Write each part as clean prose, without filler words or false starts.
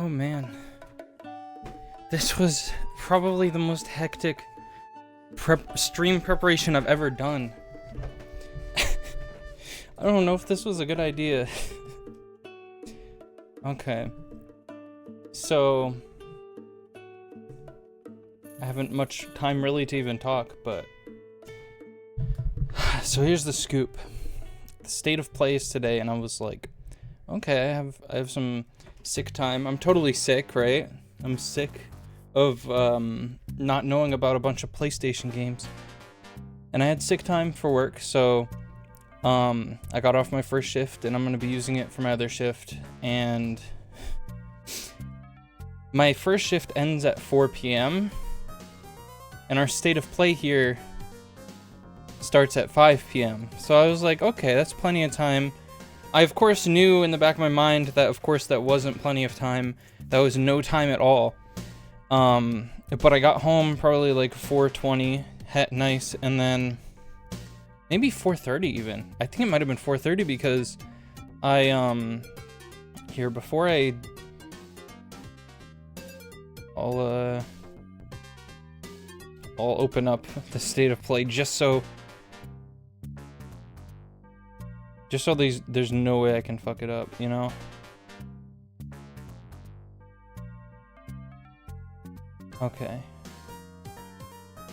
Oh man. This was probably the most hectic stream preparation I've ever done. I don't know if this was a good idea. Okay. So I haven't much time really to even talk, but so here's the scoop. The state of play is today, and I was like, okay, I have some sick time. I'm totally sick, right? I'm sick of not knowing about a bunch of PlayStation games. And I had sick time for work, so I got off my first shift, and I'm going to be using it for my other shift. And my first shift ends at 4 p.m. and our state of play here starts at 5 p.m. So I was like, okay, that's plenty of time. I, of course, knew in the back of my mind that, of course, that wasn't plenty of time. That was no time at all. But I got home probably like 4:20, nice, and then maybe 4:30 even. I think it might have been 4:30 because I, here, before I'll open up the state of play just so there's no way I can fuck it up, you know? Okay.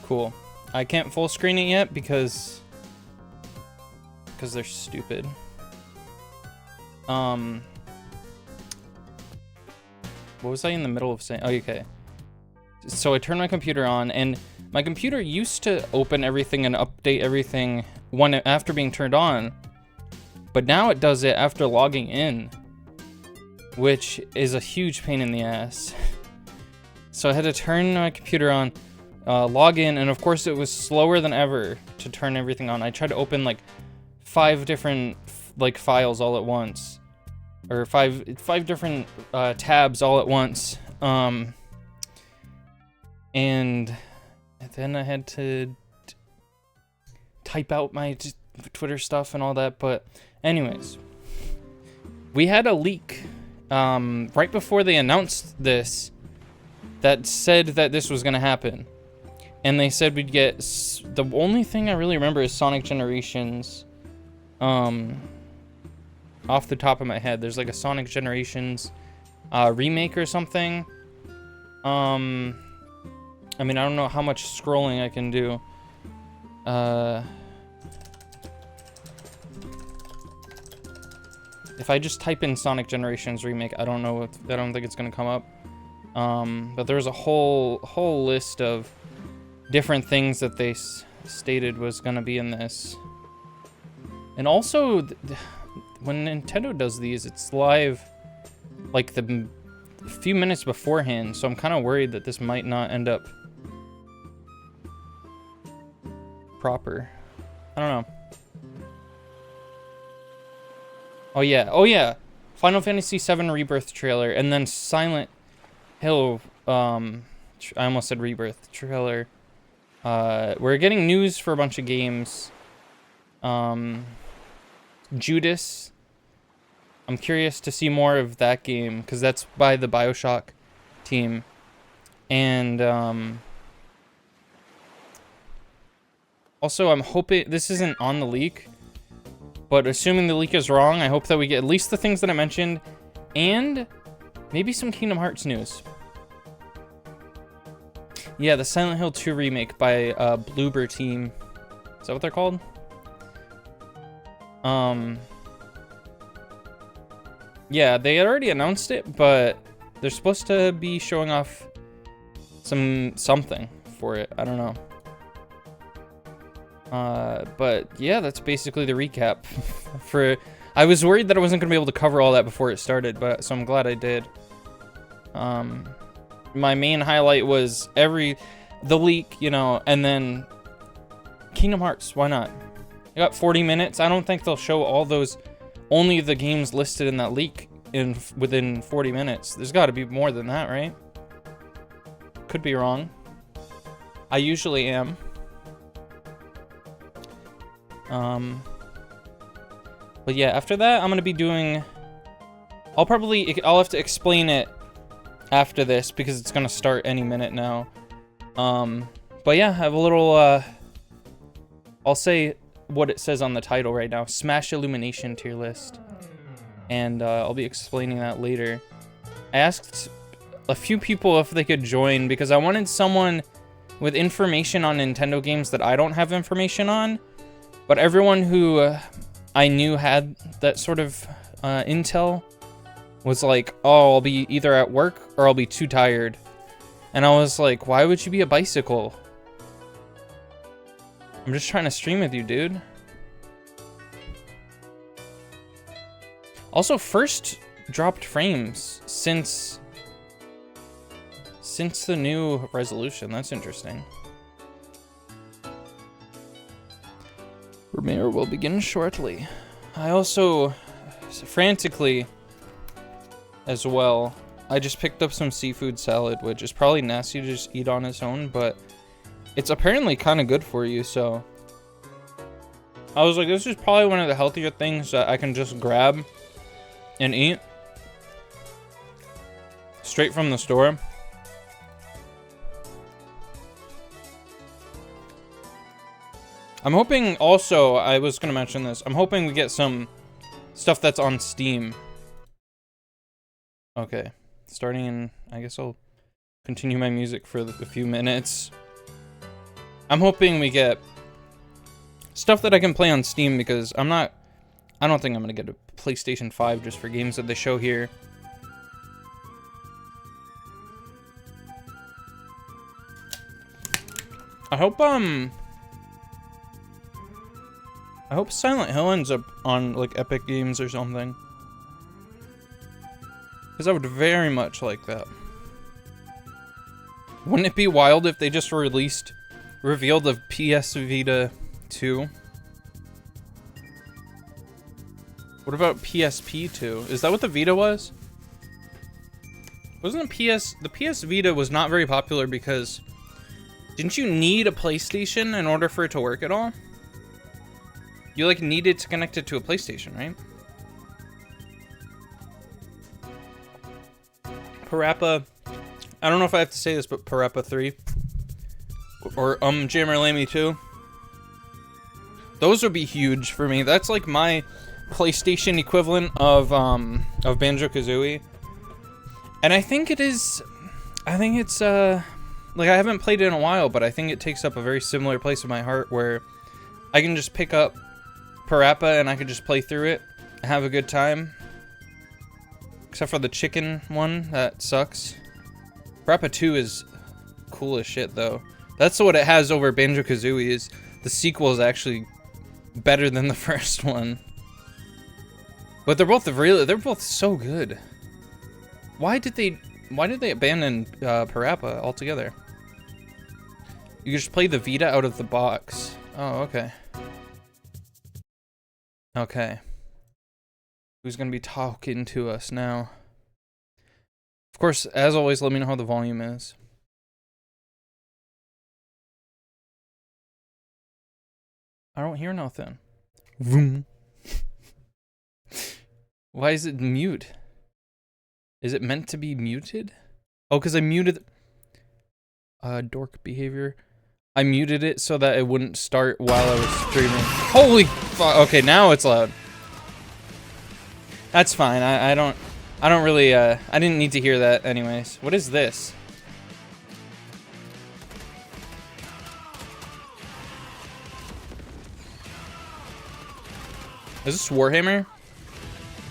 Cool. I can't full screen it yet because they're stupid. What was I in the middle of saying? Oh, okay. So I turned my computer on, and my computer used to open everything and update everything after being turned on, but now it does it after logging in, which is a huge pain in the ass. So I had to turn my computer on, log in, and of course it was slower than ever to turn everything on. I tried to open like 5 different files all at once, or five different tabs all at once, and then I had to type out my Twitter stuff and all that. But anyways, we had a leak right before they announced this that said that this was gonna happen, and they said we'd get the only thing I really remember is Sonic Generations. Off the top of my head, there's like a Sonic Generations remake or something. I mean, I don't know how much scrolling I can do. If I just type in Sonic Generations remake, I don't think it's gonna come up. But there's a whole list of different things that they stated was gonna be in this. And also, when Nintendo does these, it's live like a few minutes beforehand, so I'm kind of worried that this might not end up proper. I don't know. Oh yeah. Final Fantasy VII Rebirth trailer, and then Silent Hill, I almost said Rebirth trailer. We're getting news for a bunch of games. Judas. I'm curious to see more of that game, because that's by the Bioshock team. And, also, I'm hoping, this isn't on the leak, but assuming the leak is wrong, I hope that we get at least the things that I mentioned, and maybe some Kingdom Hearts news. Yeah, the Silent Hill 2 remake by Bloober team. Is that what they're called? Yeah, they had already announced it, but they're supposed to be showing off something for it. I don't know. But yeah, that's basically the recap. I was worried that I wasn't gonna be able to cover all that before it started, so I'm glad I did. My main highlight was the leak, you know, and then Kingdom Hearts. Why not? I got 40 minutes. I don't think they'll show all those, only the games listed in that leak within 40 minutes. There's got to be more than that, right? Could be wrong. I usually am. But yeah, after that, I'm gonna be doing. I'll have to explain it after this because it's gonna start any minute now. But yeah, I have a little, I'll say what it says on the title right now. Smash Illumination tier list. And I'll be explaining that later. I asked a few people if they could join because I wanted someone with information on Nintendo games that I don't have information on. But everyone who I knew had that sort of intel was like, oh, I'll be either at work or I'll be too tired. And I was like, why would you be a bicycle? I'm just trying to stream with you, dude. Also, first dropped frames since the new resolution. That's interesting. Premiere will begin shortly. I also, frantically, as well, I just picked up some seafood salad, which is probably nasty to just eat on its own, but it's apparently kind of good for you, so I was like, this is probably one of the healthier things that I can just grab and eat straight from the store. I'm hoping also, I was going to mention this, I'm hoping we get some stuff that's on Steam. Okay, starting in, I guess I'll continue my music for a few minutes. I'm hoping we get stuff that I can play on Steam because I don't think I'm going to get a PlayStation 5 just for games that they show here. I hope Silent Hill ends up on, like, Epic Games or something. Because I would very much like that. Wouldn't it be wild if they just revealed the PS Vita 2? What about PSP 2? Is that what the Vita was? Wasn't the PS Vita was not very popular because didn't you need a PlayStation in order for it to work at all? You, like, needed to connect it to a PlayStation, right? Parappa, I don't know if I have to say this, but Parappa 3 or Jammer Lammy 2. Those would be huge for me. That's like my PlayStation equivalent of Banjo-Kazooie. And I think it's like I haven't played it in a while, but I think it takes up a very similar place in my heart where I can just pick up Parappa and I can just play through it, have a good time. Except for the chicken one, that sucks. Parappa 2 is cool as shit, though. That's what it has over Banjo-Kazooie, is the sequel is actually better than the first one. But they're both so good. Why did they abandon Parappa altogether? You can just play the Vita out of the box. Oh, okay. Okay. Who's gonna be talking to us now? Of course, as always, let me know how the volume is. I don't hear nothing. Vroom. Why is it mute? Is it meant to be muted? Oh, because I muted... dork behavior. I muted it so that it wouldn't start while I was streaming. Holy fuck. Okay, now it's loud. That's fine. I don't really, I didn't need to hear that anyways. What is this? Is this Warhammer?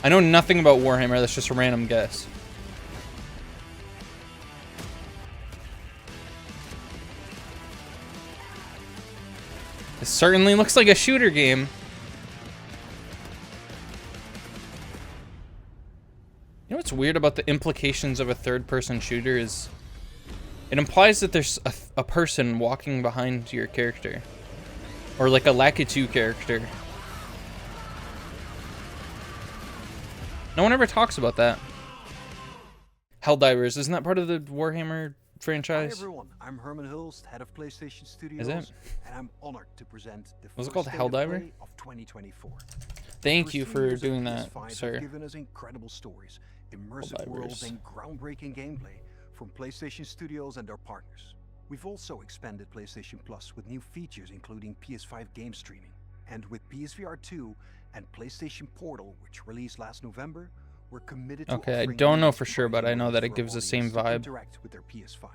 I know nothing about Warhammer. That's just a random guess. It certainly looks like a shooter game. You know what's weird about the implications of a third-person shooter is it implies that there's a person walking behind your character. Or like a Lakitu character. No one ever talks about that. Helldivers, isn't that part of the Warhammer franchise? Hi everyone, I'm Herman Hulst, head of PlayStation Studios, Is it? and I'm honored to present the Was it first called state of Helldiver? play of 2024. Thank you for doing that, PS5 sir. have given us incredible stories, immersive Helldivers. worlds, and groundbreaking gameplay from PlayStation Studios and their partners. We've also expanded PlayStation Plus with new features including PS5 game streaming. And with PSVR 2 and PlayStation Portal, which released last November, we're committed to Okay, I offering don't know unique for sure, but I know ways that for it our gives the same audience to vibe. interact with their PS5.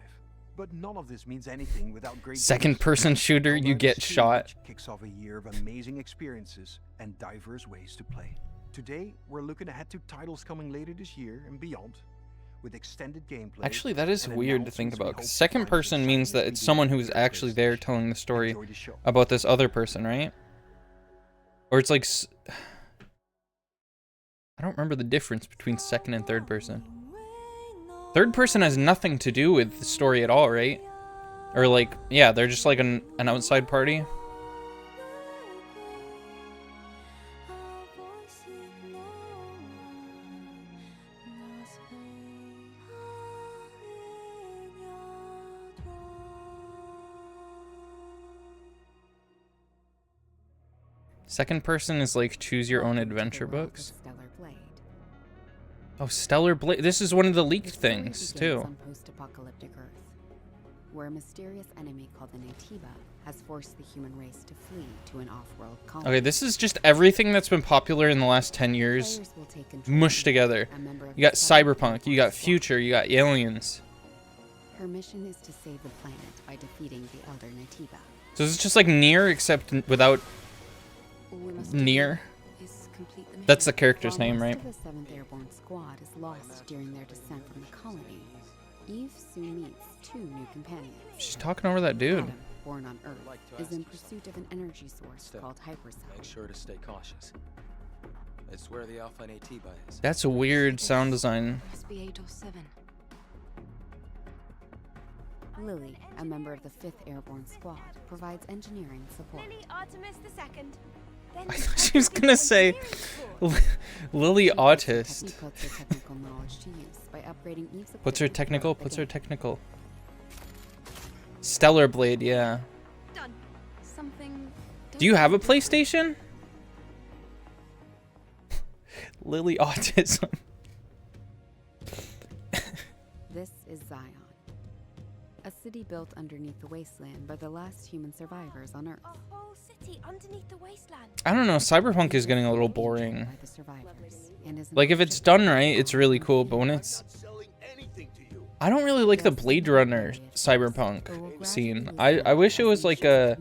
But none of this means anything without great Second games. person shooter, you Eldar get is 2, shot. which kicks off a year of amazing experiences and diverse ways to play. Today, we're looking ahead to titles coming later this year and beyond, with extended gameplay. Actually, that is and weird to think announcements we about. hope 'Cause to second find person means that exciting it's and someone who's for actually there PlayStation. telling the story Enjoy the show. about this other person, right? Or it's like... I don't remember the difference between second and third person. Third person has nothing to do with the story at all, right? Or like, yeah, they're just like an outside party. Second person is like choose your own adventure books. Oh, Stellar Blade. This is one of the leaked things, too. On post-apocalyptic Earth, where a mysterious enemy called the Natiba has forced the human race to flee to an off-world colony. Okay, this is just everything that's been popular in the last 10 years Players will take control mushed together. a member of You got the Cyberpunk Cyberpunk, you got Squad. Future, you got Aliens. Her mission is to save the planet by defeating the Elder Natiba. So it's just like Nier, except without All we must Nier. do is complete the That's the mission. character's While name, most right? of the 7th Airborne Squad is lost during their descent from the colony, Eve soon meets 2 new companions. She's talking over that dude. Adam, born on Earth, is in pursuit of an energy source called hypercell. Make sure to stay cautious. It's where the Alpha Natiba is. That's a weird sound design. Must be 8 or 7. Lily, a member of the 5th Airborne Squad, provides engineering support. Lily Artemis II. Then I thought she was gonna say Lily Autist. He puts her technical knowledge to use by upgrading Eve's Puts her equipment technical, throughout puts the her game. technical. Stellar Blade, yeah. done. Something. Do you have a PlayStation? Lily Autism. This is Zion, a city built underneath the wasteland by the last human survivors on Earth. A whole city underneath the wasteland. I don't know, Cyberpunk is getting a little By boring. the survivors, and is Like, if it's done right, it's really cool, but when it's... I don't really like the Blade Runner Cyberpunk scene. I wish it was like a...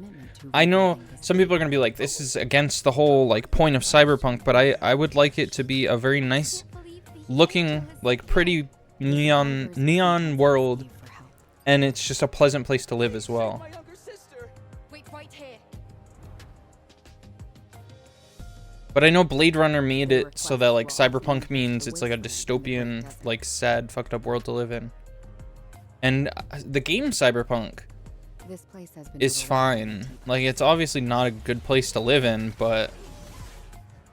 I know some people are going to be like, this is against the whole, like, point of Cyberpunk, but I would like it to be a very nice looking, like, pretty neon world, and it's just a pleasant place to live as well. Wait right here. But I know Blade Runner made it so that, like, Cyberpunk means it's like a dystopian, like, sad, fucked up world to live in. And the game Cyberpunk This place has been is overrun fine. Like, it's obviously not a good place to live in, but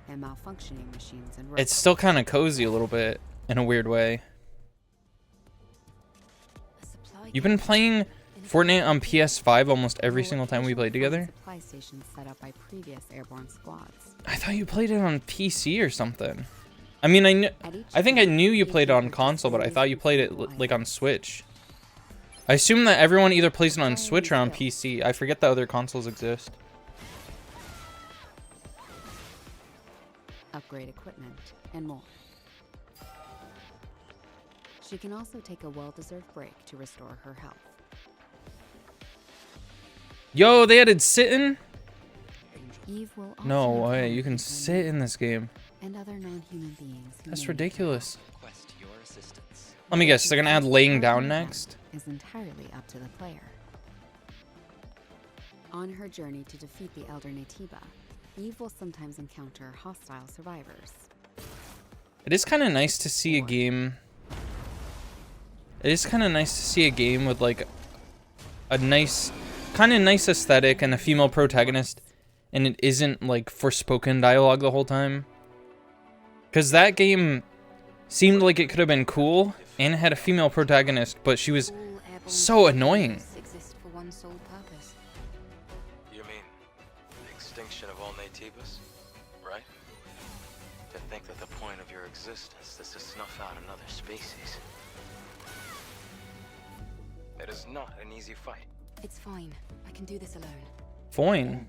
and malfunctioning machines and it's still kind of cozy a little bit in a weird way. You've been playing Fortnite on PS5 almost every single time we played together? Supply stations set up by previous airborne squads. I thought you played it on PC or something. I mean, I think I knew you played it on console, but I thought you played it like on Switch. I assume that everyone either plays it on Switch or on PC. I forget that other consoles exist. Upgrade equipment, and more. She can also take a well-deserved break to restore her health. Yo, they added sitting? Eve will also No encounter way, you can sit in companions this game. and other non-human beings. who That's may ridiculous. Request your assistance. Let me guess, they're gonna add laying down next? Is entirely up to the player. On her journey to defeat the Elder Natiba, Eve will sometimes encounter hostile survivors. It is kind of nice to see a game. It is kind of nice to see a game with like a nice, kind of nice aesthetic and a female protagonist, and it isn't like forspoken dialogue the whole time. Because that game seemed like it could have been cool and it had a female protagonist, but she was so annoying. Exist for one sole purpose. You mean the extinction of all Natibas, right? To think that the point of your existence is to snuff out another species. It is not an easy fight. It's fine. I can do this alone. Foin.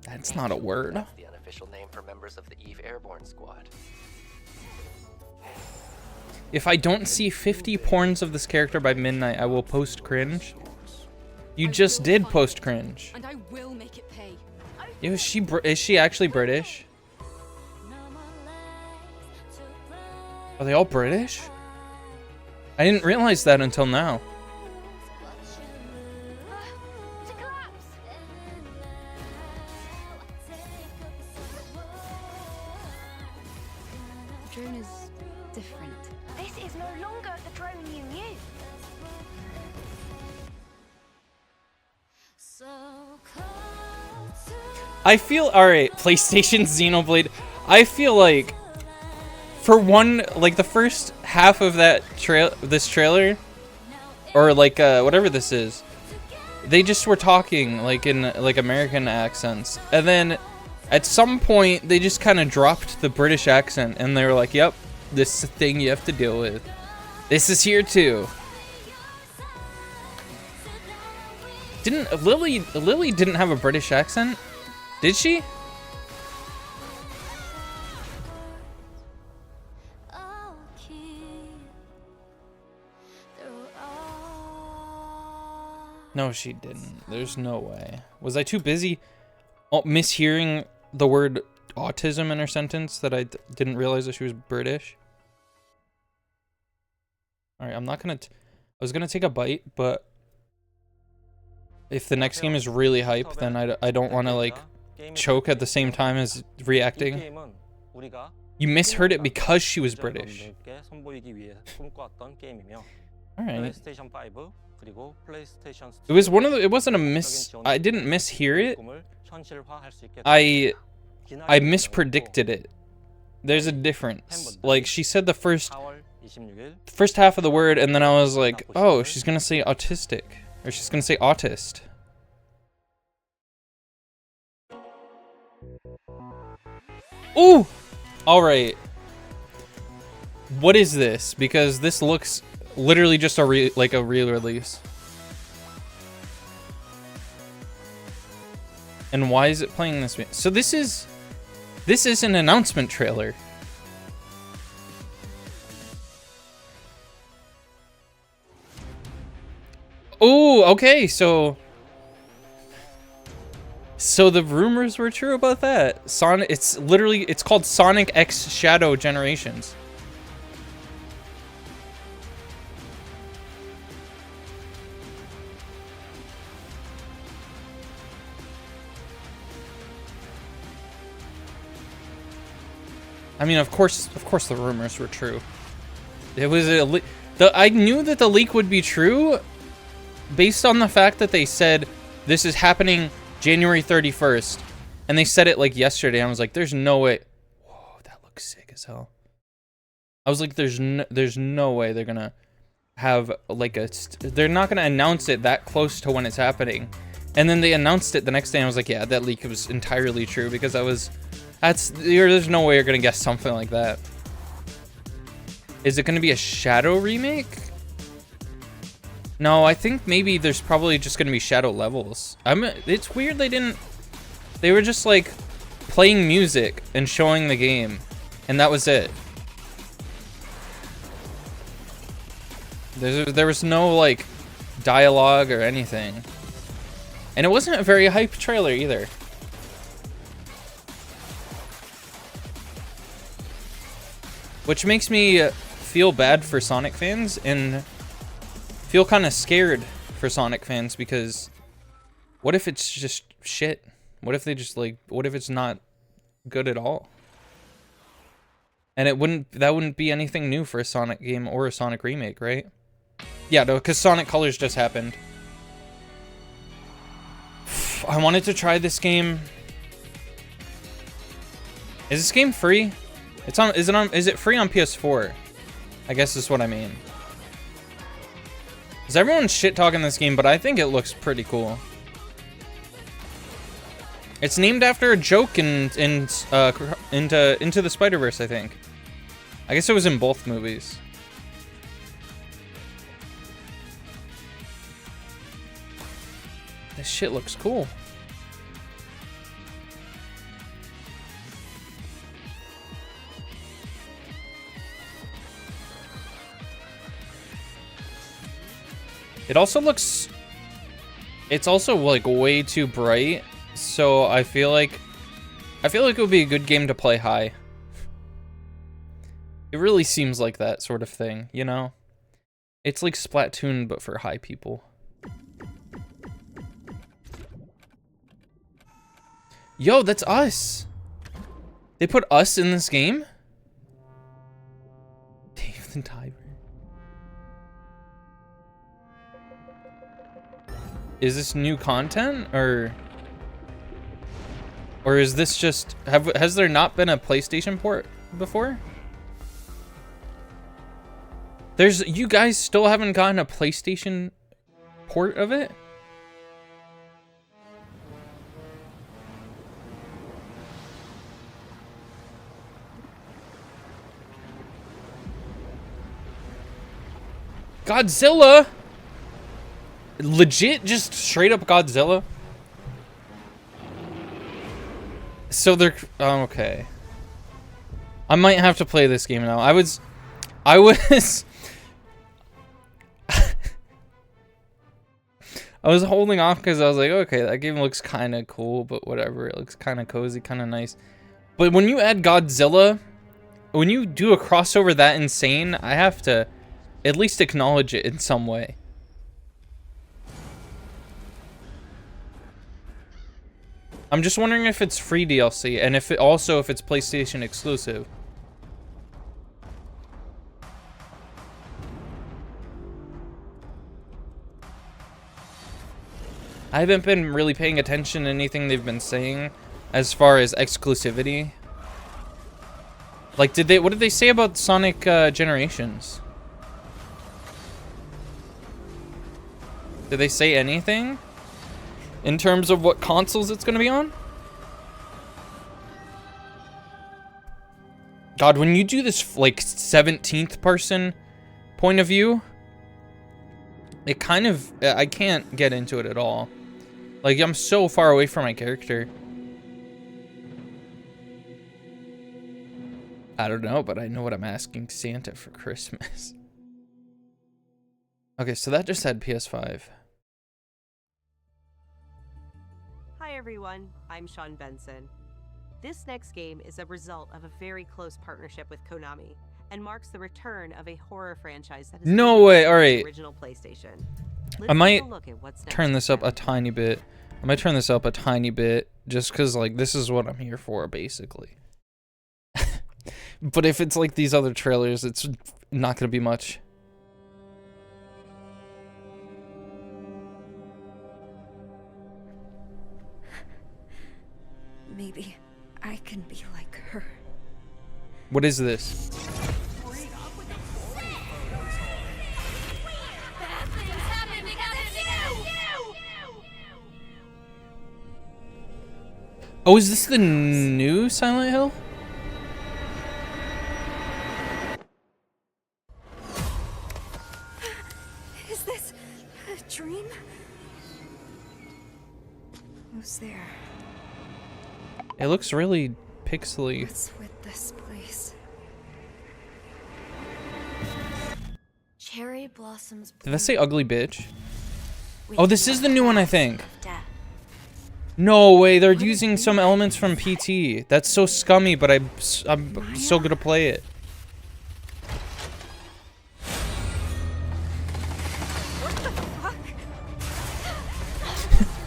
That's not a word. That's the unofficial name for members of the Eve Airborne Squad. If I don't see 50 porns of this character by midnight, I will post cringe. You just did post cringe. And I will make it pay. Is she actually British? Are they all British? I didn't realize that until now. To collapse. The drone is different. This is no longer the drone you knew. I feel alright, PlayStation Xenoblade. I feel like for one, like the first half of that this trailer, or like whatever this is, they just were talking like in like American accents, and then at some point they just kind of dropped the British accent, and they were like, "Yep, this is a thing you have to deal with. This is here too." Didn't Lily didn't have a British accent? Did she? No, she didn't. There's no way. Was I too busy mishearing the word autism in her sentence that I didn't realize that she was British? Alright, I'm not gonna... I was gonna take a bite, but... if the next game is really hype, then I don't want to, like, choke at the same time as reacting. You misheard it because she was British. Alright. It was one of the... it wasn't a miss... I didn't mishear it. I mispredicted it. There's a difference. Like, she said the first half of the word, and then I was like, oh, she's gonna say autistic. Or she's gonna say autist. Ooh! Alright. What is this? Because this looks literally just like a real release. And why is it playing this way? So this is an announcement trailer. Oh, okay, so the rumors were true about that. Sonic, it's called Sonic X Shadow Generations. I mean, of course the rumors were true. It was I knew that the leak would be true based on the fact that they said this is happening January 31st, and they said it like yesterday. I was like, there's no way. Whoa, that looks sick as hell. I was like, there's no way they're gonna have like they're not gonna announce it that close to when it's happening. And then they announced it the next day, and I was like, yeah, that leak was entirely true, because there's no way you're gonna guess something like that. Is it gonna be a Shadow remake? No, I think maybe there's probably just gonna be Shadow levels. It's weird they were just like playing music and showing the game, and that was it. There was no like dialogue or anything. And it wasn't a very hype trailer either. Which makes me feel bad for Sonic fans and feel kind of scared for Sonic fans, because what if it's just shit? What if what if it's not good at all? And that wouldn't be anything new for a Sonic game or a Sonic remake, right? Yeah, no, because Sonic Colors just happened. I wanted to try this game. Is this game free? Is it free on PS4? I guess is what I mean. Is everyone shit talking this game, but I think it looks pretty cool. It's named after a joke into the Spider-Verse, I think. I guess it was in both movies. shit looks cool. It also looks... It's also like way too bright, so I feel like it would be a good game to play high. It really seems like that sort of thing, you know? It's like Splatoon, but for high people. Yo, that's us! They put us in this game? Dave the Diver. Is this new content, or is this just... Has there not been a PlayStation port before? You guys still haven't gotten a PlayStation port of it? Godzilla? Legit, just straight up Godzilla? So they're... Oh, okay. I might have to play this game now. I was... I was holding off because I was like, okay, that game looks kind of cool, but whatever. It looks kind of cozy, kind of nice. But when you add Godzilla, when you do a crossover that insane, I have to at least acknowledge it in some way. I'm just wondering if it's free DLC, and if it's PlayStation exclusive. I haven't been really paying attention to anything they've been saying as far as exclusivity. Like, what did they say about Sonic Generations? Did they say anything in terms of what consoles it's gonna be on? God, when you do this like 17th person point of view, it kind of, I can't get into it at all. Like, I'm so far away from my character. I don't know, but I know what I'm asking Santa for Christmas. Okay, so that just had PS5. Hi everyone, I'm Sean Benson. This next game is a result of a very close partnership with Konami and marks the return of a horror franchise that is No way, all right. Original PlayStation. I might turn this up a tiny bit. I might turn this up a tiny bit just because, like, this is what I'm here for, basically. But if it's like these other trailers, it's not going to be much. Maybe I can be like her. What is this? Oh, is this the new Silent Hill? Is this a dream? Who's there? It looks really pixely. What's with this place? Cherry blossoms. Did that say ugly bitch? Oh, this is the new one, I think. No way, they're using some elements from PT. That's so scummy, but I'm so gonna play it.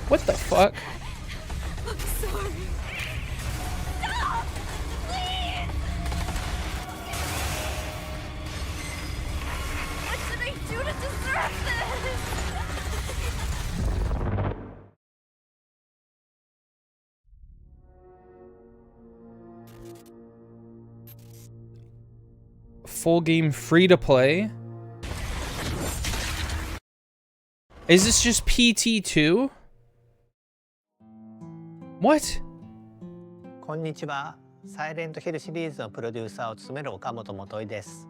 What the fuck? I'm sorry. Stop! Please! What should I do to deserve this? Full game free to play? Is this just PT2? What? こんにちは。サイレントヒルシリーズのプロデューサーを務める岡本元井です。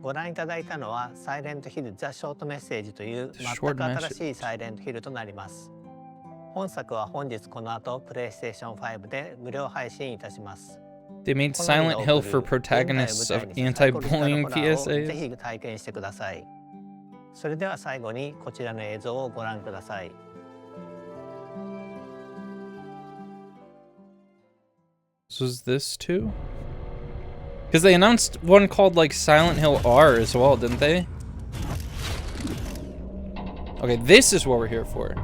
ご覧いただいたのはサイレントヒルザ・ショートメッセージという全く新しいサイレントヒルとなります。本作は本日この後プレイステーション5で無料配信いたします。 They made Silent Hill for protagonists of anti-bullying ぜ PSAs. ひ体験してください。それでは最後にこちらの映像をご覧ください。 So is this too? Because they announced one called like Silent Hill R as well, didn't they? Okay, this is what we're here for.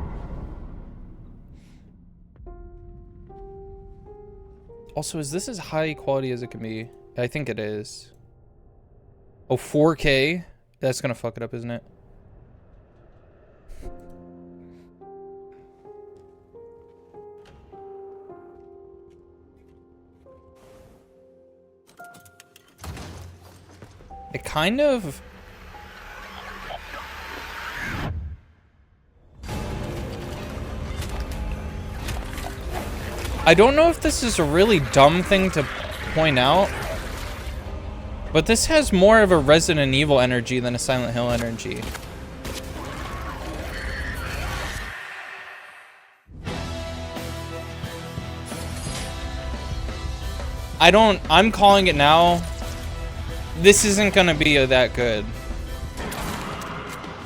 Also, is this as high quality as it can be? I think it is. Oh, 4K? That's gonna fuck it up, isn't it? It kind of... I don't know if this is a really dumb thing to point out, but this has more of a Resident Evil energy than a Silent Hill energy. I'm calling it now. This isn't gonna be that good.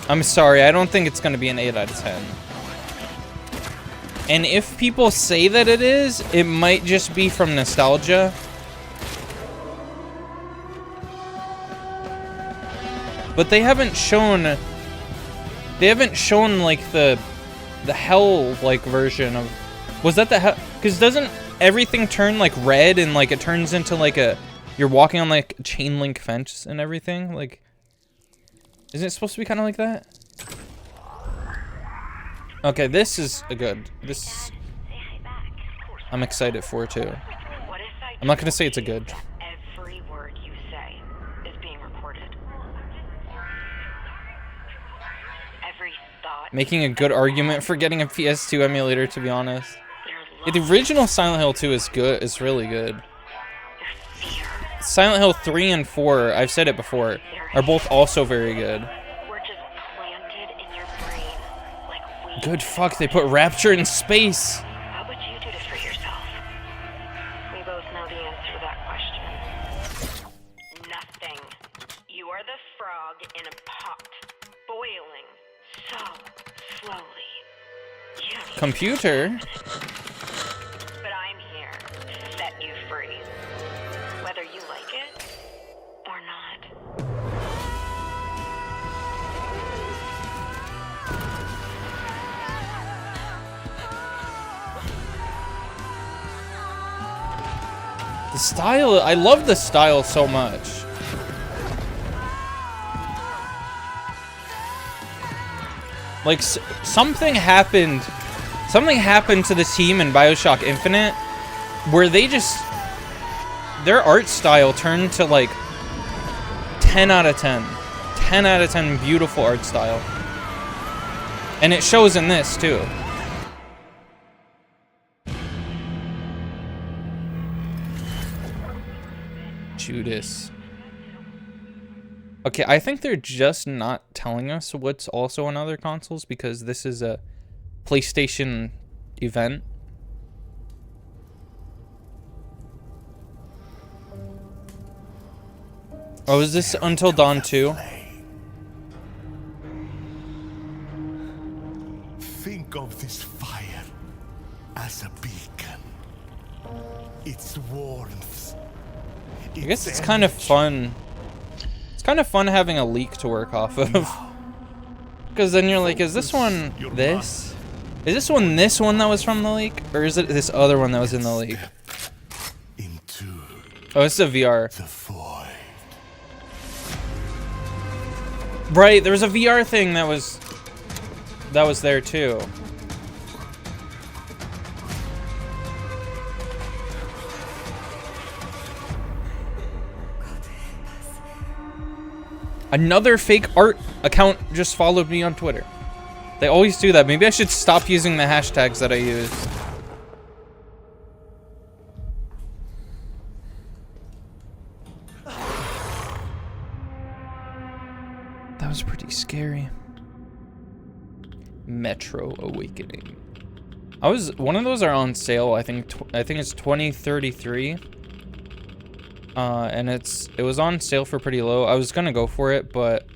I'm sorry, I don't think it's gonna be an 8 out of 10. And if people say that it is, it might just be from nostalgia. But they haven't shown like the hell like version of, was that the hell? Because doesn't everything turn like red and like it turns into like you're walking on like a chain link fence and everything? Like, isn't it supposed to be kind of like that? Okay, this is good. This I'm excited for too. I'm not gonna say it's a good. Every word you say is being recorded. Every thought. Making a good argument for getting a PS2 emulator, to be honest. Yeah, the original Silent Hill 2 is good. It's really good. Silent Hill 3 and 4, I've said it before, are both also very good. Good fuck, they put Rapture in space. How would you do this for yourself? We both know the answer to that question. Nothing. You are the frog in a pot, boiling so slowly. You don't Computer? But I'm here to set you free. Whether you like it or not. The style, I love the style so much. Like, something happened to the team in BioShock Infinite where they just, their art style turned to like 10 out of 10. 10 out of 10 beautiful art style. And it shows in this too. Judas. Okay, I think they're just not telling us what's also on other consoles because this is a PlayStation event. Oh, is this Until Dawn 2? Think of this fire as a beacon. Its warmth. I guess it's kind of fun. It's kind of fun having a leak to work off of. Because then you're like, is this one this? Is this one that was from the leak? Or is it this other one that was in the leak? Oh, it's a VR. Right, there was a VR thing that was there too. Another fake art account just followed me on Twitter. They always do that. Maybe I should stop using the hashtags that I use. That was pretty scary. Metro Awakening. One of those are on sale. I think it's 2033. And it was on sale for pretty low. I was gonna go for it, but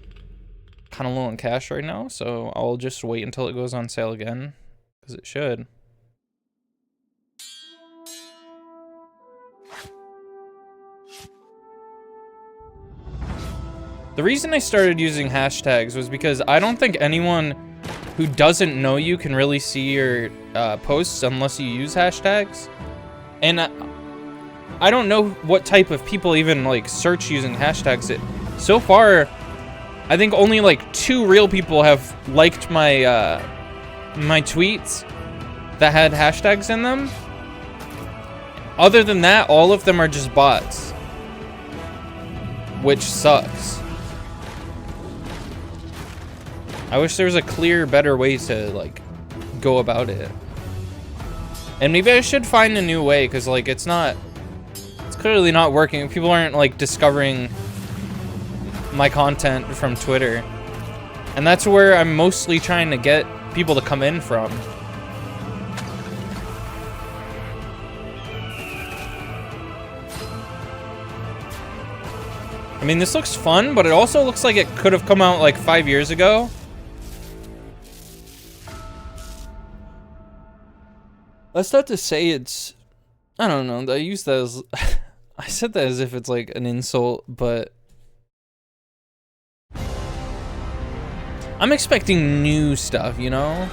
kind of low on cash right now, so I'll just wait until it goes on sale again, because it should. The reason I started using hashtags was because I don't think anyone who doesn't know you can really see your posts unless you use hashtags. And I don't know what type of people even like search using hashtags. So far, I think only like 2 real people have liked my my tweets that had hashtags in them. Other than that, all of them are just bots, which sucks. I wish there was a clear, better way to like go about it. And maybe I should find a new way, because like it's clearly not working. People aren't like discovering my content from Twitter. And that's where I'm mostly trying to get people to come in from. I mean, this looks fun, but it also looks like it could have come out like 5 years ago. That's not to say it's... I don't know. I use that as... I said that as if it's like an insult, but... I'm expecting new stuff, you know?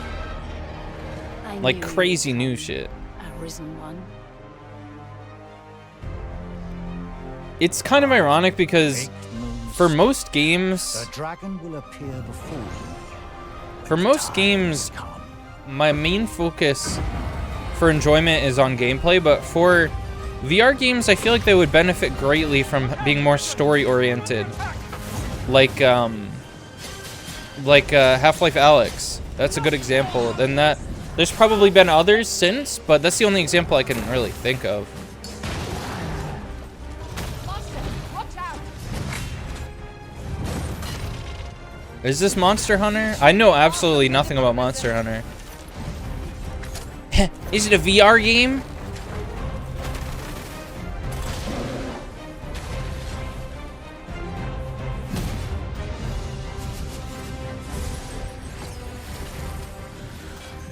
Like crazy new shit. Arisen one. It's kind of ironic because for most games... The dragon will appear before you. For most games, my main focus for enjoyment is on gameplay, but for VR games, I feel like they would benefit greatly from being more story-oriented. Like Half-Life Alyx. That's a good example. And that there's probably been others since, but that's the only example I can really think of. Is this Monster Hunter? I know absolutely nothing about Monster Hunter. Is it a VR game?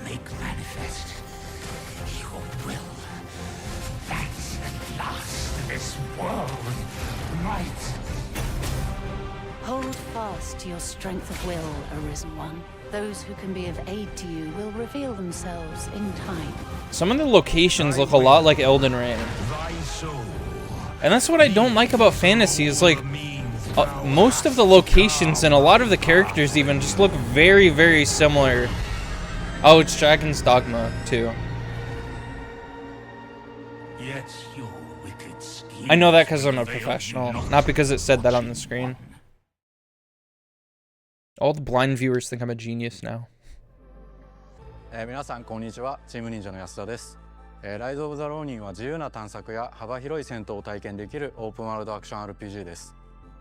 Make manifest your will. That's at last this world might. Hold fast to your strength of will, Arisen One. Those who can be of aid to you will reveal themselves in time. Some of the locations look a lot like Elden Ring. And that's what I don't like about fantasy, is like most of the locations and a lot of the characters even just look very, very similar. Oh, it's Dragon's Dogma too. I know that because I'm a professional, not because it said that on the screen. All the blind viewers think I'm a genius now. 皆さんこんにちは、チーム忍者の安田です。ライズ・オブ・ザ・ローニンは自由な探索や幅広い戦闘を体験できるオープンワールドアクション RPG です。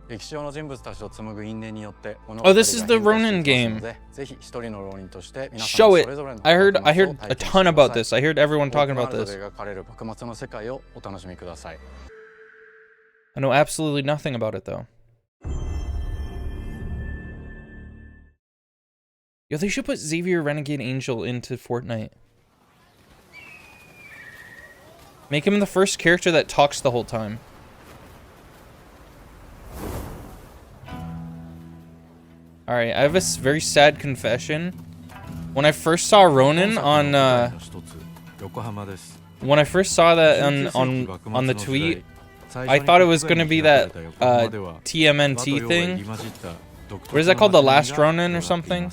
歴史上の人物たちと紡ぐ因縁によって物語が変化していきますので、ぜひ一人の浪人として皆さんそれぞれの I heard a ton about this. I heard everyone talking about this. オープンワールドで描かれる幕末の世界をお楽しみください。I know absolutely nothing about it though. Yo, they should put Xavier Renegade Angel into Fortnite. Make him the first character that talks the whole time. Alright, I have a very sad confession. When I first saw Ronin on, when I first saw that on the tweet, I thought it was gonna be that, TMNT thing. What is that called? The Last Ronin or something?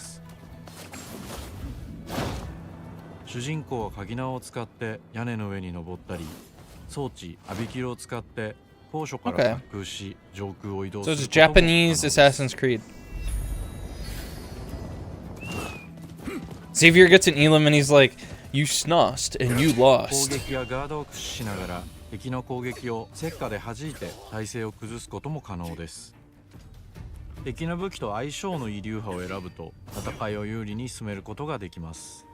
主人公は鍵縄を使って屋根の上に登ったり、装置アビキルを使って高所から滑空し上空を移動する。So it's Japanese Assassin's Creed. Xavier gets an elim and he's like, "You snossed and you lost." 攻撃やガードを駆使しながら敵の攻撃を石火で弾いて体勢を崩すことも可能です。敵の武器と相性のいい流派を選ぶと戦いを有利に進めることができます。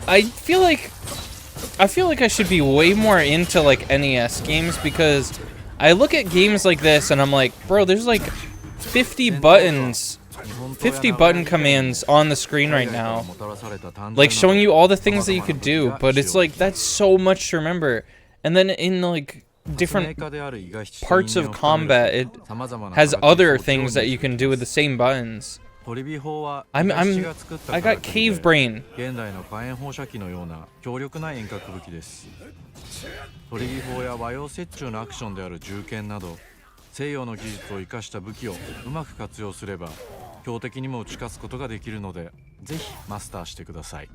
I feel like I should be way more into like NES games, because I look at games like this and I'm like, bro, there's like 50 buttons, 50 button commands on the screen right now, like showing you all the things that you could do, but it's like, that's so much to remember. And then in like different parts of combat, it has other things that you can do with the same buttons. I got cave brain. 現代の火炎放射器のような強力な遠隔武器です。トリビ砲や和洋折衷のアクションである銃剣など西洋の技術を生かした武器をうまく活用すれば強敵にも打ち勝つことができるので、ぜひマスターしてください。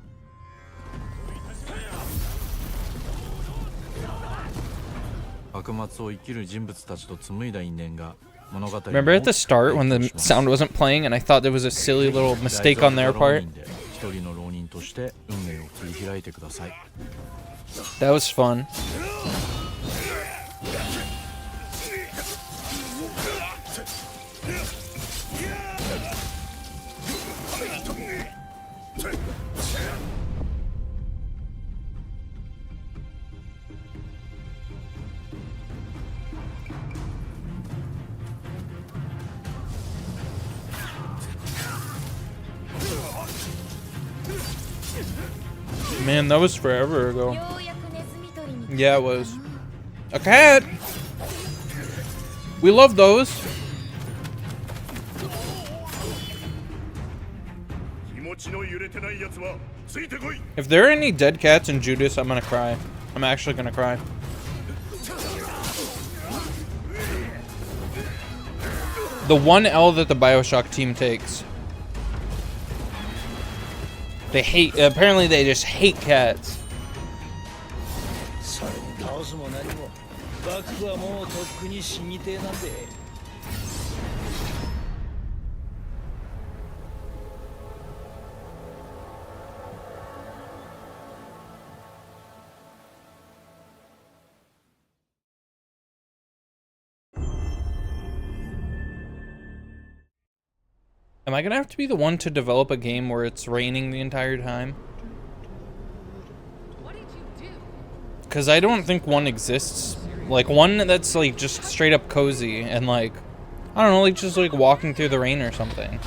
幕末を生きる人物たちと紡いだ因縁が Remember at the start when the sound wasn't playing and I thought there was a silly little mistake on their part? That was fun. Man, that was forever ago. Yeah, it was. A cat! We love those. If there are any dead cats in Judas, I'm gonna cry. I'm actually gonna cry. The one L that the Bioshock team takes. They hate, apparently they just hate cats. Am I gonna have to be the one to develop a game where it's raining the entire time? What did you do? Because I don't think one exists. Like one that's like just straight up cozy and like, I don't know, like just like walking through the rain or something.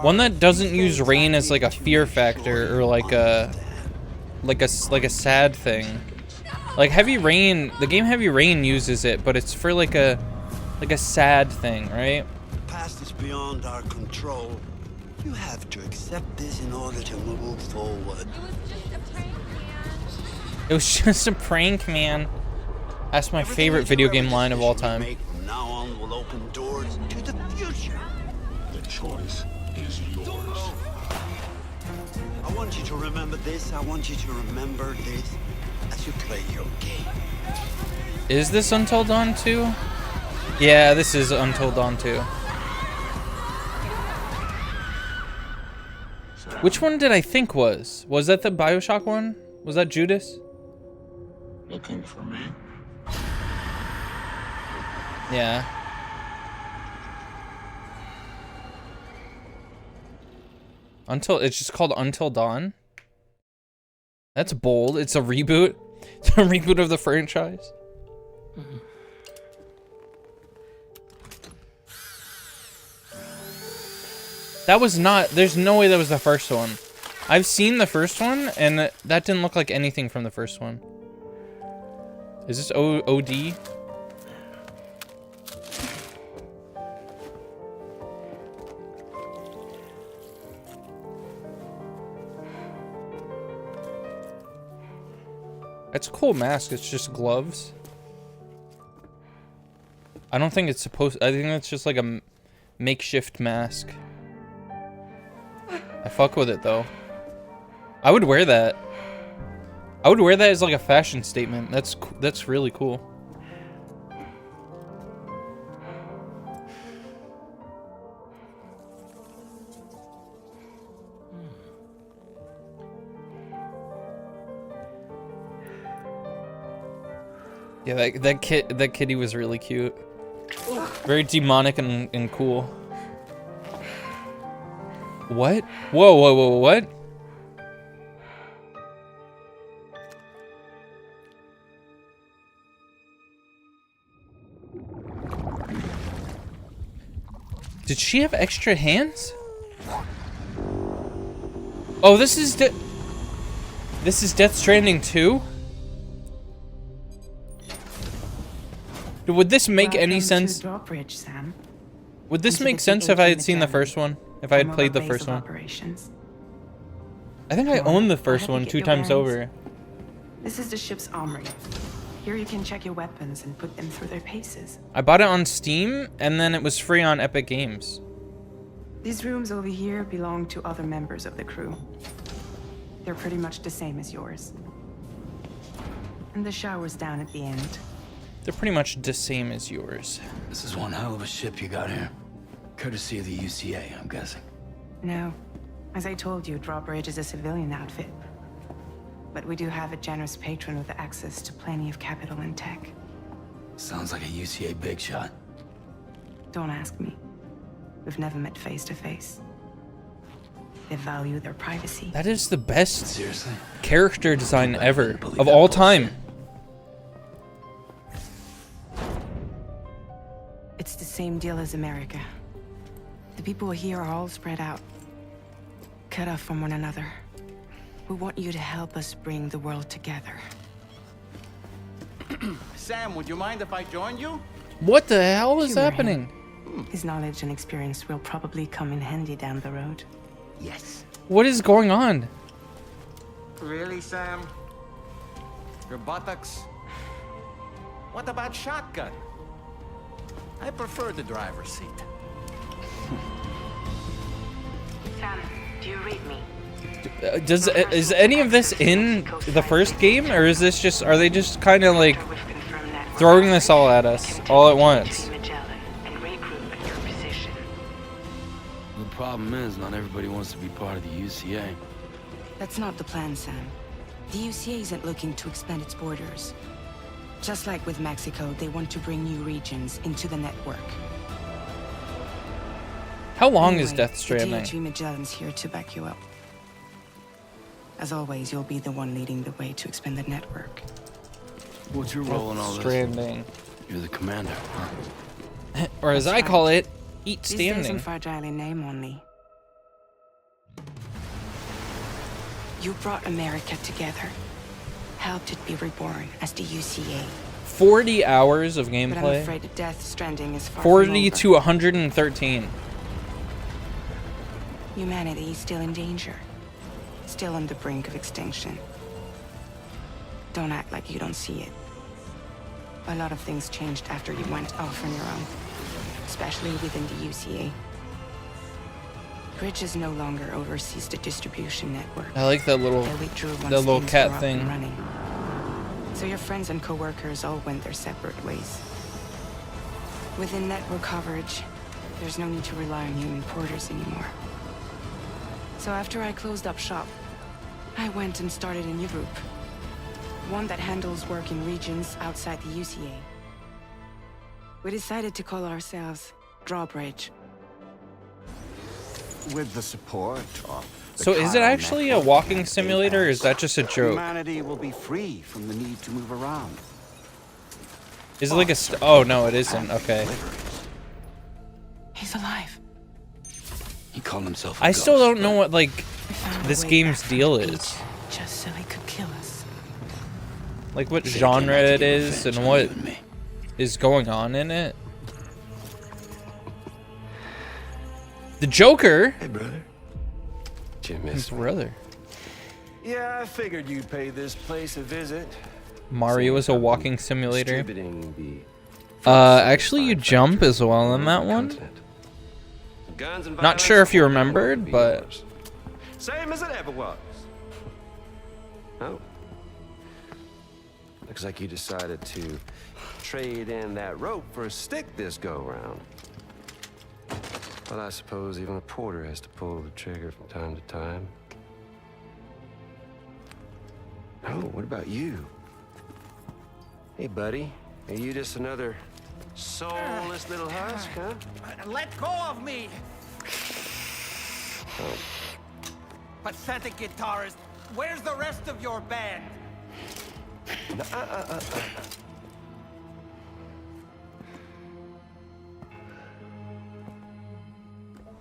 One that doesn't use rain as like a fear factor or like a sad thing. Like Heavy Rain, the game Heavy Rain uses it, but it's for like a sad thing, right? The past is beyond our control. You have to accept this in order to move forward. It was just a prank, man. That's my favorite video game line of all time. From now on will open doors to the future. The choice is yours. I want you to remember this. I want you to remember this. As you play your game. Is this Until Dawn 2? Yeah, this is Until Dawn 2. Which one did I think was? Was that the Bioshock one? Was that Judas? Looking for me? Yeah. It's just called Until Dawn? That's bold. It's a reboot. It's a reboot of the franchise. That was not... There's no way that was the first one. I've seen the first one, and that didn't look like anything from the first one. Is this OD? It's a cool mask. It's just gloves. I don't think it's supposed... I think it's just like a makeshift mask. I fuck with it, though. I would wear that. I would wear that as like a fashion statement. That's really cool. Yeah, that kitty was really cute. Very demonic and cool. What? Whoa, what? Did she have extra hands? Oh, this is Death Stranding 2? Would this make any sense? Drawbridge, Sam. Would this make sense if I had seen the first one? If I had played the first one? Operations. I think I owned the first one 2 times over. This is the ship's armory. Here you can check your weapons and put them through their paces. I bought it on Steam, and then it was free on Epic Games. These rooms over here belong to other members of the crew. They're pretty much the same as yours. And the shower's down at the end. They're pretty much the same as yours. This is one hell of a ship you got here. Courtesy of the UCA, I'm guessing. No. As I told you, Drawbridge is a civilian outfit. But we do have a generous patron with access to plenty of capital and tech. Sounds like a UCA big shot. Don't ask me. We've never met face to face. They value their privacy. That is the best Seriously? character design ever of all time. It's the same deal as America. The people here are all spread out, cut off from one another. We want you to help us bring the world together. Sam, would you mind if I joined you? What the hell is Humor happening? him. His knowledge and experience will probably come in handy down the road. Yes. What is going on? Really, Sam? Your buttocks? What about shotgun? I prefer the driver's seat. Sam, do you read me? Is any of this in the first game, or is this just, are they just kind of like throwing this all at us all at once? The problem is, not everybody wants to be part of the UCA. That's not the plan, Sam. The UCA isn't looking to expand its borders. Just like with Mexico, they want to bring new regions into the network. How long is Anyway, Death Stranding? The THG Magellan's here to back you up. As always, you'll be the one leading the way to expand the network. What's your role in all this? Stranding. You're the commander, huh? Or as I call it, eat These days I'm standing. fragile in name only. You brought America together, helped it be reborn as the UCA. 40 hours of But I'm gameplay. afraid Death Stranding is far 40 from to 113. over. Humanity is still in danger, still on the brink of extinction. Don't act like you don't see it. A lot of things changed after you went off on your own, especially within the UCA. Bridges no longer oversees the distribution network. I like that little, They withdrew once that little things cat were up thing. and running. So your friends and co-workers all went their separate ways. Within network coverage, there's no need to rely on human porters anymore. So after I closed up shop, I went and started a new group. One that handles work in regions outside the UCA. We decided to call ourselves Drawbridge. With the support of the So is it Chiron actually a network walking and simulator, or is that just a joke? Humanity will be free from the need to move around. Is it like a oh no, it isn't. Okay. He's alive. He called himself a I still ghost, don't know what like found a this way game's back from deal the is. beach, just so he could kill us. Like what Should've came genre out to it get is revenge and on what you and me. is going on in it. The Joker. Hey, brother. Did you His miss me? brother. Yeah, I figured you'd pay this place a visit. Mario is a walking simulator. Distributing the Actually you jump as well in that one. guns and Not sure if you remembered, but same as it ever was. Oh, Looks like you decided to trade in that rope for a stick this go-round. Well, I suppose even a porter has to pull the trigger from time to time. Oh, what about you? Hey, buddy. Are you just another soulless little husk, huh? Let go of me! Oh. Pathetic guitarist. Where's the rest of your band?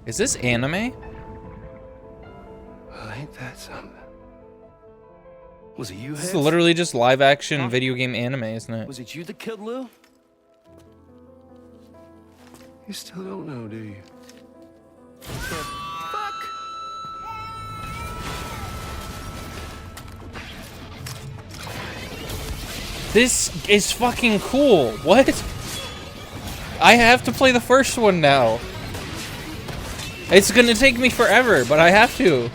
Is this anime? Well, ain't that something? Was it you, This is Heads? literally just live action video game anime, isn't it? Was it you that killed Lou? You still don't know, do you? This is fucking cool. What? I have to play the first one now. It's gonna take me forever, but I have to.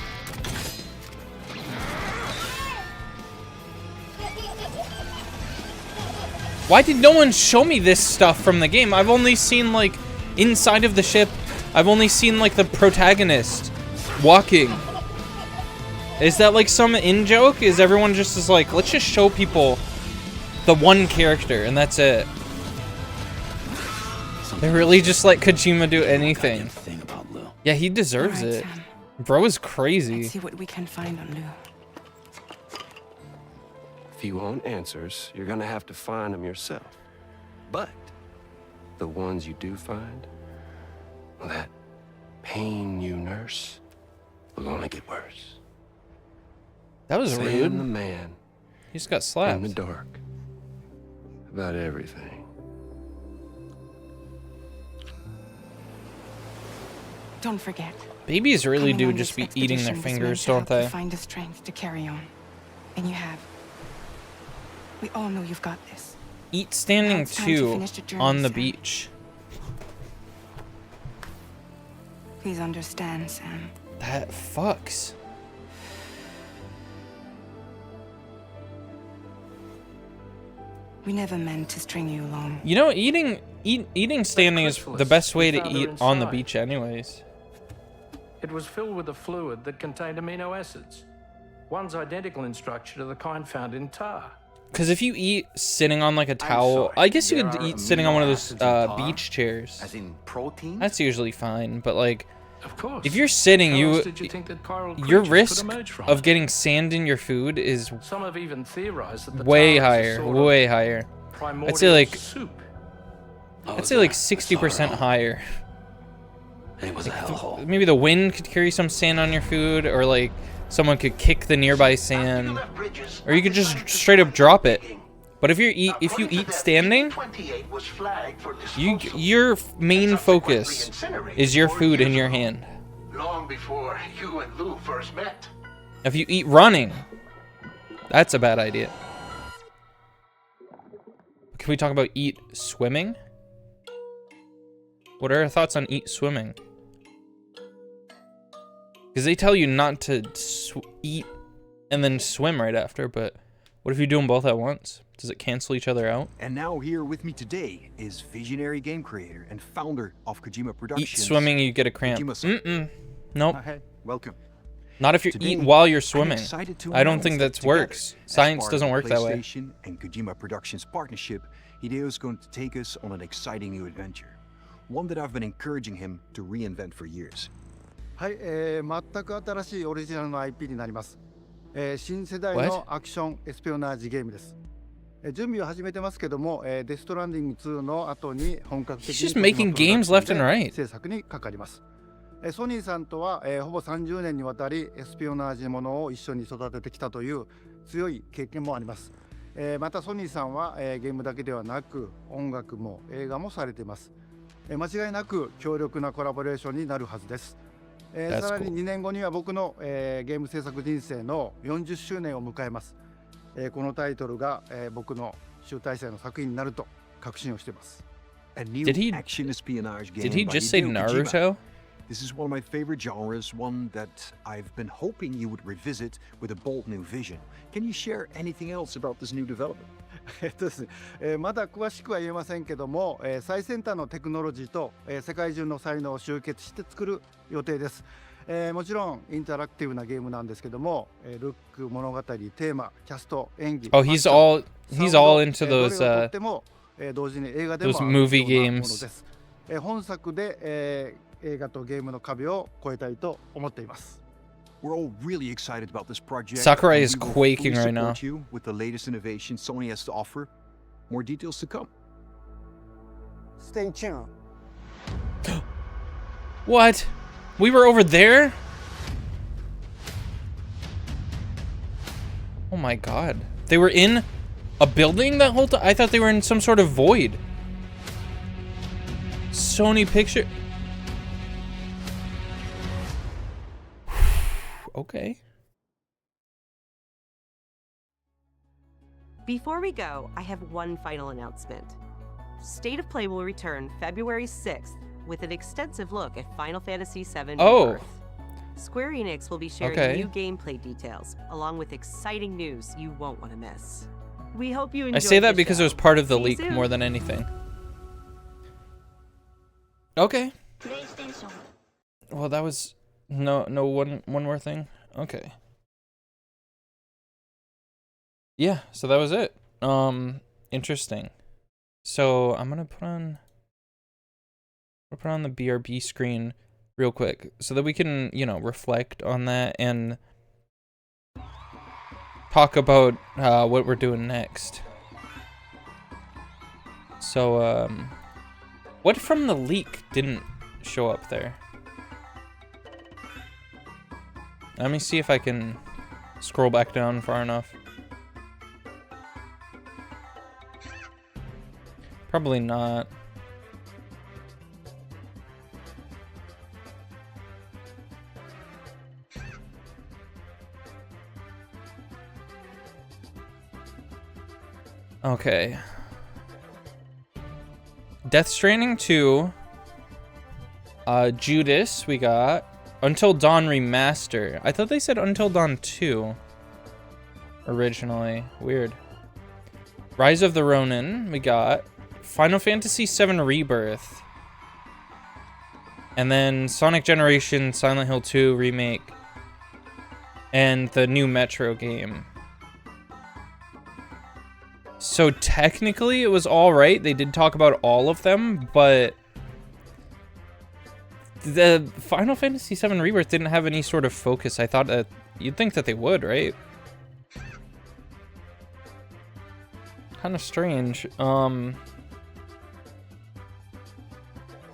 Why did no one show me this stuff from the game? I've only seen, like, inside of the ship. I've only seen, like, the protagonist walking. Is that, like, some in-joke? Is everyone just like, let's just show people the one character, and that's it? They really just let Kojima do anything. Yeah, he deserves it. Bro is crazy. Let's see what we can find on Lou. If you want answers, you're gonna have to find them yourself. But the ones you do find, well, that pain you nurse will only get worse. That was Sam rude. the man He just got slapped. in the dark about everything. Don't forget. Babies really coming do on just this be eating their expedition was meant fingers, to don't help you they? Find the strength to carry on, and you have. We all know you've got this. Eat standing Now it's time to 2 finish the journey, on the Sam. beach. Please understand, Sam. That fucks. We never meant to string you along. You know, eating standing is the best way to eat on the beach anyways. It was filled with a fluid that contained amino acids. One's identical in structure to the kind found in tar. Because if you eat sitting on like a towel, I guess you could eat sitting on one of those beach chairs. As in protein? That's usually fine, but like, Of course. if you're sitting, How you else did you think that chiral your creatures could risk emerge from of it? getting sand in your food is Some have even theorized that the way tar is a higher, sort of way higher. I'd primordial say like soup. I'd say like 60% higher. It was a hellhole. Maybe the wind could carry some sand on your food, or like someone could kick the nearby sand, or you could just straight up drop it. But if you eat standing, your main focus is your food in your hand. Long before you and Lou first met. If you eat running, that's a bad idea. Can we talk about eat swimming? What are our thoughts on eat swimming? Because they tell you not to eat and then swim right after, but what if you do them both at once? Does it cancel each other out? And now here with me today is visionary game creator and founder of Kojima Productions. Eat swimming, you get a cramp. Kojima-san. Nope. Hi, welcome. Not if you're Today, eating while you're I'm swimming. excited to I don't announce think that that works. together, as Science part doesn't of work that way. PlayStation and Kojima Productions partnership, Hideo is going to take us on an exciting new adventure. One that I've been encouraging him to reinvent for years. はい、全く新しいオリジナルの IP になります。新世代のアクションエスピオナージゲームです。準備を始めてますけども、デストランディング2の後に本格的に He's just making games left and right. 制作にかかります。ソニーさんとは、ほぼ30年にわたりエスピオナージものを一緒に育ててきたという強い経験もあります。またソニーさんは、ゲームだけではなく音楽も映画もされています。間違いなく強力なコラボレーションになるはずです。さらに2年後には僕の、ゲーム制作人生の40周年を迎えます。このタイトルが、僕の集大成の作品になると確信をしています。Did he just say Naruto? This is one of my favorite genres, one that I've been hoping you would revisit with a bold new vision. Can you share anything else about this new development? ですね、まだ詳しくは言えませんけども、最先端のテクノロジーと、世界中の才能を集結して作る予定です。もちろんインタラクティブなゲームなんですけども、ルック、物語、テーマ、キャスト、演技、 Oh, he's all into those 同時に映画で those も movie あるようなもので games. す。本作で、映画とゲームの壁を越えたいと思っています。We're all really excited about this project. Sakurai and is we will quaking fully right now. support you with the latest innovation Sony has to offer. More details to come. Stay tuned. What? We were over there? Oh my god. They were in a building that whole time? I thought they were in some sort of void. Sony Picture. Okay. Before we go, I have one final announcement. State of Play will return February 6th with an extensive look at Final Fantasy VII Rebirth. Square Enix will be sharing new gameplay details, along with exciting news you won't want to miss. We hope you enjoy. I say that the because show. it was part of the See you leak soon. more than anything. Okay. Well, that was one more thing. Okay. Yeah, so that was it. Interesting. So I'm gonna put on the BRB screen real quick so that we can, reflect on that and talk about what we're doing next. So what from the leak didn't show up there? Let me see if I can scroll back down far enough. Probably not. Okay. Death Stranding 2. Judas, we got. Until Dawn Remaster. I thought they said Until Dawn 2. Originally. Weird. Rise of the Ronin, we got. Final Fantasy VII Rebirth. And then Sonic Generation, Silent Hill 2 Remake. And the new Metro game. So technically it was alright. They did talk about all of them, but the Final Fantasy VII Rebirth didn't have any sort of focus. I thought that you'd think that they would, right? Kind of strange.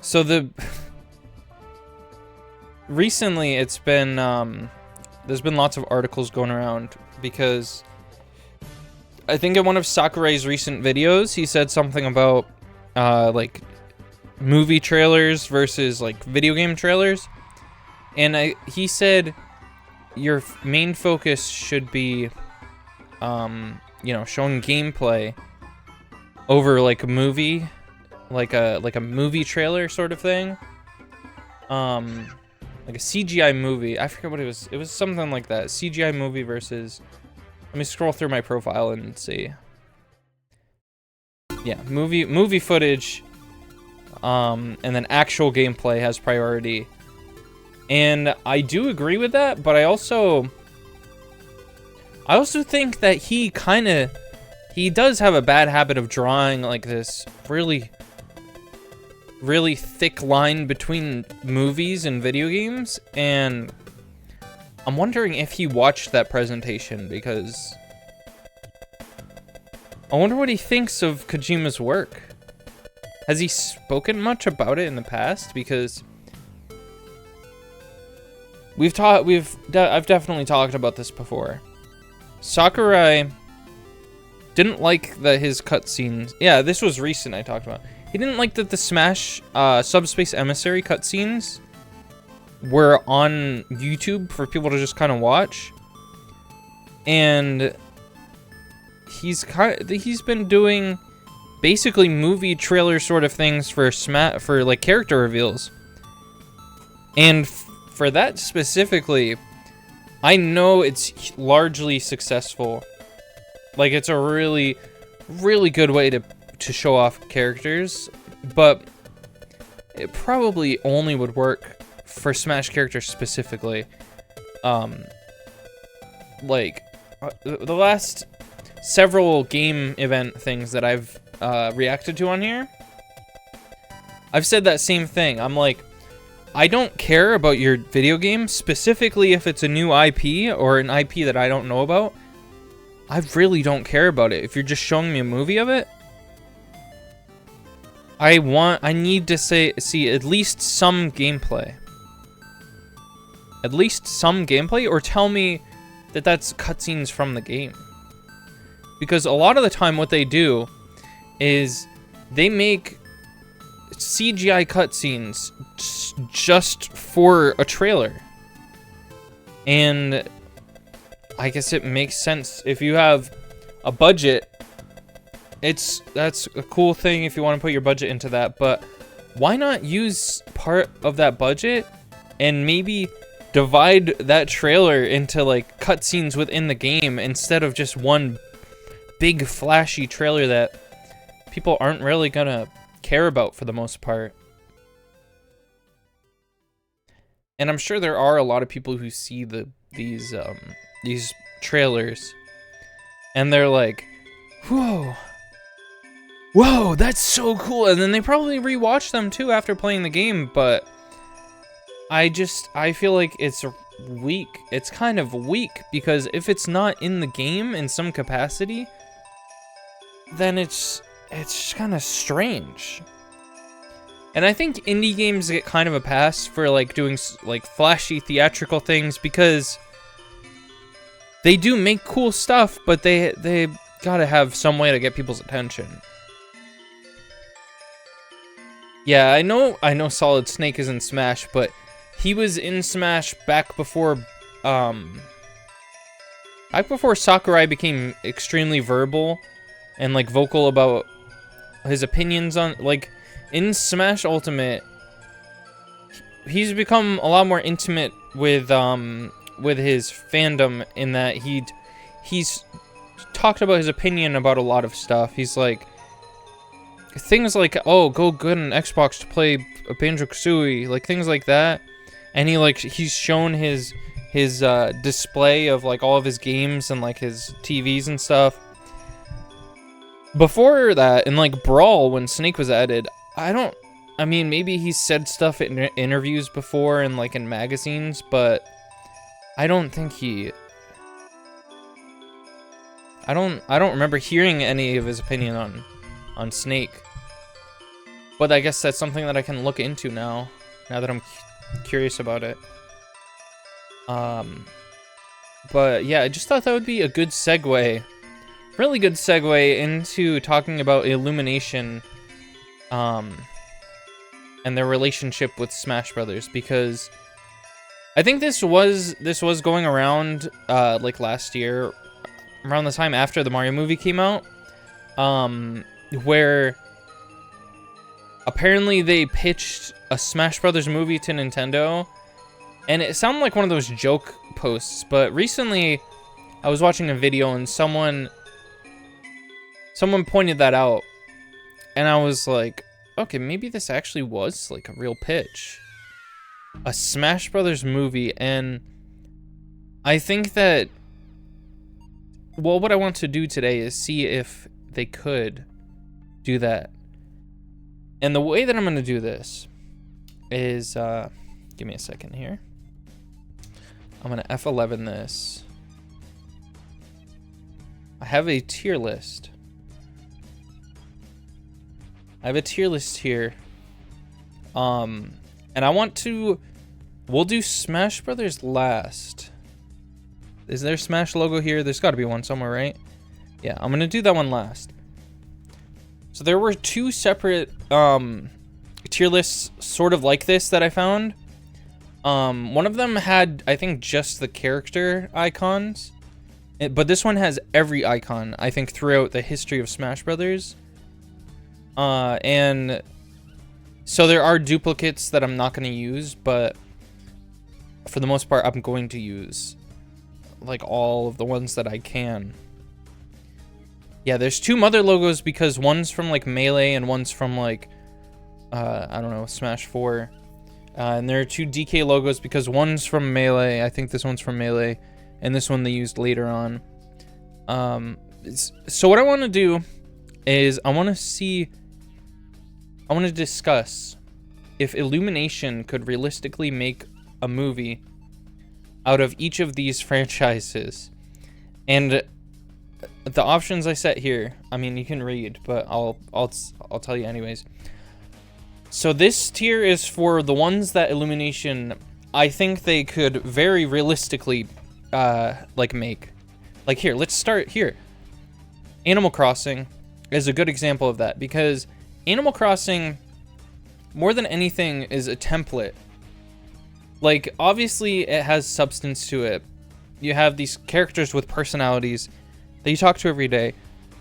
So recently it's been there's been lots of articles going around because I think in one of Sakurai's recent videos he said something about like movie trailers versus like video game trailers, and he said your main focus should be showing gameplay over like a movie, like a movie trailer sort of thing, like a CGI movie. I forget what it was. It was something like that. CGI movie versus, let me scroll through my profile and see. Yeah, movie footage, and then actual gameplay has priority. And I do agree with that, but I also think that he does have a bad habit of drawing like this really thick line between movies and video games, and I'm wondering if he watched that presentation, because I wonder what he thinks of Kojima's work. Has he spoken much about it in the past? Because I've definitely talked about this before. Sakurai didn't like his cutscenes. Yeah, this was recent I talked about. He didn't like that the Smash Subspace Emissary cutscenes were on YouTube for people to just kind of watch. And he's been doing basically movie trailer sort of things for like character reveals. And for that specifically, I know it's largely successful. Like, it's a really really good way to show off characters, but it probably only would work for Smash characters specifically. Like the last several game event things that I've reacted to on here, I've said that same thing. I'm like, I don't care about your video game, specifically if it's a new IP or an IP that I don't know about. I really don't care about it. If you're just showing me a movie of it, I need to see at least some gameplay. At least some gameplay, or tell me that that's cutscenes from the game. Because a lot of the time what they do is they make CGI cutscenes just for a trailer. And I guess it makes sense if you have a budget. That's a cool thing if you want to put your budget into that, but why not use part of that budget and maybe divide that trailer into like cutscenes within the game instead of just one big flashy trailer that people aren't really gonna care about for the most part. And I'm sure there are a lot of people who see these trailers and they're like, whoa, that's so cool, and then they probably rewatch them too after playing the game, but I feel like it's weak. It's kind of weak, because if it's not in the game in some capacity, then it's kind of strange. And I think indie games get kind of a pass for like doing like flashy theatrical things, because they do make cool stuff, but they gotta have some way to get people's attention. Yeah, I know Solid Snake is in Smash, but he was in Smash back before Sakurai became extremely verbal and like vocal about his opinions on, like, in Smash Ultimate, he's become a lot more intimate with his fandom, in that he's talked about his opinion about a lot of stuff. He's like, things like, oh, go get an Xbox to play Banjo-Kazooie, like things like that. And he's shown his display of like all of his games and like his TVs and stuff. Before that, in like Brawl, when Snake was added, I mean, maybe he's said stuff in interviews before and like in magazines, but I don't think I don't remember hearing any of his opinion on Snake. But I guess that's something that I can look into now that I'm curious about it. But yeah, I just thought that would be a good segue, really good segue into talking about Illumination, and their relationship with Smash Brothers, because I think this was going around like last year, around the time after the Mario movie came out, where apparently they pitched a Smash Brothers movie to Nintendo, and it sounded like one of those joke posts, but recently I was watching a video and someone pointed that out, and I was like, okay, maybe this actually was like a real pitch, a Smash Brothers movie. And I think that, well, what I want to do today is see if they could do that. And the way that I'm going to do this is, give me a second here. I'm going to F11 this. I have a tier list. I have a tier list here. And we'll do Smash Brothers last. Is there a Smash logo here? There's got to be one somewhere, right? Yeah, I'm going to do that one last. So there were two separate tier lists sort of like this that I found. One of them had, I think, just the character icons, but this one has every icon, I think, throughout the history of Smash Brothers. And so there are duplicates that I'm not going to use, but for the most part, I'm going to use like all of the ones that I can. Yeah, there's 2 mother logos because one's from like Melee and one's from like I don't know, Smash 4. And there are 2 DK logos because one's from Melee. I think this one's from Melee, and this one they used later on. So what I want to do is I want to discuss if Illumination could realistically make a movie out of each of these franchises. And the options I set here, I mean, you can read, but I'll tell you anyways. So this tier is for the ones that Illumination, I think they could very realistically like make. Like here, let's start here. Animal Crossing is a good example of that, because Animal Crossing, more than anything, is a template. Like, obviously it has substance to it. You have these characters with personalities that you talk to every day.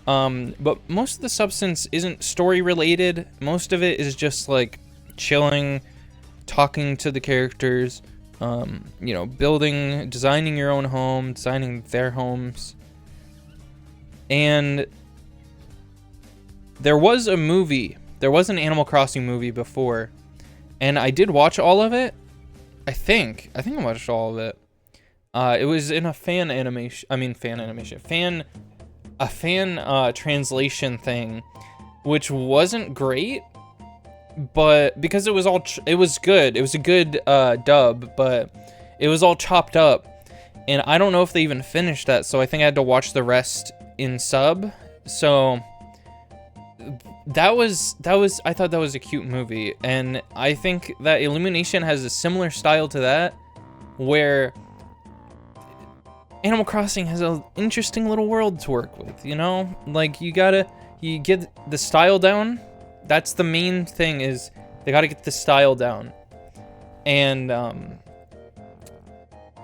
But most of the substance isn't story related. Most of it is just like chilling, talking to the characters, you know, building, designing your own home, designing their homes. And there was a movie, there was an Animal Crossing movie before, and I did watch all of it. I think I watched all of it. It was in a fan translation thing, which wasn't great, but because it was good. It was a good dub, but it was all chopped up, and I don't know if they even finished that. So I think I had to watch the rest in sub. So that was I thought that was a cute movie, and I think that Illumination has a similar style to that, where Animal Crossing has an interesting little world to work with, you know? Like, you get the style down. That's the main thing, is they gotta get the style down. And I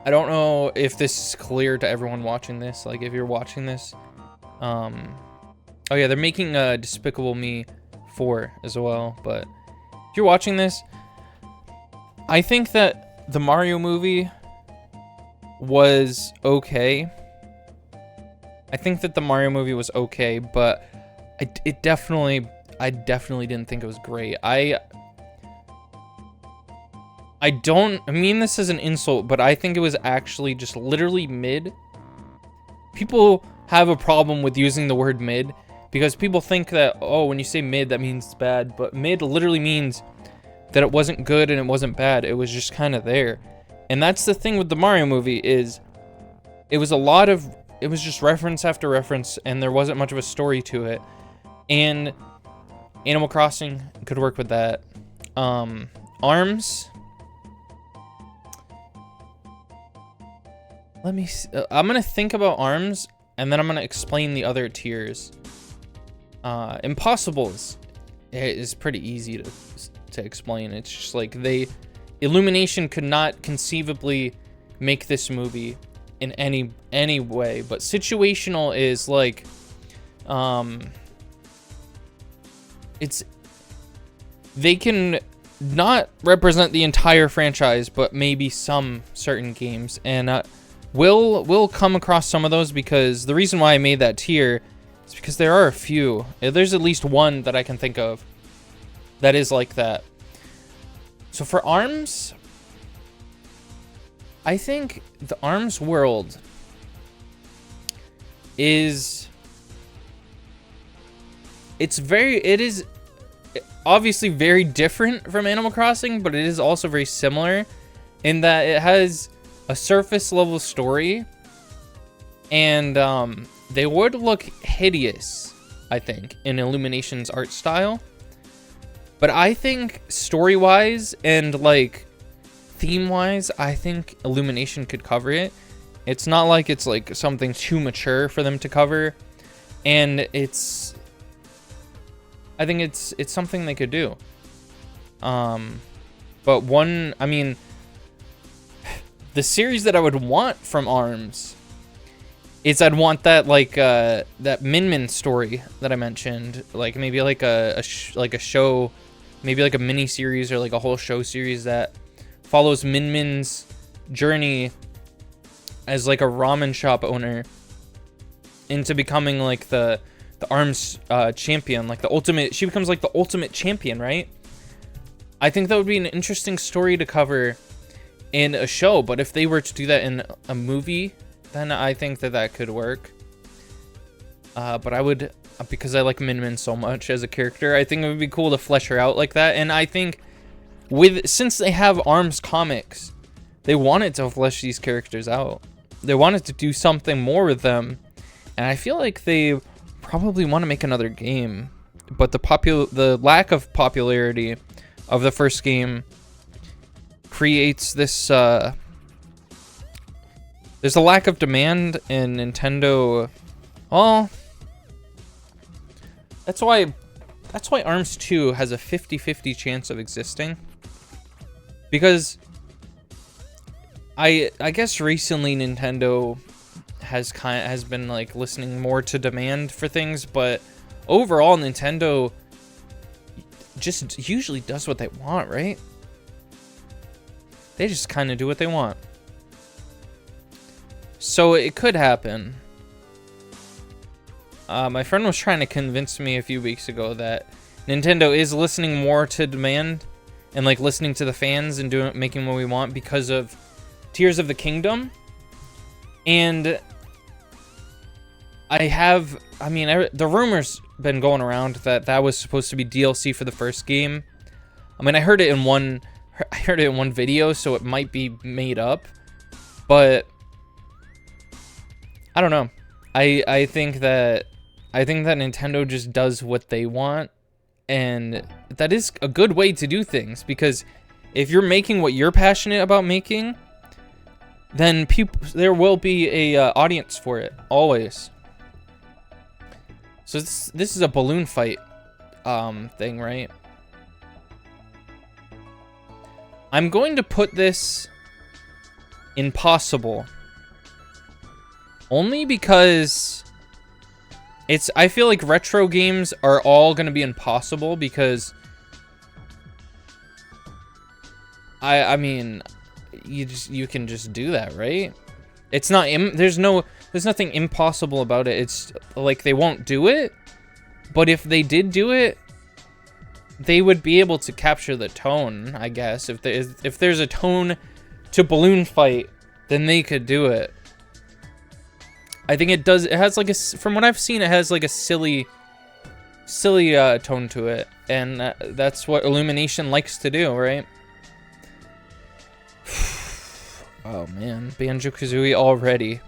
don't know if this is clear to everyone watching this. Like, if you're watching this, oh yeah, they're making Despicable Me 4 as well. But if you're watching this, I think that the Mario movie was okay. I think that the Mario movie was okay, but I definitely didn't think it was great. I don't mean this as an insult, but I think it was actually just literally mid. People have a problem with using the word mid because people think that, oh, when you say mid, that means it's bad, but mid literally means that it wasn't good and it wasn't bad. It was just kind of there. And that's the thing with the Mario movie, is it was just reference after reference, and there wasn't much of a story to it. And Animal Crossing could work with that. ARMS. Let me see. I'm going to think about ARMS, and then I'm going to explain the other tiers. Impossibles is pretty easy to explain. It's just like Illumination could not conceivably make this movie in any way, but situational is like they can not represent the entire franchise, but maybe some certain games, and we'll come across some of those, because the reason why I made that tier is because there are a few. There's at least one that I can think of that is like that. So for ARMS, I think the ARMS world is obviously very different from Animal Crossing, but it is also very similar in that it has a surface level story, and they would look hideous, I think, in Illumination's art style. But I think story-wise and like theme-wise, I think Illumination could cover it. It's not like it's like something too mature for them to cover, and I think it's something they could do. But I mean, the series that I would want from ARMS is I'd want that like that Min Min story that I mentioned, like maybe like a show, maybe like a mini series or like a whole show series that follows Min Min's journey as like a ramen shop owner into becoming like the the ARMS champion, like the ultimate. She becomes like the ultimate champion, right? I think that would be an interesting story to cover in a show. But if they were to do that in a movie, then I think that that could work. But I would, because I like Min Min so much as a character, I think it would be cool to flesh her out like that. And I think since they have ARMS comics, they wanted to flesh these characters out. They wanted to do something more with them. And I feel like they probably want to make another game. But the lack of popularity of the first game creates this there's a lack of demand in Nintendo. Well, that's why ARMS 2 has a 50-50 chance of existing. Because I guess recently Nintendo has been like listening more to demand for things, but overall Nintendo just usually does what they want, right? They just kind of do what they want. So it could happen. My friend was trying to convince me a few weeks ago that Nintendo is listening more to demand and like listening to the fans and making what we want because of Tears of the Kingdom. And the rumors been going around that was supposed to be DLC for the first game. I mean, I heard it in one video, so it might be made up, but I don't know. I think that Nintendo just does what they want, and that is a good way to do things, because if you're making what you're passionate about making, then there will be a audience for it, always. So this is a balloon fight thing, right? I'm going to put this impossible. Only because I feel like retro games are all going to be impossible because I mean, you can just do that, right? It's not there's nothing impossible about it. It's like they won't do it, but if they did do it, they would be able to capture the tone, I guess. If there's a tone to balloon fight, then they could do it. I think it does. It has like from what I've seen, it has like a silly tone to it, and that's what Illumination likes to do, right? Oh man, Banjo-Kazooie already.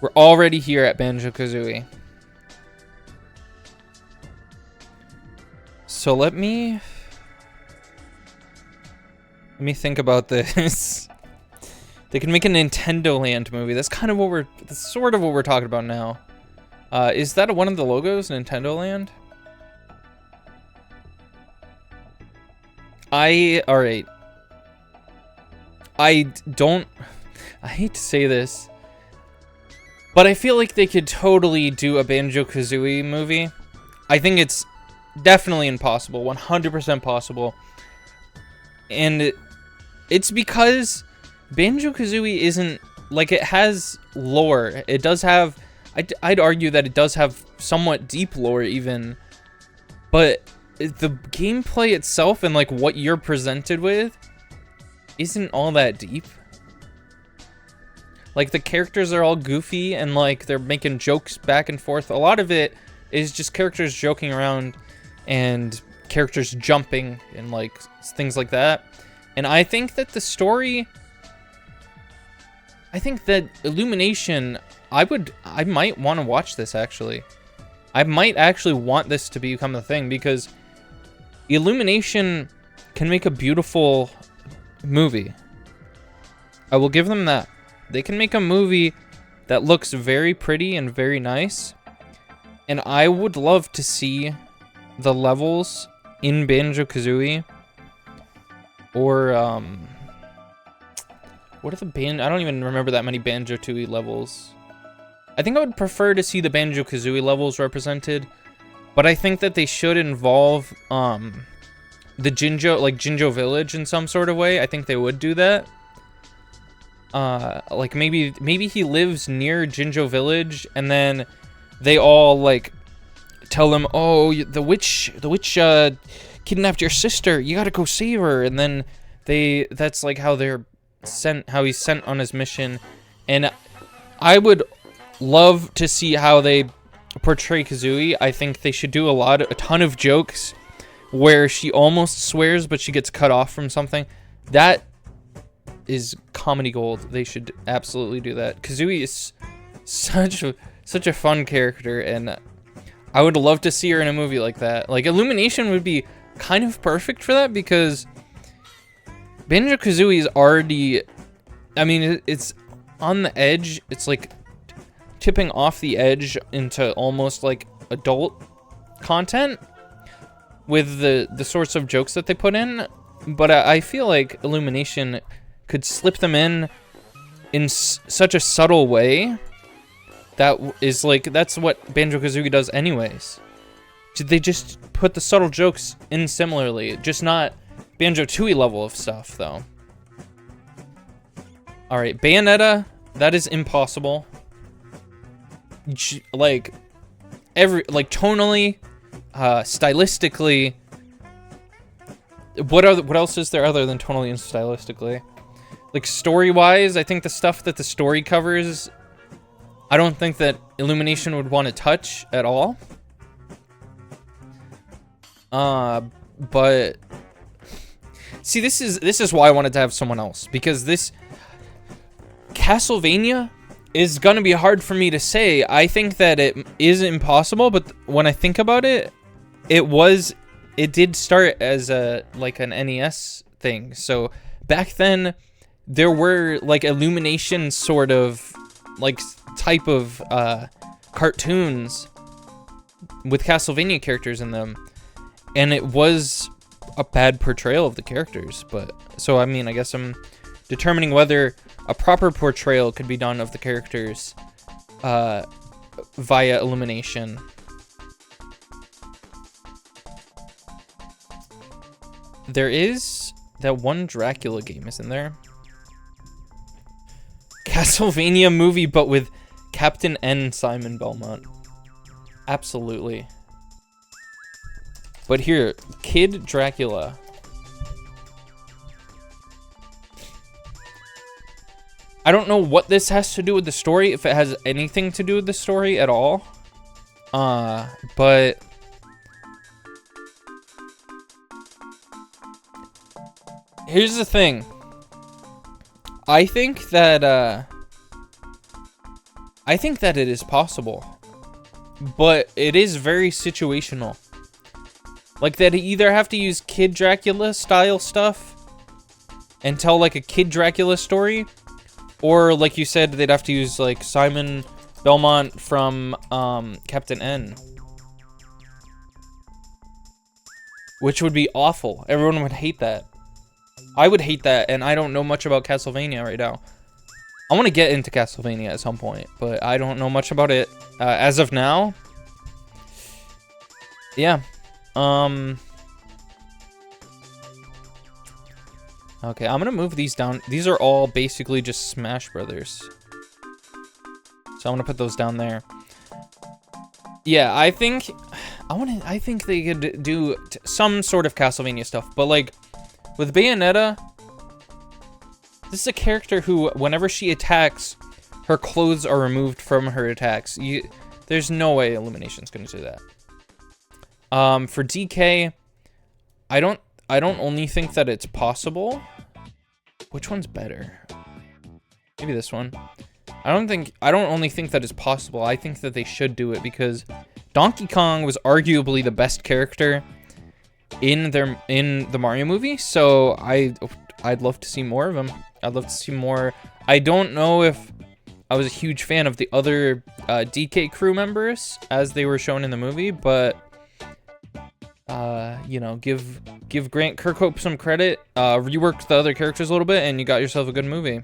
We're already here at Banjo-Kazooie. So let me think about this. They can make a Nintendo Land movie. That's kind of that's sort of what we're talking about now. Is that one of the logos, Nintendo Land? All right. I hate to say this, but I feel like they could totally do a Banjo-Kazooie movie. I think it's definitely impossible, 100% possible. And it's because Banjo-Kazooie isn't, like, it has lore. It does have, I'd argue that it does have somewhat deep lore even, but the gameplay itself and, like, what you're presented with isn't all that deep. Like, the characters are all goofy and, like, they're making jokes back and forth. A lot of it is just characters joking around and characters jumping and, like, things like that. And I think that the story, I think that Illumination, I might want to watch this, actually. I might actually want this to become a thing, because Illumination can make a beautiful movie. I will give them that. They can make a movie that looks very pretty and very nice. And I would love to see the levels in Banjo-Kazooie. Or, what are the I don't even remember that many Banjo-Tooie levels. I think I would prefer to see the Banjo-Kazooie levels represented. But I think that they should involve, the Jinjo Village in some sort of way. I think they would do that. Like maybe he lives near Jinjo Village, and then they all like tell him, "Oh, the witch kidnapped your sister. You gotta go save her." And then that's like how he's sent on his mission. And I would love to see how they portray Kazooie. I think they should do a ton of jokes where she almost swears, but she gets cut off from something. That is comedy gold. They should absolutely do that. Kazooie is such a fun character, and I would love to see her in a movie like that. Like, Illumination would be kind of perfect for that, because Banjo-Kazooie is already, I mean, it's on the edge. It's like tipping off the edge into almost like adult content with the sorts of jokes that they put in. But I feel like Illumination could slip them in such a subtle way that is like, that's what Banjo-Kazooie does anyways. They just put the subtle jokes in similarly, just not Banjo-Tooie level of stuff, though. Alright, Bayonetta, that is impossible. Like, tonally, stylistically. What else is there other than tonally and stylistically? Like, story-wise, I think the stuff that the story covers, I don't think that Illumination would want to touch at all. But see, this is why I wanted to have someone else, because this Castlevania is gonna be hard for me to say. I think that it is impossible, but when I think about it, it did start as an NES thing. So back then, there were like Illumination sort of like type of cartoons with Castlevania characters in them, and it was a bad portrayal of the characters. But so I mean, I guess I'm determining whether a proper portrayal could be done of the characters via Illumination. There is that one Dracula game, isn't there? Castlevania movie, but with Captain N. Simon Belmont. Absolutely. But here, Kid Dracula. I don't know what this has to do with the story, if it has anything to do with the story at all. But here's the thing. I think that it is possible, but it is very situational. Like, that either have to use Kid Dracula style stuff and tell like a Kid Dracula story, or like you said, they'd have to use like Simon Belmont from Captain N, which would be awful. Everyone would hate that. I would hate that, and I don't know much about Castlevania right now. I want to get into Castlevania at some point, but I don't know much about it as of now. Yeah. Okay, I'm gonna move these down. These are all basically just Smash Brothers, so I'm gonna put those down there. Yeah, I think they could do some sort of Castlevania stuff, but like with Bayonetta, this is a character who, whenever she attacks, her clothes are removed from her attacks. There's no way Illumination's gonna do that. For DK, I don't only think that it's possible. Which one's better? Maybe this one. I don't only think that it's possible. I think that they should do it, because Donkey Kong was arguably the best character in the Mario movie. So I'd love to see more of him. I'd love to see more. I don't know if I was a huge fan of the other DK crew members as they were shown in the movie, but you know, give Grant Kirkhope some credit. Rework the other characters a little bit, and you got yourself a good movie.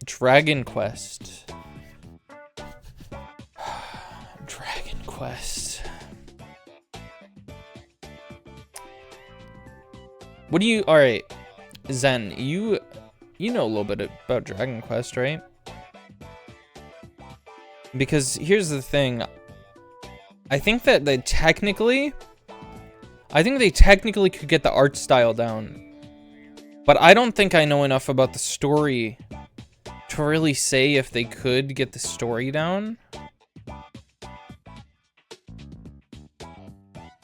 Dragon Quest. Dragon Quest. What do you... Alright, Zen, you know a little bit about Dragon Quest, right? Because here's the thing. I think that they technically could get the art style down. But I don't think I know enough about the story to really say if they could get the story down.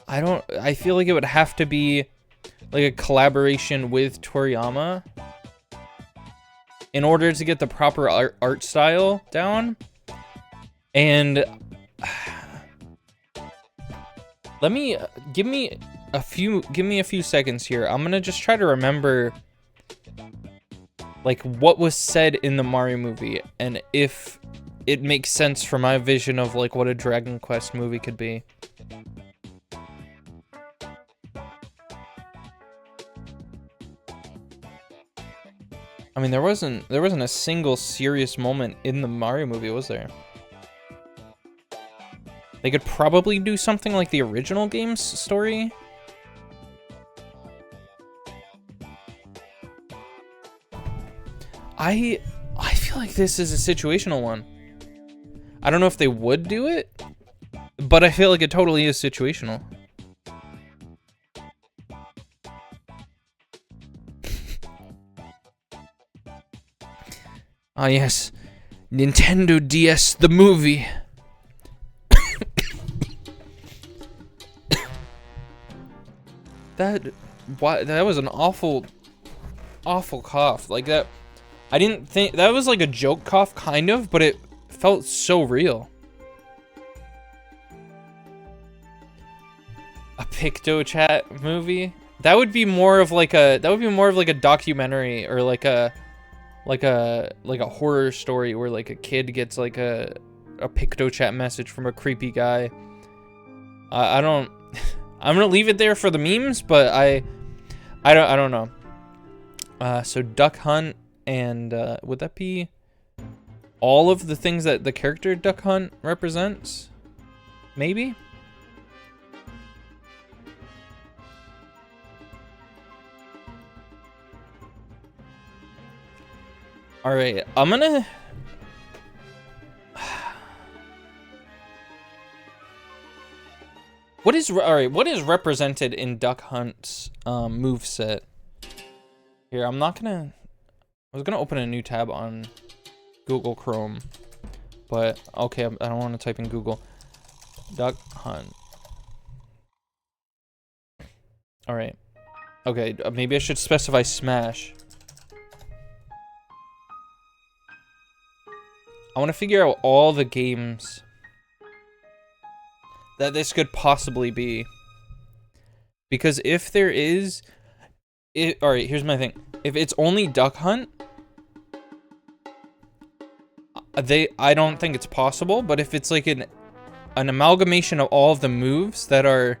I feel like it would have to be like a collaboration with Toriyama in order to get the proper art style down. And give me a few seconds here. I'm gonna just try to remember like what was said in the Mario movie and if it makes sense for my vision of like what a Dragon Quest movie could be. I mean, there wasn't a single serious moment in the Mario movie, was there? They could probably do something like the original game's story. I feel like this is a situational one. I don't know if they would do it, but I feel like it totally is situational. Ah yes, Nintendo DS the movie. That was an awful cough. Like that, I didn't think that was like a joke cough kind of, but it felt so real. A PictoChat movie? That would be more of like a documentary or like a horror story where like a kid gets like a PictoChat message from a creepy guy. I'm gonna leave it there for the memes, but I don't know. So Duck Hunt and would that be all of the things that the character Duck Hunt represents? Maybe. All right, I'm gonna. What is represented in Duck Hunt's moveset? Here, I was gonna open a new tab on Google Chrome, but okay, I don't want to type in Google. Duck Hunt. All right. Okay, maybe I should specify Smash. I want to figure out all the games that this could possibly be. Because if there is... Alright, here's my thing. If it's only Duck Hunt, I don't think it's possible, but if it's like an amalgamation of all of the moves that are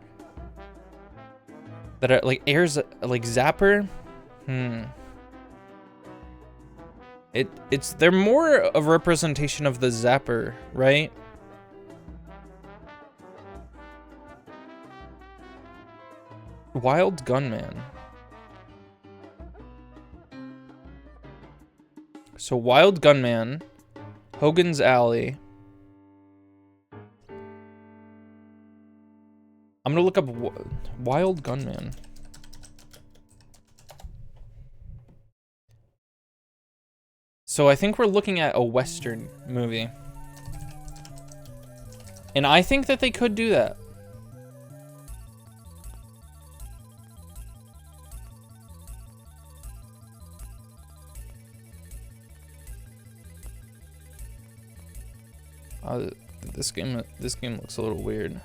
like airs like Zapper, they're more of a representation of the Zapper, right? Wild Gunman. So Wild Gunman, Hogan's Alley. I'm gonna look up Wild Gunman. So I think we're looking at a Western movie. And I think that they could do that. This game looks a little weird.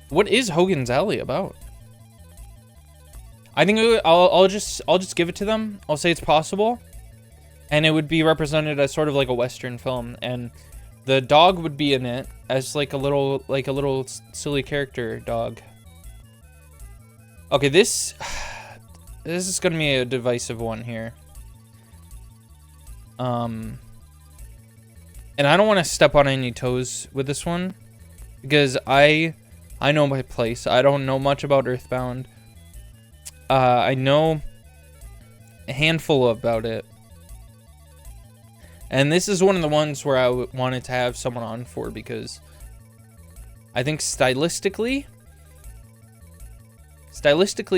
What is Hogan's Alley about? I think I'll just give it to them. I'll say it's possible, and it would be represented as sort of like a Western film, and the dog would be in it as like a little silly character dog. Okay, this is gonna be a divisive one here. And I don't want to step on any toes with this one, because I know my place. I don't know much about Earthbound. I know a handful about it. And this is one of the ones where I wanted to have someone on for, because I think stylistically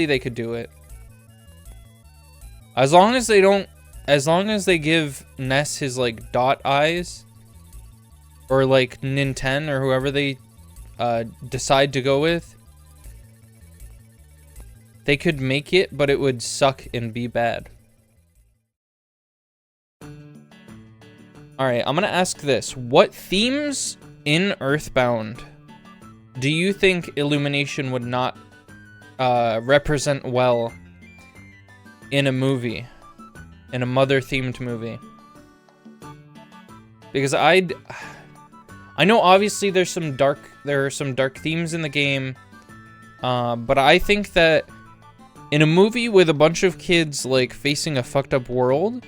they could do it. As long as they give Ness his like dot eyes, or like Nintendo or whoever they decide to go with, they could make it, but it would suck and be bad. Alright, I'm gonna ask this. What themes in Earthbound do you think Illumination would not represent well in a movie? In a mother-themed movie? Because I know obviously there are some dark themes in the game, but I think that in a movie with a bunch of kids like facing a fucked up world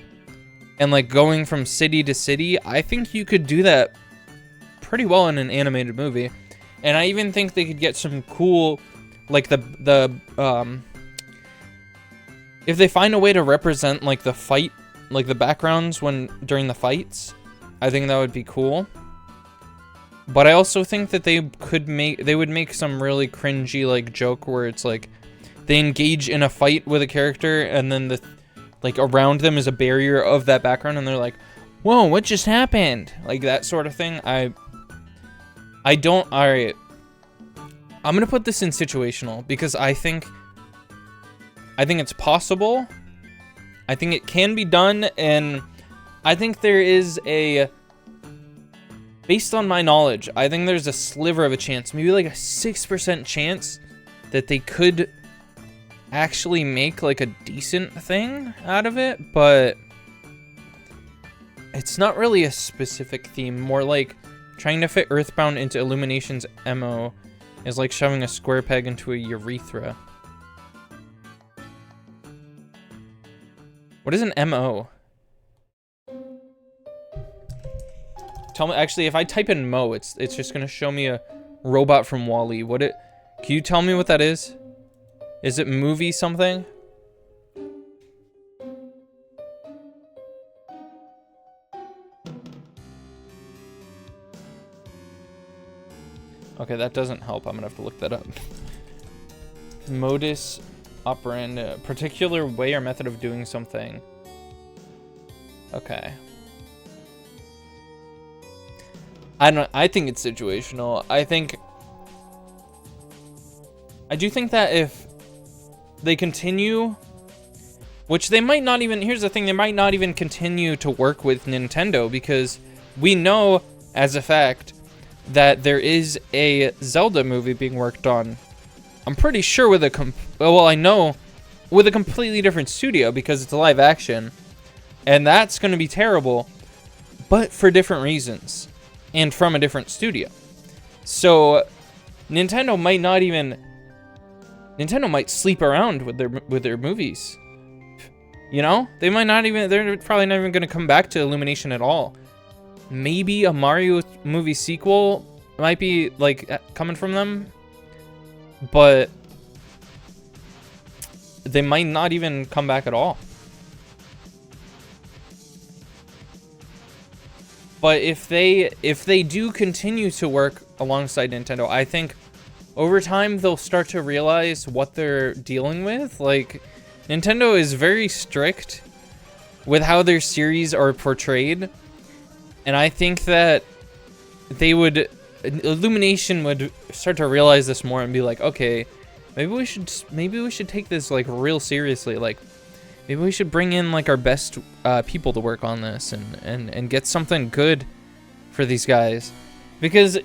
and like going from city to city, I think you could do that pretty well in an animated movie. And I even think they could get some cool, like if they find a way to represent like the fight, like the backgrounds during the fights, I think that would be cool. But I also think that they would make some really cringy like joke where it's like they engage in a fight with a character and then like around them is a barrier of that background and they're like, whoa, what just happened? Like that sort of thing. Alright. I'm gonna put this in situational because I think it's possible. I think it can be done, and I think there is based on my knowledge, I think there's a sliver of a chance, maybe like a 6% chance that they could actually make like a decent thing out of it, but it's not really a specific theme. More like trying to fit Earthbound into Illumination's MO is like shoving a square peg into a urethra. What is an MO? Tell me, actually, if I type in Mo, it's just gonna show me a robot from WALL-E. Can you tell me what that is? Is it movie something? Okay, that doesn't help. I'm gonna have to look that up. Modus operandi, particular way or method of doing something. Okay. I think it's situational. I do think that if they continue, which they might not even, here's the thing, they might not even continue to work with Nintendo, because we know as a fact that there is a Zelda movie being worked on. I'm pretty sure with I know with a completely different studio because it's a live action, and that's going to be terrible, but for different reasons and from a different studio. So Nintendo might sleep around with their movies. You know? They're probably not even going to come back to Illumination at all. Maybe a Mario movie sequel might be like coming from them, but they might not even come back at all. But if they do continue to work alongside Nintendo, I think over time they'll start to realize what they're dealing with. Like, Nintendo is very strict with how their series are portrayed, and I think that Illumination would start to realize this more and be like, okay, maybe we should take this like real seriously. Like, maybe we should bring in like our best people to work on this and get something good for these guys. Because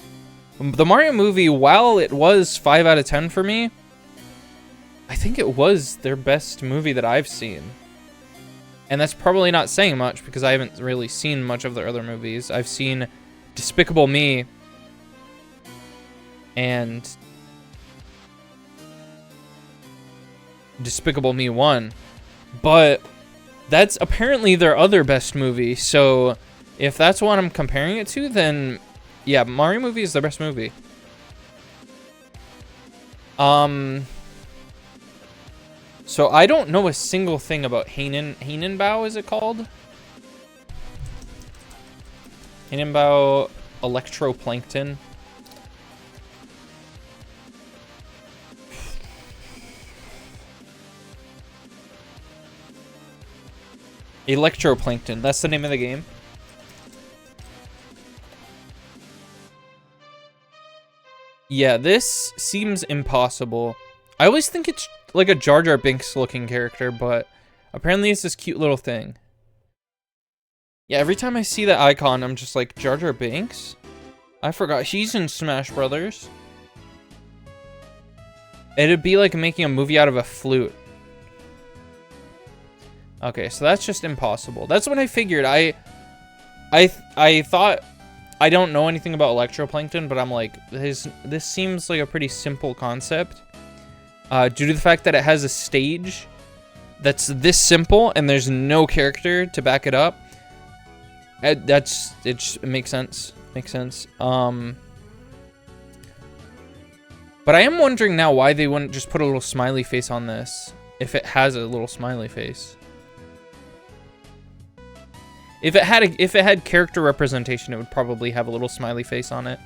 the Mario movie, while it was 5 out of 10 for me, I think it was their best movie that I've seen. And that's probably not saying much because I haven't really seen much of their other movies. I've seen Despicable Me and Despicable Me 1. But that's apparently their other best movie. So if that's what I'm comparing it to, then yeah, Mario movie is the best movie. So I don't know a single thing about Heinenbau, is it called? Anything about electroplankton? Electroplankton, that's the name of the game. Yeah, this seems impossible. I always think it's like a Jar Jar Binks looking character, but apparently it's this cute little thing. Yeah, every time I see that icon, I'm just like, Jar Jar Binks? I forgot he's in Smash Brothers. It'd be like making a movie out of a flute. Okay, so that's just impossible. That's what I figured. I thought, I don't know anything about electroplankton, but I'm like, this seems like a pretty simple concept. Due to the fact that it has a stage that's this simple and there's no character to back it up. It makes sense. Makes sense. But I am wondering now why they wouldn't just put a little smiley face on this if it has a little smiley face. If it had character representation, it would probably have a little smiley face on it.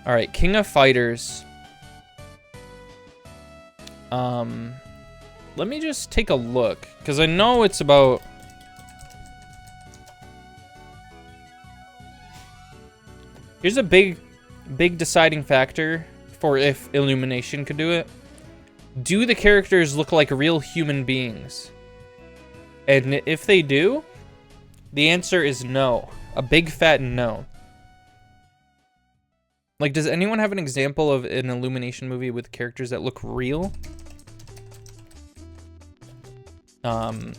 All right, King of Fighters. Let me just take a look because I know it's about. Here's a big deciding factor for if Illumination could do it. Do the characters look like real human beings? And if they do, the answer is no. A big fat no. Like, does anyone have an example of an Illumination movie with characters that look real?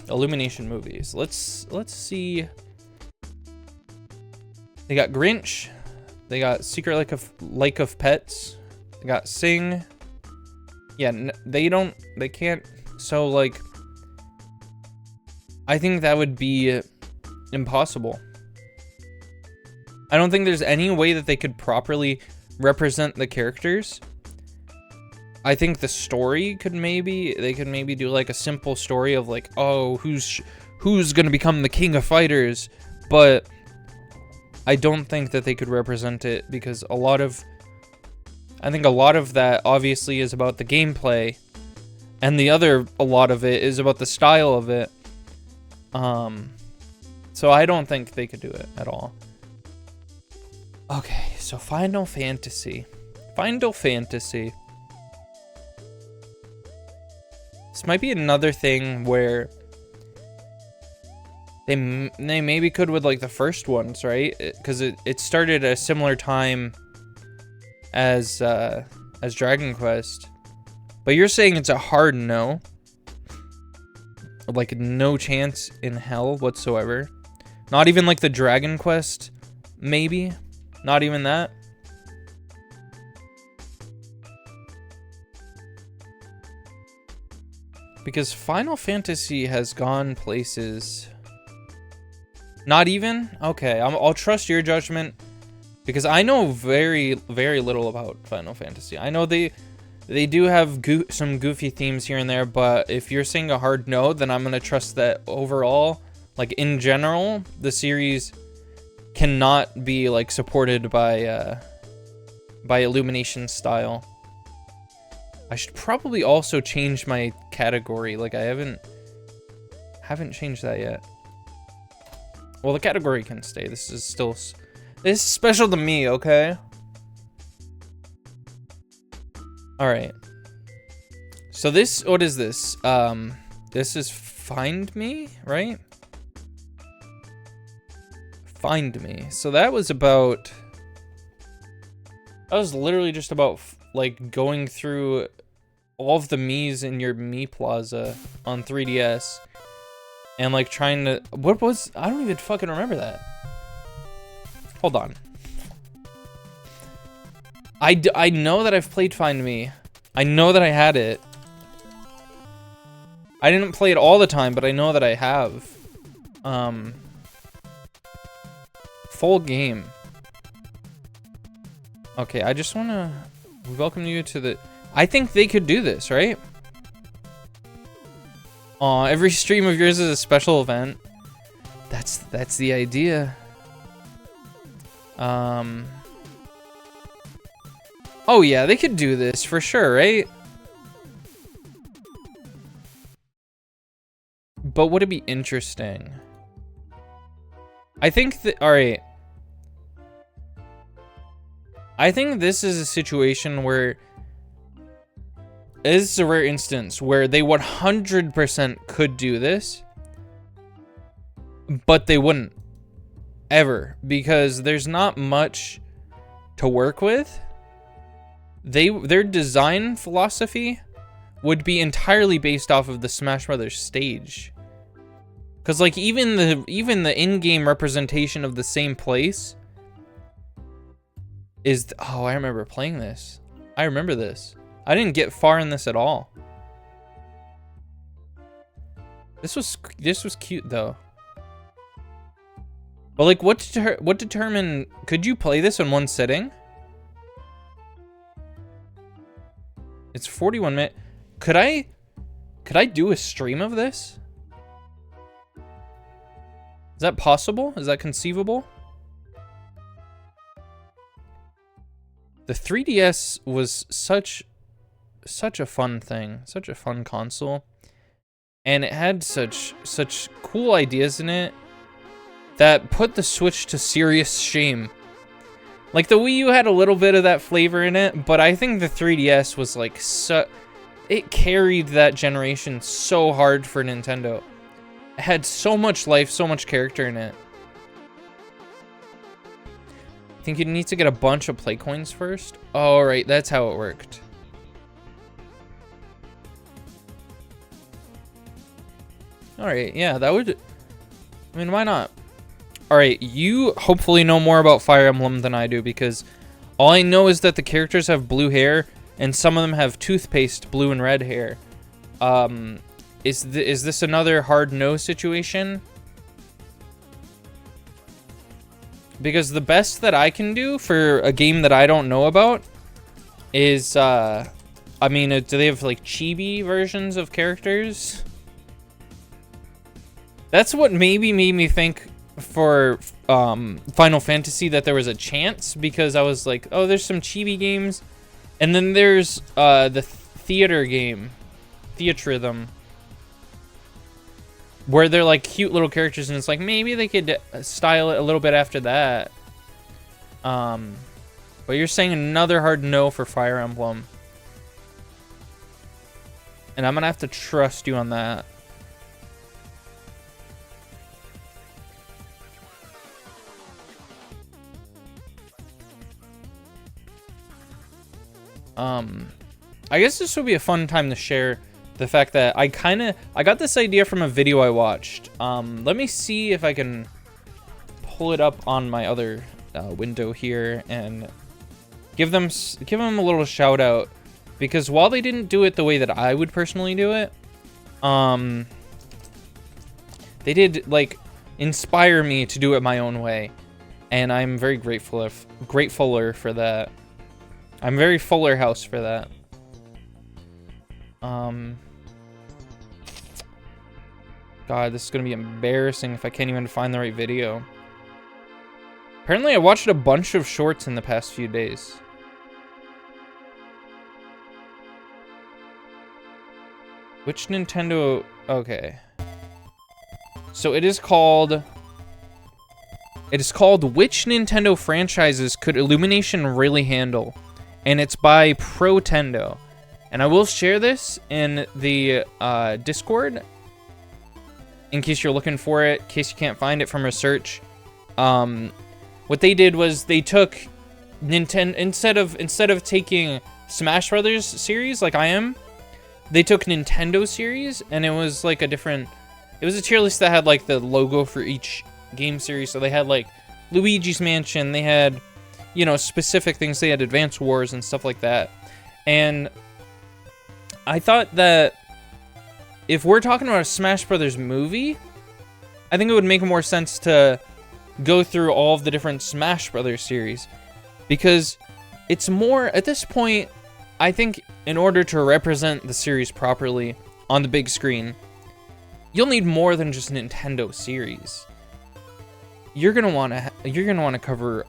Illumination movies. Let's see. They got Grinch. They got Secret Lake of Pets. They got Sing. Yeah, they can't. So, like, I think that would be impossible. I don't think there's any way that they could properly represent the characters. I think the story could they could maybe do like a simple story of like, oh, who's gonna become the king of fighters, but I don't think that they could represent it because I think a lot of that obviously is about the gameplay, and a lot of it is about the style of it. So I don't think they could do it at all. Okay, so Final Fantasy. This might be another thing where they maybe could with like the first ones, right? Because it started at a similar time as Dragon Quest. But you're saying it's a hard no? Like no chance in hell whatsoever? Not even like the Dragon Quest, maybe? Not even that? Because Final Fantasy has gone places. Not even? Okay, I'll trust your judgment. Because I know very, very little about Final Fantasy. I know they do have some goofy themes here and there, but if you're saying a hard no, then I'm going to trust that overall, like in general, the series cannot be like supported by Illumination style. I should probably also change my category. Like I haven't changed that yet. Well, the category can stay. This is special to me, okay? All right. So what is this? This is Find Me, right? Find Me. So that was literally just about like going through all of the Miis in your Mii Plaza on 3DS and like trying to, I don't even fucking remember that. Hold on. I know that I've played Find Me. I know that I had it. I didn't play it all the time, but I know that I have. Full game. Okay, I just want to welcome you to the... I think they could do this, right? Aw, every stream of yours is a special event. That's the idea. Oh yeah, they could do this for sure, right? But would it be interesting? I think that, alright. I think this is a situation where, this is a rare instance where they 100% could do this, but they wouldn't. Ever. Because there's not much to work with. Their design philosophy would be entirely based off of the Smash Brothers stage. Cause like even the in-game representation of the same place is oh, I remember playing this. I remember this. I didn't get far in this at all. This was cute though. But like what determined, could you play this in one sitting? It's 41 minutes. Could I do a stream of this? Is that possible? Is that conceivable? The 3DS was such a fun thing, such a fun console. And it had such cool ideas in it that put the Switch to serious shame. Like, the Wii U had a little bit of that flavor in it, but I think the 3DS was like, it carried that generation so hard for Nintendo. It had so much life, so much character in it. I think you need to get a bunch of play coins first. Oh, right, that's how it worked. Alright, yeah, that would... I mean, why not? Alright, you hopefully know more about Fire Emblem than I do, because all I know is that the characters have blue hair, and some of them have toothpaste blue and red hair. Is this another hard no situation? Because the best that I can do for a game that I don't know about is, I mean, do they have, like, chibi versions of characters? That's what maybe made me think for Final Fantasy that there was a chance, because I was like, oh, there's some chibi games. And then there's the theater game, Theatrhythm, where they're like cute little characters, and it's like maybe they could style it a little bit after that. But you're saying another hard no for Fire Emblem. And I'm gonna have to trust you on that. I guess this would be a fun time to share the fact that I got this idea from a video I watched. Let me see if I can pull it up on my other window here and give them a little shout out, because while they didn't do it the way that I would personally do it, they did like inspire me to do it my own way, and I'm very gratefuler for that. I'm very Fuller House for that. God, this is gonna be embarrassing if I can't even find the right video. Apparently, I watched a bunch of shorts in the past few days. Which Nintendo... Okay. So it is called... Which Nintendo franchises could Illumination really handle? And it's by Protendo. And I will share this in the Discord, in case you're looking for it, in case you can't find it from research. What they did was they took Nintendo, instead of taking Smash Brothers series like I am, they took Nintendo series, and it was like a different... It was a tier list that had like the logo for each game series. So they had like Luigi's Mansion, they had, you know, specific things. They had Advance Wars and stuff like that. And I thought that if we're talking about a Smash Brothers movie, I think it would make more sense to go through all of the different Smash Brothers series, because it's more, at this point, I think in order to represent the series properly on the big screen, you'll need more than just Nintendo series. You're gonna want to cover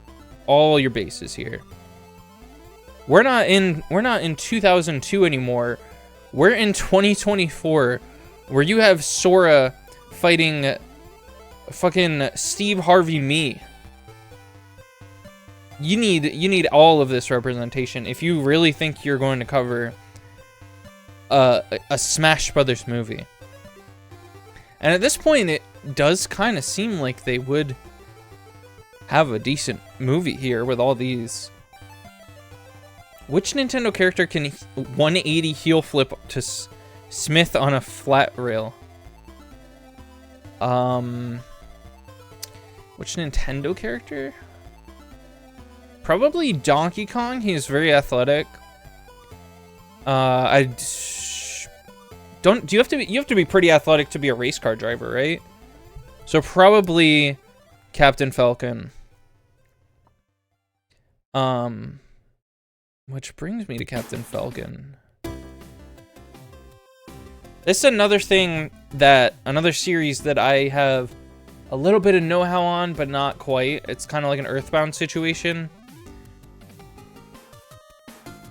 all your bases here. We're not in 2002 anymore. We're in 2024, where you have Sora fighting fucking Steve Harvey me. You need all of this representation if you really think you're going to cover a Smash Brothers movie. And at this point, it does kind of seem like they would have a decent movie here with all these. Which Nintendo character can 180 heel flip to Smith on a flat rail? Which Nintendo character? Probably Donkey Kong. He's very athletic. You have to be pretty athletic to be a race car driver, right? So probably Captain Falcon. Which brings me to Captain Falcon. This is another series that I have a little bit of know-how on, but not quite. It's kind of like an Earthbound situation.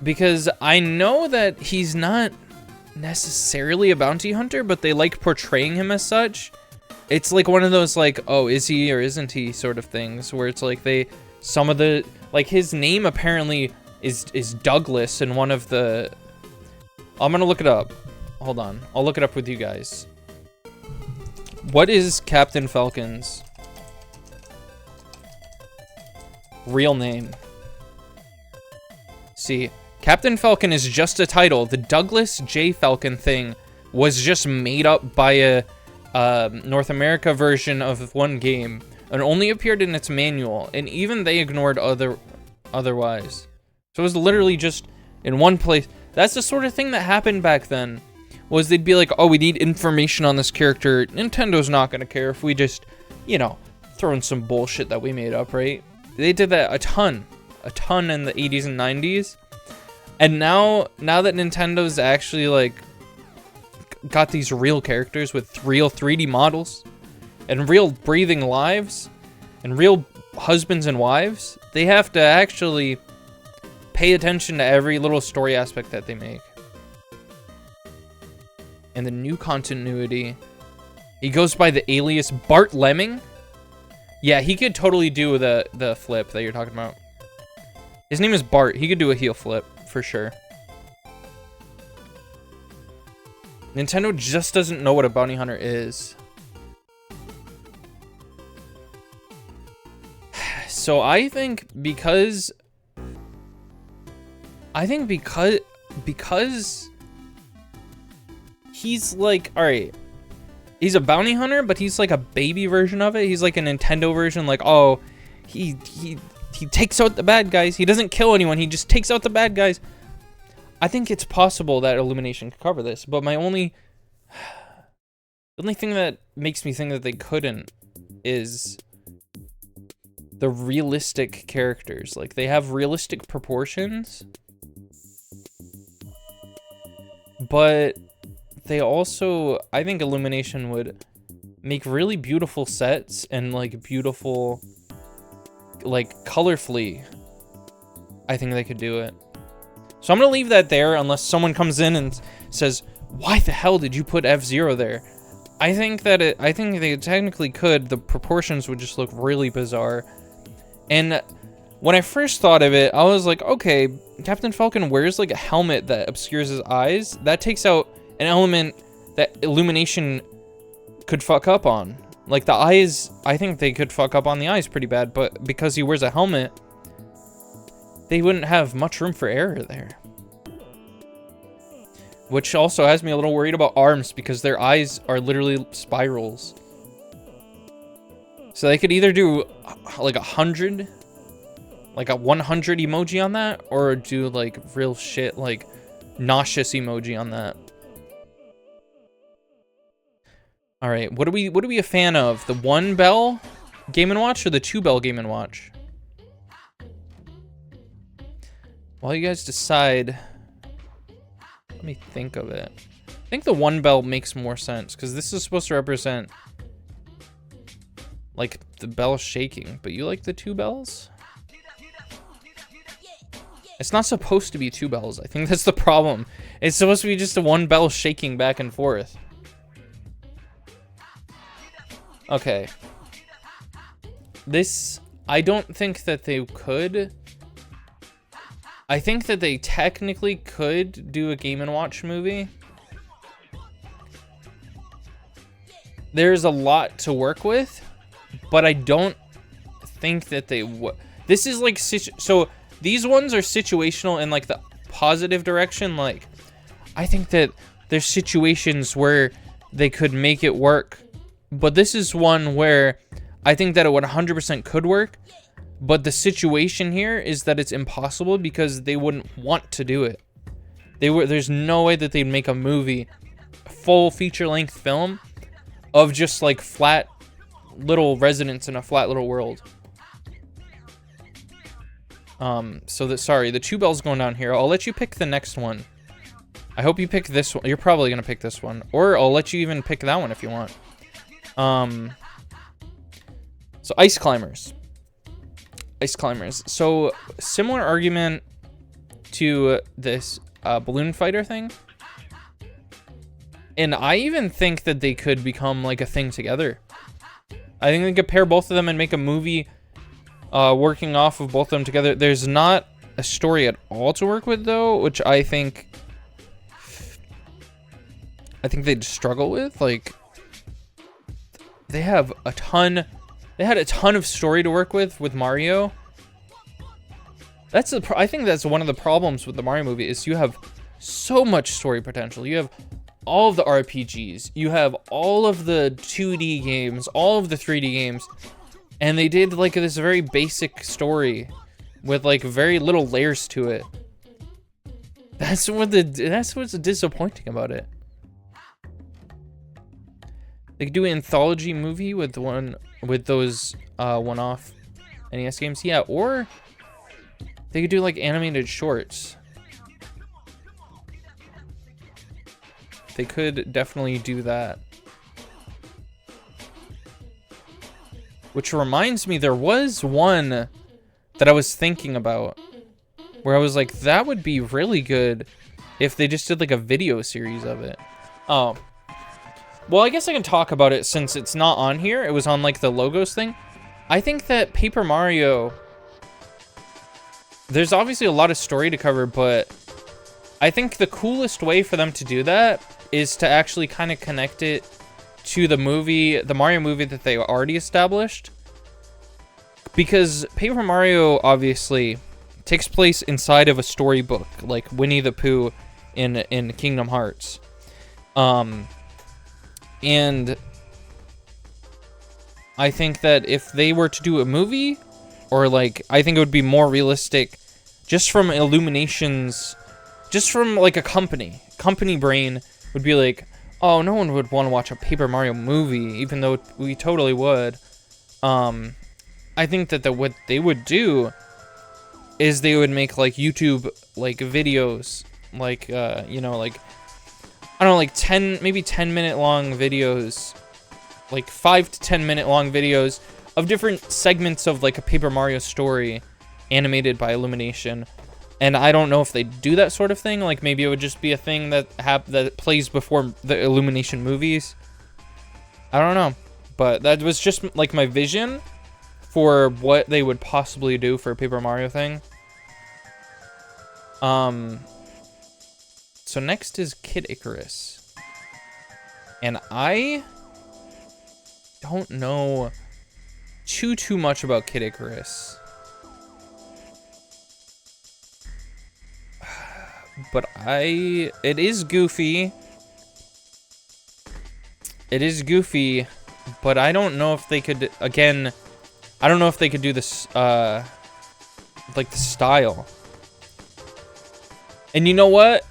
Because I know that he's not necessarily a bounty hunter, but they like portraying him as such. It's like one of those like, oh, is he or isn't he sort of things, where it's like his name apparently is Douglas in one of the... I'm gonna look it up. Hold on. I'll look it up with you guys. What is Captain Falcon's real name? See, Captain Falcon is just a title. The Douglas J. Falcon thing was just made up by a North America version of one game and only appeared in its manual, and even they ignored otherwise. So it was literally just in one place. That's the sort of thing that happened back then, was they'd be like, oh, we need information on this character. Nintendo's not going to care if we just, throw in some bullshit that we made up, right? They did that a ton in the 80s and 90s. And now that Nintendo's actually, like, got these real characters with real 3D models and real breathing lives and real husbands and wives, they have to actually pay attention to every little story aspect that they make. And the new continuity, he goes by the alias Bart Lemming. Yeah, he could totally do the flip that you're talking about. His name is Bart. He could do a heel flip for sure. Nintendo just doesn't know what a bounty hunter is. So I think because he's like, all right, he's a bounty hunter, but he's like a baby version of it. He's like a Nintendo version, like, oh, he takes out the bad guys. He doesn't kill anyone. He just takes out the bad guys. I think it's possible that Illumination could cover this, but the only thing that makes me think that they couldn't is the realistic characters. Like, they have realistic proportions, but they also, I think Illumination would make really beautiful sets and like beautiful, like colorfully. I think they could do it. So I'm gonna leave that there unless someone comes in and says, why the hell did you put F-Zero there? I think they technically could. The proportions would just look really bizarre. And when I first thought of it, I was like, okay, Captain Falcon wears like a helmet that obscures his eyes. That takes out an element that Illumination could fuck up on. Like the eyes, I think they could fuck up on the eyes pretty bad, but because he wears a helmet, they wouldn't have much room for error there. Which also has me a little worried about arms, because their eyes are literally spirals. So they could either do like 100, like a 100 emoji on that, or do like real shit, like nauseous emoji on that. All right, what are we a fan of? The 1 bell Game & Watch or the 2 bell Game & Watch? While you guys decide, let me think of it. I think the 1 bell makes more sense, because this is supposed to represent like the bell shaking, but you like the 2 bells? It's not supposed to be 2 bells. I think that's the problem. It's supposed to be just a 1 bell shaking back and forth. Okay. This, I don't think that they could. I think that they technically could do a Game & Watch movie. There's a lot to work with, but I don't think that they would. This is like, so these ones are situational in like the positive direction. Like, I think that there's situations where they could make it work, but this is one where I think that it 100% could work, but the situation here is that it's impossible because they wouldn't want to do it. There's no way that they'd make a movie, full feature-length film of just like flat little residents in a flat little world. Sorry, the 2 bells going down here. I'll let you pick the next one. I hope you pick this one. You're probably gonna pick this one, or I'll let you even pick that one if you want. So ice climbers. Ice climbers. So similar argument to this balloon fighter thing. And I even think that they could become like a thing together. I think they could pair both of them and make a movie working off of both of them together. There's not a story at all to work with though, which I think they'd struggle with. Like, they have a ton, they had a ton of story to work with Mario. I think that's one of the problems with the Mario movie is you have so much story potential. You have all of the RPGs, you have all of the 2D games, all of the 3D games, and they did like this very basic story with like very little layers to it. That's what's disappointing about it. They could do an anthology movie with those one-off NES games, yeah, or they could do like animated shorts. They could definitely do that. Which reminds me, there was one that I was thinking about where I was like, that would be really good if they just did like a video series of it. Oh. Well, I guess I can talk about it since it's not on here. It was on like the logos thing. I think that Paper Mario, there's obviously a lot of story to cover, but I think the coolest way for them to do that is to actually kind of connect it to the movie, the Mario movie that they already established. Because Paper Mario obviously takes place inside of a storybook, like Winnie the Pooh in Kingdom Hearts. And I think that if they were to do a movie, or like, I think it would be more realistic just from Illumination's, just from like a company brain would be like, oh, no one would want to watch a Paper Mario movie, even though we totally would. I think that what they would do is they would make like YouTube like videos, like you know, like, I don't know, like 10 minute long videos, like 5 to 10 minute long videos of different segments of like a Paper Mario story animated by Illumination. And I don't know if they do that sort of thing. Like, maybe it would just be a thing that plays before the Illumination movies. I don't know. But that was just like my vision for what they would possibly do for a Paper Mario thing. So next is Kid Icarus. And I don't know too much about Kid Icarus. But it is goofy. It is goofy, but I don't know if they could, again, I don't know if they could do this, like the style. And you know what?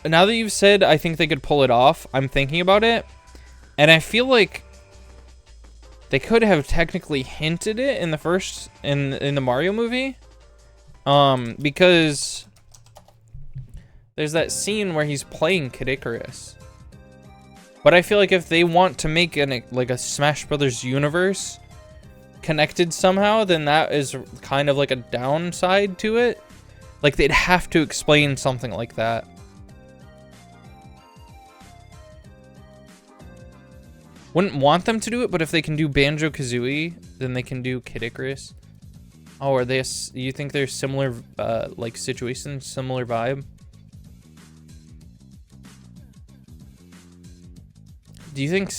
Now that you've said I think they could pull it off, I'm thinking about it, and I feel like they could have technically hinted it in the first, in the Mario movie, because there's that scene where he's playing Kid Icarus. But I feel like if they want to make like a Smash Brothers universe connected somehow, then that is kind of like a downside to it. Like, they'd have to explain something like that. Wouldn't want them to do it, but if they can do Banjo-Kazooie, then they can do Kid Icarus. Oh, are they? You think they're similar, like situations, similar vibe? Do you think?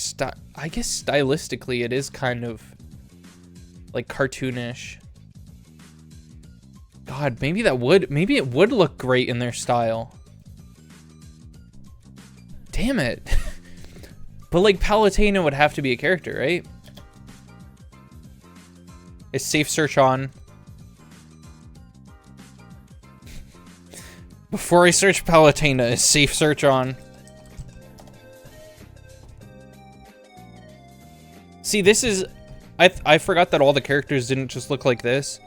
I guess stylistically, it is kind of like cartoonish. God, maybe it would look great in their style. Damn it. But like Palutena would have to be a character, right? Is safe search on? Before I search Palutena, is safe search on? See, this is... I forgot that all the characters didn't just look like this.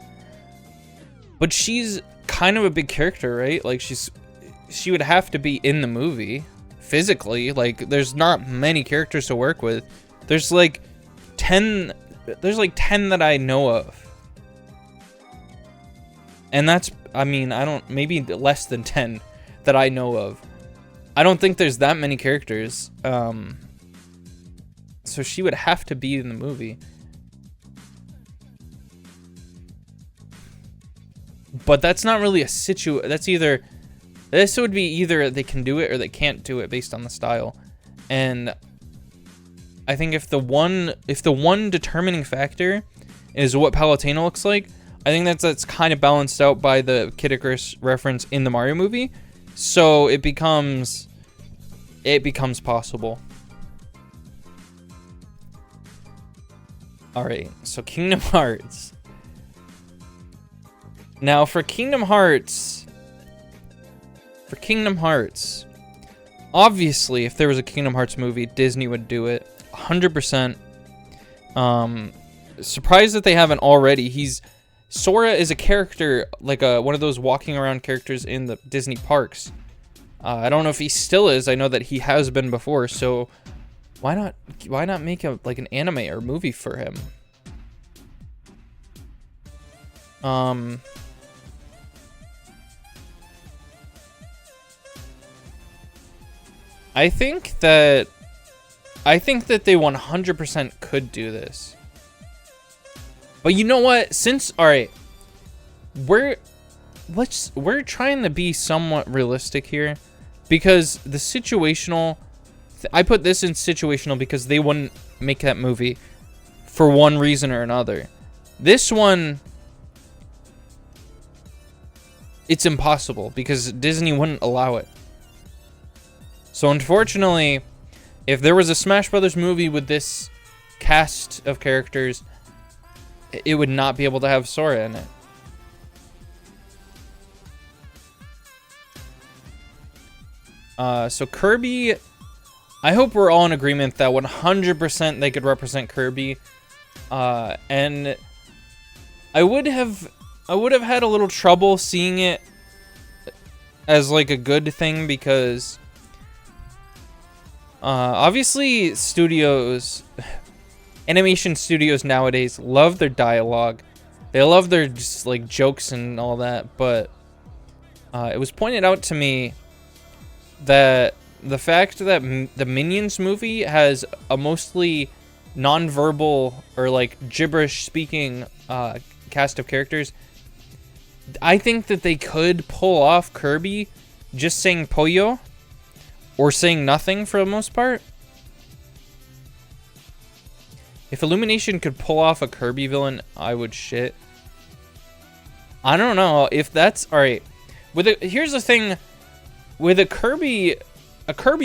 But she's kind of a big character, right? Like, she would have to be in the movie. Physically. Like, there's not many characters to work with. There's like 10... There's like 10 that I know of. And that's... I mean, I don't... Maybe less than 10 that I know of. I don't think there's that many characters. So she would have to be in the movie. But that's not really a that's either... This would be either they can do it or they can't do it based on the style. And I think if the one determining factor is what Palutena looks like, I think that's kind of balanced out by the Kid Icarus reference in the Mario movie. So it becomes possible. Alright, so Kingdom Hearts. Now for Kingdom Hearts, obviously if there was a Kingdom Hearts movie, Disney would do it 100%. Surprised that they haven't already. Sora is a character, like one of those walking around characters in the Disney parks. I don't know if he still is. I know that he has been before, so why not make an anime or movie for him? I think that they 100% could do this. But you know what? Alright, we're trying to be somewhat realistic here, because the situational, I put this in situational because they wouldn't make that movie for one reason or another. This one, it's impossible because Disney wouldn't allow it. So unfortunately, if there was a Smash Brothers movie with this cast of characters, it would not be able to have Sora in it. So Kirby, I hope we're all in agreement that 100% they could represent Kirby. And I would have had a little trouble seeing it as like a good thing, because obviously animation studios nowadays love their dialogue. They love their just like jokes and all that, but it was pointed out to me that the fact that the Minions movie has a mostly non-verbal or like gibberish speaking cast of characters, I think that they could pull off Kirby just saying Pollo or saying nothing for the most part. If Illumination could pull off a Kirby villain, I would shit. I don't know if that's alright. Here's the thing, with a Kirby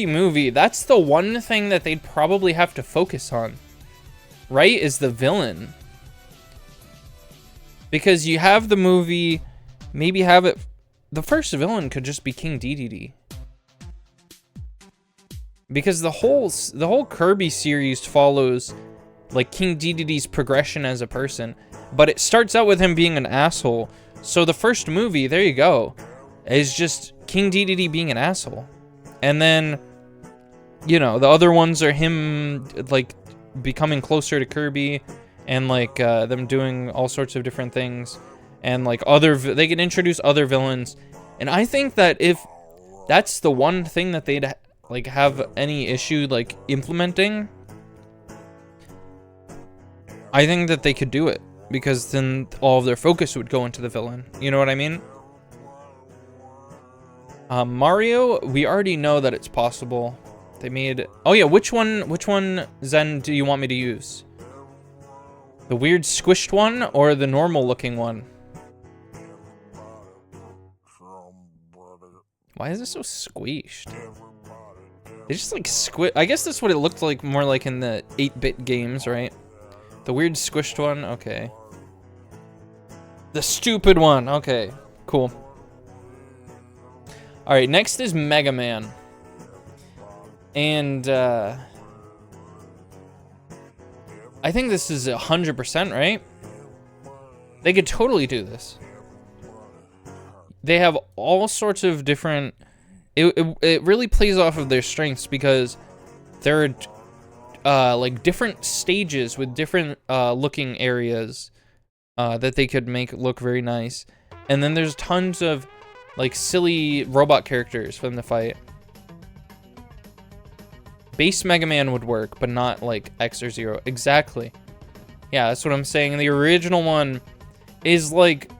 movie, that's the one thing that they'd probably have to focus on, right? Is the villain. Because you have the movie, maybe have it, the first villain could just be King Dedede. Because the whole Kirby series follows like King Dedede's progression as a person, but it starts out with him being an asshole. So the first movie, there you go, is just King Dedede being an asshole. And then, you know, the other ones are him like becoming closer to Kirby and like them doing all sorts of different things. and like they could introduce other villains. And I think that if that's the one thing that they'd like have any issue like implementing, I think that they could do it, because then all of their focus would go into the villain. You know what I mean? Mario, we already know that it's possible. They made... Oh yeah, which one, Zen, do you want me to use? The weird squished one or the normal looking one? Why is it so squished? They just like squish... I guess that's what it looked like more like in the 8-bit games, right? The weird squished one? Okay. The stupid one. Okay, cool. Alright, next is Mega Man. And, I think this is 100%, right? They could totally do this. They have all sorts of different... It really plays off of their strengths, because there are, like, different stages with different, looking areas, that they could make look very nice. And then there's tons of like silly robot characters for them to fight. Base Mega Man would work, but not like X or Zero. Exactly. Yeah, that's what I'm saying. The original one is like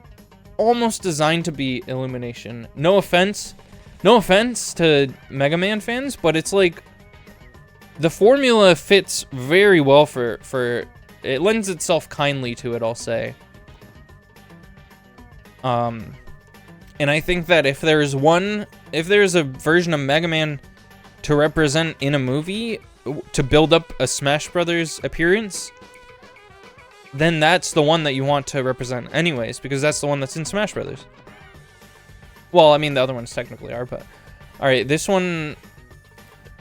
almost designed to be Illumination. No offense to Mega Man fans, but it's like the formula fits very well for it lends itself kindly to it, I'll say. And I think that if there's a version of Mega Man to represent in a movie to build up a Smash Brothers appearance, then that's the one that you want to represent anyways, because that's the one that's in Smash Brothers. Well, I mean, the other ones technically are, but... Alright, this one...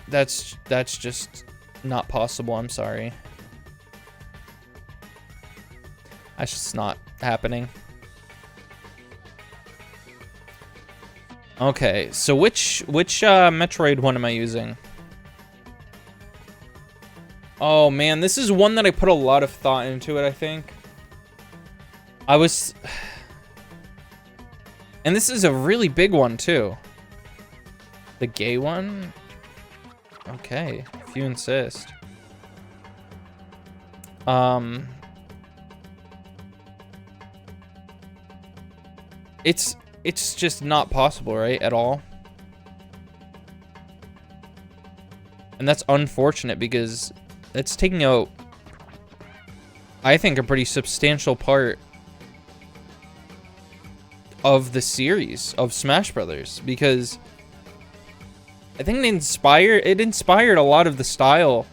That's just not possible, I'm sorry. That's just not happening. Okay, so which Metroid one am I using? Oh man, this is one that I put a lot of thought into it, I think. And this is a really big one too. The gay one? Okay, if you insist. It's just not possible, right? At all. And that's unfortunate, because it's taking out, I think, a pretty substantial part of the series of Smash Brothers, because I think it inspired a lot of the style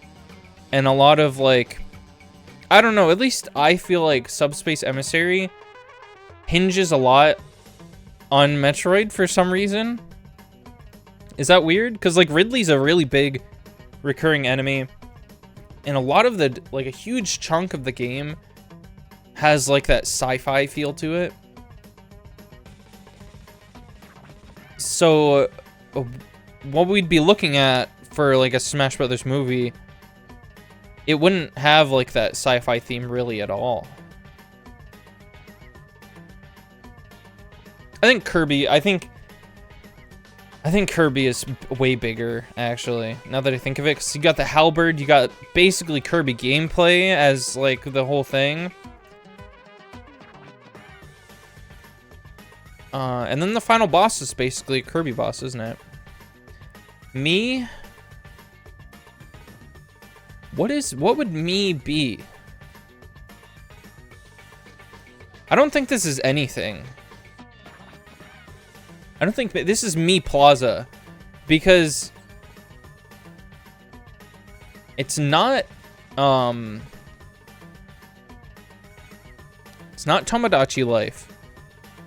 and a lot of, like, I don't know, at least I feel like Subspace Emissary hinges a lot on Metroid for some reason. Is that weird? Because like Ridley's a really big recurring enemy, and a lot of the, like a huge chunk of the game has like that sci-fi feel to it. So what we'd be looking at for like a Smash Brothers movie, it wouldn't have like that sci-fi theme really at all. I think Kirby is way bigger, actually, now that I think of it, because you got the halberd, you got basically Kirby gameplay as, like, the whole thing. And then the final boss is basically a Kirby boss, isn't it? Me? What would me be? I don't think this is anything. I don't think this is me Plaza, because it's not Tomodachi Life,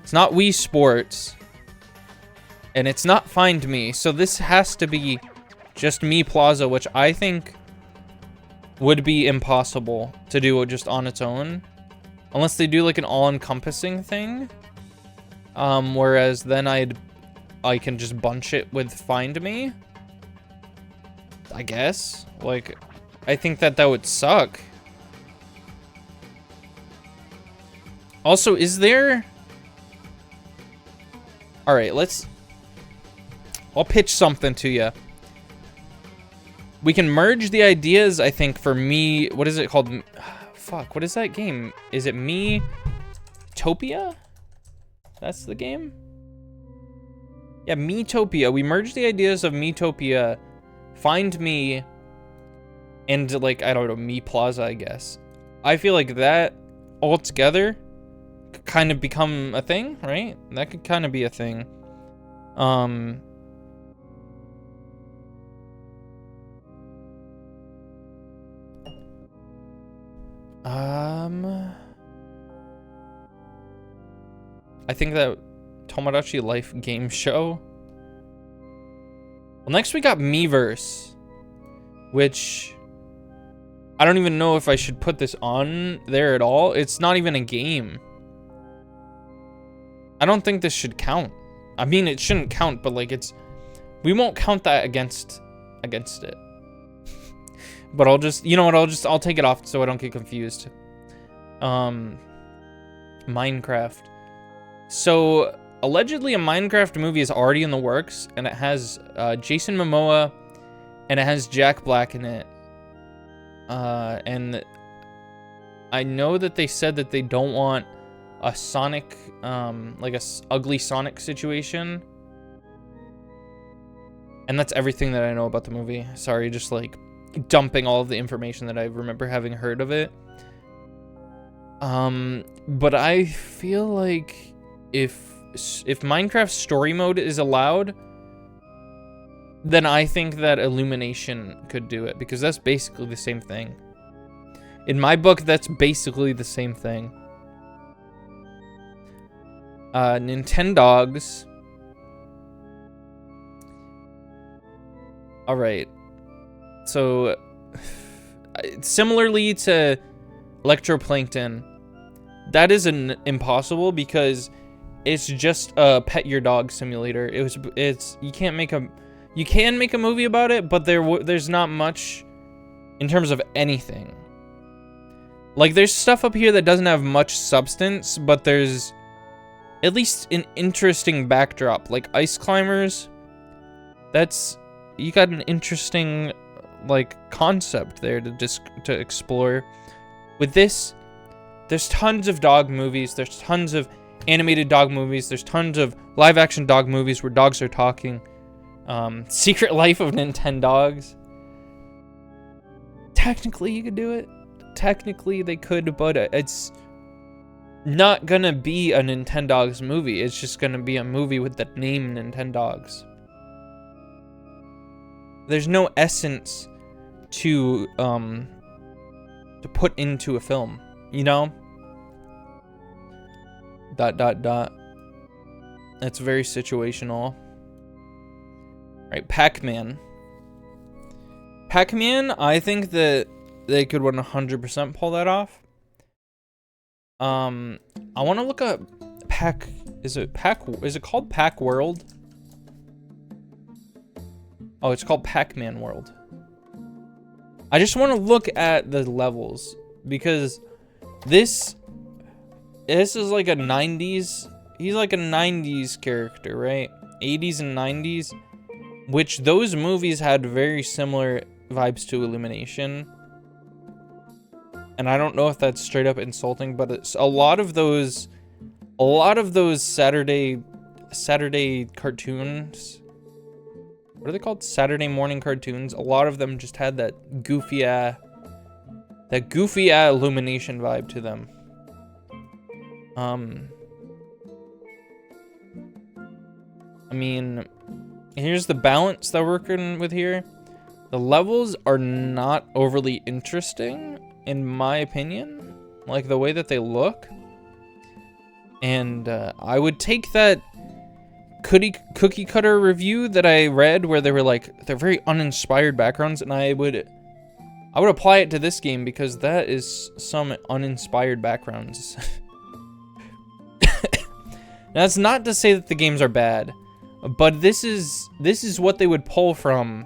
it's not Wii Sports, and it's not Find Me, so this has to be just me Plaza, which I think would be impossible to do just on its own, unless they do like an all-encompassing thing. Whereas then I can just bunch it with Find Me, I guess. Like, I think that would suck. Also, is there All right, I'll pitch something to you. We can merge the ideas, I think, for me. What is it called? Fuck, what is that game? Is it Me-topia? That's the game? Yeah, Me-topia. We merge the ideas of Me-topia, Find Me, and, like, I don't know, Me Plaza, I guess. I feel like that all together could kind of become a thing, right? That could kind of be a thing. I think that Tomodachi Life game show. Well, next we got Miiverse, which I don't even know if I should put this on there at all. It's not even a game. I don't think this should count. I mean, it shouldn't count, but like we won't count that against it. But I'll just, you know what, I'll take it off so I don't get confused. Minecraft. So, allegedly a Minecraft movie is already in the works, and it has Jason Momoa, and it has Jack Black in it. And I know that they said that they don't want a Sonic, like a ugly Sonic situation. And that's everything that I know about the movie. Sorry, just like dumping all of the information that I remember having heard of it. But I feel like if Minecraft story mode is allowed, then I think that Illumination could do it, because that's basically the same thing. In my book, that's basically the same thing. Nintendogs. Alright. So, similarly to Electroplankton, that is impossible because it's just a pet your dog simulator. You can make a movie about it, but there's not much in terms of anything. Like, there's stuff up here that doesn't have much substance, but there's at least an interesting backdrop. Like Ice Climbers, you got an interesting like concept there to explore. With this, there's tons of dog movies, there's tons of animated dog movies, there's tons of live action dog movies where dogs are talking. Secret Life of Nintendogs. Technically you could do it. Technically they could, but it's not gonna be a Nintendogs movie. It's just gonna be a movie with the name Nintendogs. There's no essence to put into a film, you know? ... It's very situational. Right, Pac-Man. Pac-Man, I think that they could 100% pull that off. I want to look up is it called Pac World? Oh, it's called Pac-Man World. I just want to look at the levels because this is like a 90s, he's like a 90s character, right? 80s and 90s, which those movies had very similar vibes to Illumination. And I don't know if that's straight up insulting, but it's a lot of those Saturday cartoons. What are they called? Saturday morning cartoons. A lot of them just had that goofy Illumination vibe to them. I mean, here's the balance that we're working with here. The levels are not overly interesting, in my opinion, like the way that they look. And I would take that cookie cutter review that I read where they were like, they're very uninspired backgrounds, and I would apply it to this game because that is some uninspired backgrounds. That's not to say that the games are bad, but this is what they would pull from,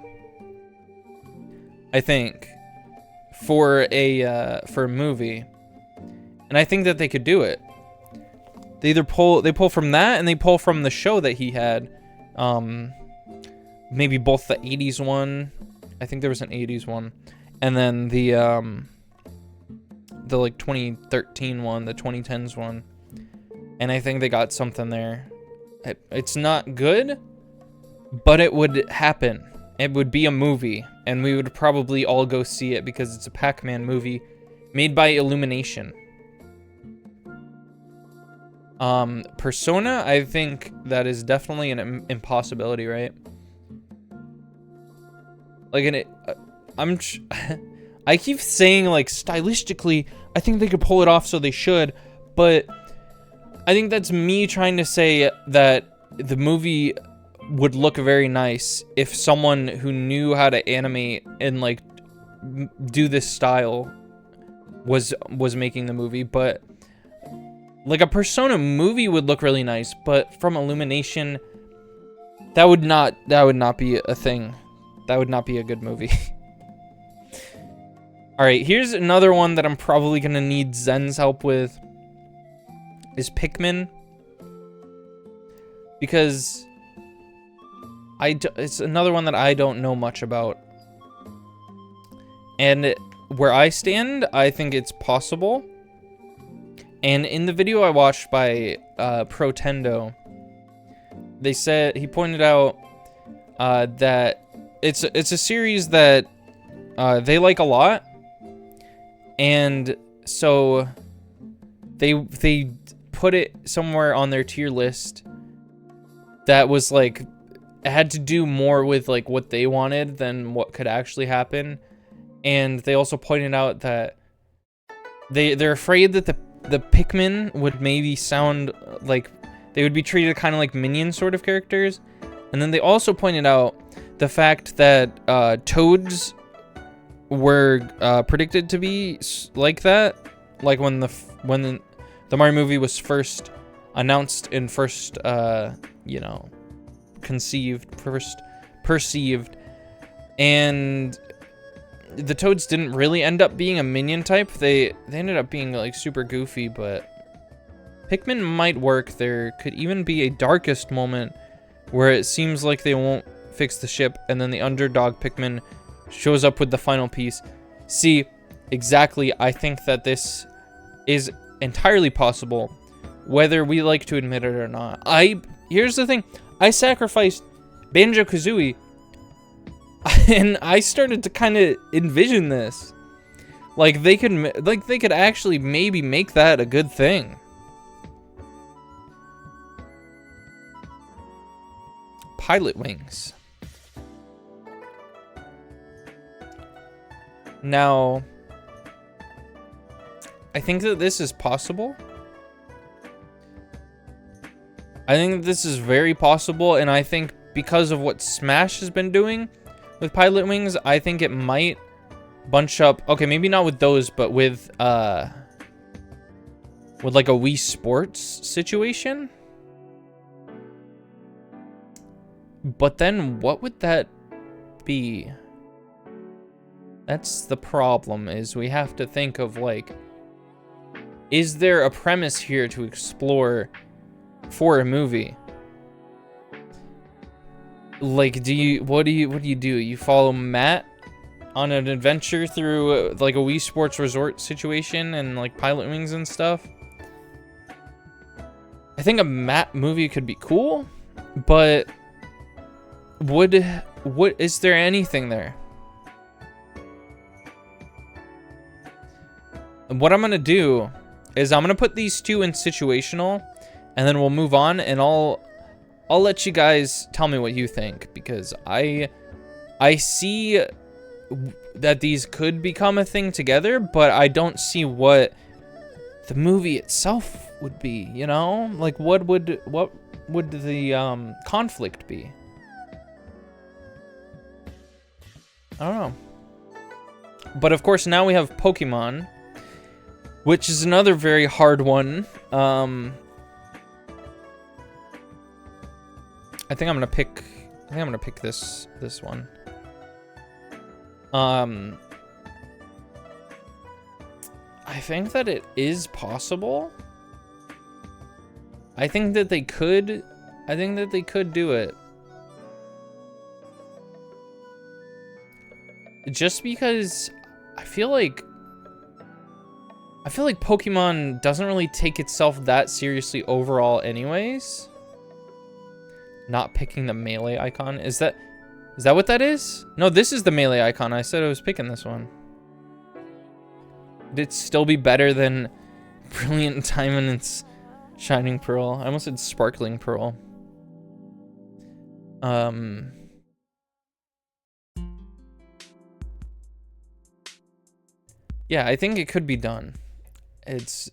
I think, for a movie, and I think that they could do it. They either pull from that, and they pull from the show that he had. Maybe both the 80s one. I think there was an 80s one. And then the like 2013 one, the 2010s one. And I think they got something there. It's not good, but it would happen. It would be a movie, and we would probably all go see it because it's a Pac-Man movie made by Illumination. Persona, I think that is definitely an impossibility, right? Like, I keep saying, like, stylistically, I think they could pull it off, so they should, but I think that's me trying to say that the movie would look very nice if someone who knew how to animate and, like, do this style was making the movie. But like, a Persona movie would look really nice, but from Illumination, that would not be a thing. That would not be a good movie. All right, here's another one that I'm probably gonna need Zen's help with. Is Pikmin, because it's another one that I don't know much about. And where I stand, I think it's possible. And in the video I watched by Protendo, he pointed out that it's a series that they like a lot, and so they put it somewhere on their tier list that was like, it had to do more with like what they wanted than what could actually happen. And they also pointed out that they're afraid that the Pikmin would maybe sound like they would be treated kind of like minion sort of characters. And then they also pointed out the fact that Toads were predicted to be like that, like when the Mario movie was first announced and first perceived, and the Toads didn't really end up being a minion type. They ended up being like super goofy, but Pikmin might work. There could even be a darkest moment where it seems like they won't fix the ship, and then the underdog Pikmin shows up with the final piece. See, exactly, I think that this is entirely possible, whether we like to admit it or not. Here's the thing. I sacrificed Banjo-Kazooie, and I started to kind of envision this. Like, they could actually maybe make that a good thing. Pilot wings. Now, I think that this is possible. I think this is very possible, and I think because of what Smash has been doing with Pilot Wings, I think it might bunch up. Okay, maybe not with those, but with like a Wii Sports situation. But then what would that be? That's the problem, is we have to think of, like, is there a premise here to explore for a movie? Like, what do you do? You follow Matt on an adventure through like a Wii Sports Resort situation and like Pilot Wings and stuff? I think a Matt movie could be cool, but what is there anything there? And what I'm gonna do is I'm gonna put these two in situational, and then we'll move on, and I'll let you guys tell me what you think, because I see that these could become a thing together, but I don't see what the movie itself would be, you know? Like, what would the conflict be? I don't know. But of course, now we have Pokemon, which is another very hard one. I think I'm gonna pick this one. I think that it is possible. I think that they could. I think that they could do it. Just because I feel like Pokemon doesn't really take itself that seriously overall anyways. Not picking the melee icon. Is that what that is? No, this is the melee icon. I said I was picking this one. Would it still be better than Brilliant Diamond and Shining Pearl? I almost said Sparkling Pearl. Yeah, I think it could be done. It's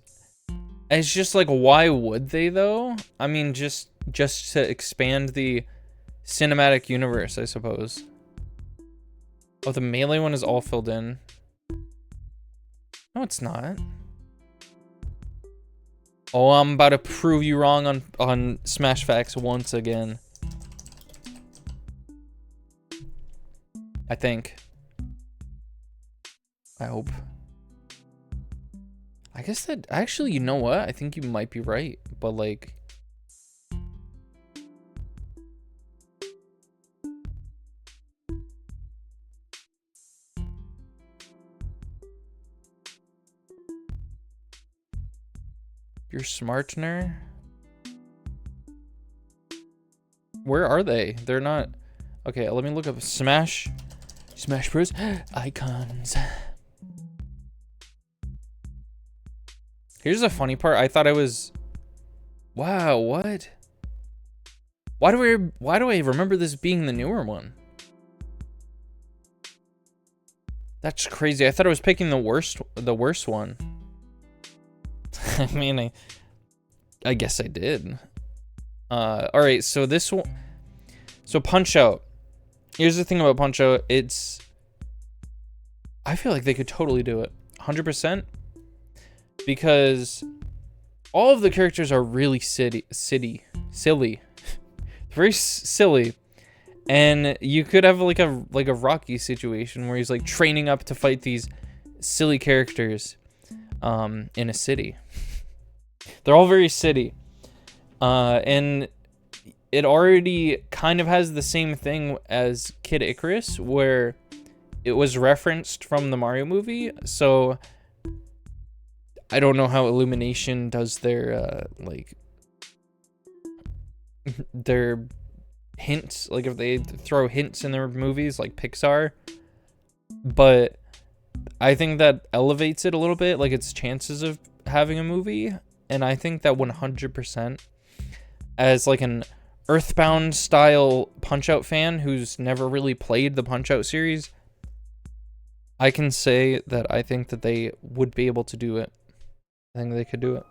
just like, why would they though? I mean, just to expand the cinematic universe, I suppose. Oh, the melee one is all filled in. No, it's not. Oh, I'm about to prove you wrong on Smash Facts once again. I think. I hope. I guess that, actually, you know what? I think you might be right, but like... You're smartener? Where are they? They're not... Okay, let me look up Smash Bros. Icons. Here's the funny part. I thought I was... Wow, what? Why do I remember this being the newer one? That's crazy. I thought I was picking the worst one. I mean, I guess I did. All right, so this one... So Punch-Out. Here's the thing about Punch-Out. It's... I feel like they could totally do it. 100%. Because all of the characters are really silly. Very silly. And you could have like a Rocky situation where he's like training up to fight these silly characters in a city. They're all very silly. And it already kind of has the same thing as Kid Icarus, where it was referenced from the Mario movie. So I don't know how Illumination does their like their hints, like if they throw hints in their movies like Pixar, but I think that elevates it a little bit, like its chances of having a movie. And I think that 100%, as like an Earthbound style Punch-Out fan who's never really played the Punch-Out series, I can say that I think that they would be able to do it. I think they could do it.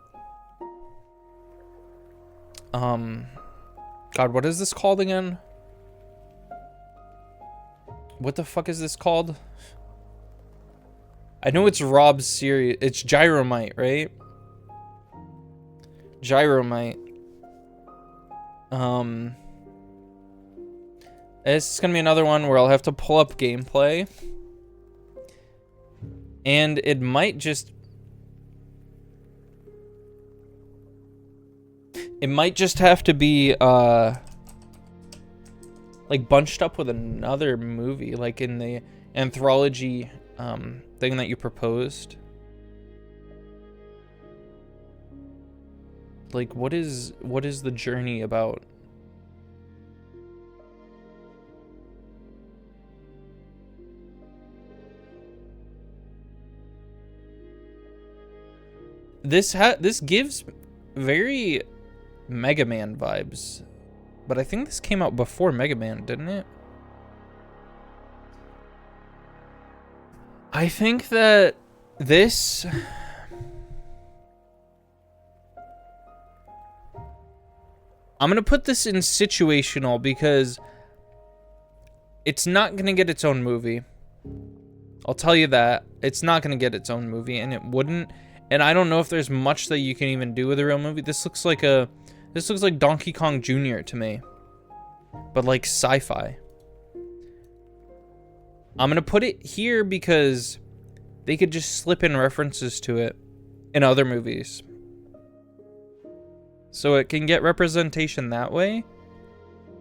God, what is this called again? What the fuck is this called? I know it's Rob's series. It's Gyromite, right? Gyromite. This is gonna be another one where I'll have to pull up gameplay. And it might just... It might just have to be, like, bunched up with another movie, like in the anthology, thing that you proposed. Like, what is the journey about? This gives very Mega Man vibes, but I think this came out before Mega Man, didn't it? I think that this... I'm gonna put this in situational because it's not gonna get its own movie. I'll tell you that. It's not gonna get its own movie, and it wouldn't. And I don't know if there's much that you can even do with a real movie. This looks like Donkey Kong Jr. to me, but like sci-fi. I'm gonna put it here because they could just slip in references to it in other movies. so it can get representation that way.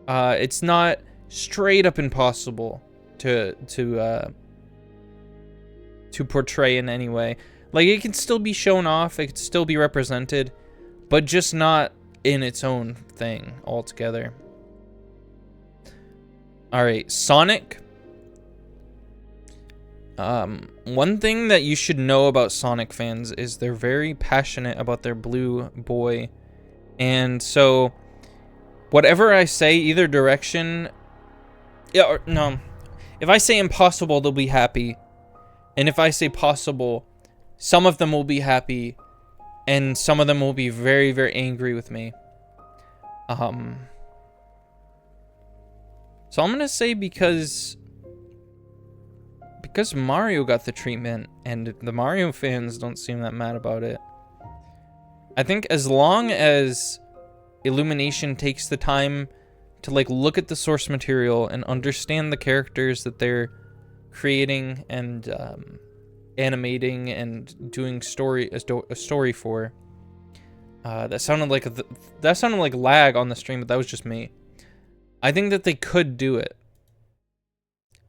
It's not straight up impossible to portray in any way. Like, it can still be shown off, it can still be represented, but just not in its own thing altogether. Alright, Sonic. One thing that you should know about Sonic fans is they're very passionate about their blue boy. And so, whatever I say, either direction... Yeah, or, no. If I say impossible, they'll be happy. And if I say possible, some of them will be happy. And some of them will be very, very angry with me. So I'm gonna say because Mario got the treatment, and the Mario fans don't seem that mad about it. I think as long as Illumination takes the time to like look at the source material and understand the characters that they're creating and animating and doing a story for. That sounded like lag on the stream, but that was just me. I think that they could do it.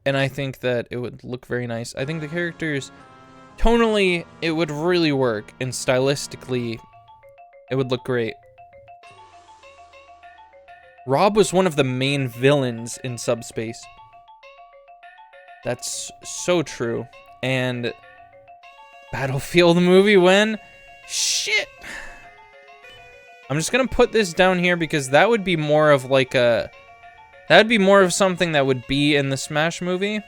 And I think that it would look very nice. I think the characters, tonally, it would really work. And stylistically, it would look great. Rob was one of the main villains in Subspace. That's so true. And Battlefield movie when? Shit! I'm just gonna put this down here because that would be more of like a... That would be more of something that would be in the Smash movie.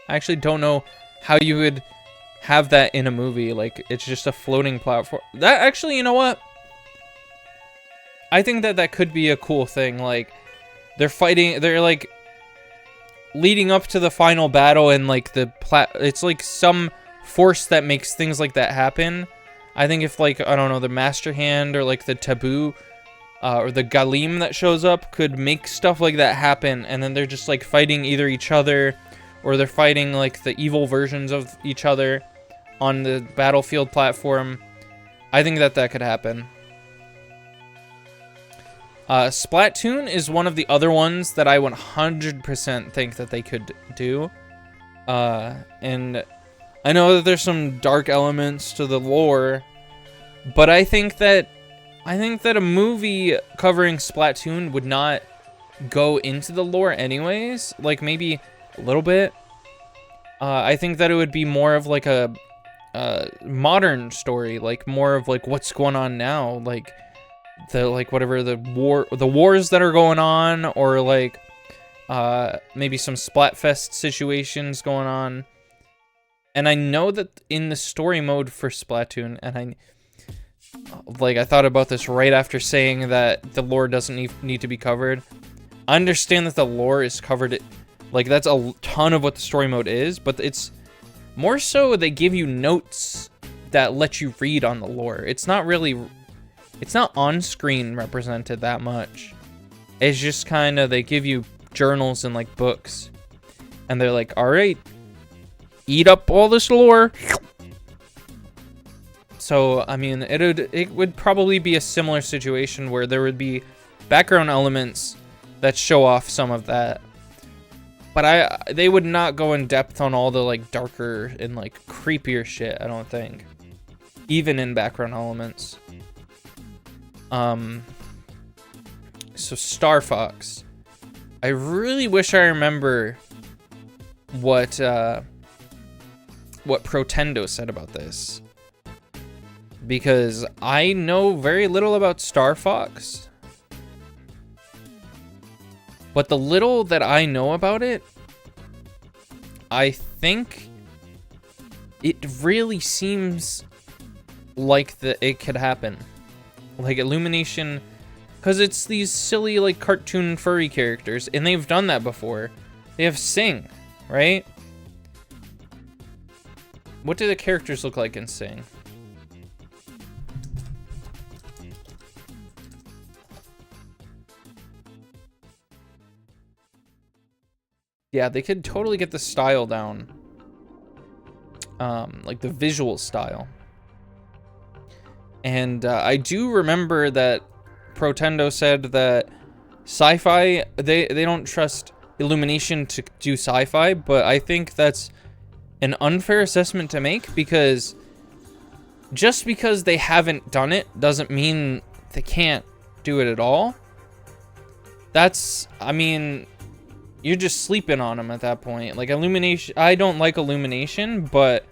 I actually don't know how you would have that in a movie. Like, it's just a floating platform. That actually, you know what? I think that that could be a cool thing. Like, they're fighting, they're like leading up to the final battle, and like it's like some force that makes things like that happen. I think if like, I don't know, the Master Hand or like the Taboo or the Galim that shows up could make stuff like that happen, and then they're just like fighting either each other or they're fighting like the evil versions of each other on the Battlefield platform. I think that that could happen. Splatoon is one of the other ones that I 100% think that they could do. And I know that there's some dark elements to the lore, but I think that a movie covering Splatoon would not go into the lore anyways. Like, maybe a little bit. I think that it would be more of like a modern story, like more of like what's going on now, like whatever the wars that are going on, or like maybe some Splatfest situations going on. And I know that in the story mode for Splatoon, and I thought about this right after saying that the lore doesn't need to be covered. I understand that the lore is covered, like that's a ton of what the story mode is, but it's more so they give you notes that let you read on the lore. It's not on screen represented that much. It's just kind of, they give you journals and like books, and they're like, all right, eat up all this lore. So, I mean, it would probably be a similar situation where there would be background elements that show off some of that. But they would not go in depth on all the like darker and like creepier shit, I don't think. Even in background elements. So Star Fox. I really wish I remember what Protendo said about this, because I know very little about Star Fox, but the little that I know about it, I think it really seems like it could happen. Like Illumination, because it's these silly like cartoon furry characters, and they've done that before. They have Sing, right? What do the characters look like in Sing? Yeah, they could totally get the style down. Like the visual style. And I do remember that Protendo said that sci-fi, they don't trust Illumination to do sci-fi, but I think that's an unfair assessment to make, because just because they haven't done it doesn't mean they can't do it at all. That's, I mean, you're just sleeping on them at that point. Like, Illumination, I don't like Illumination, but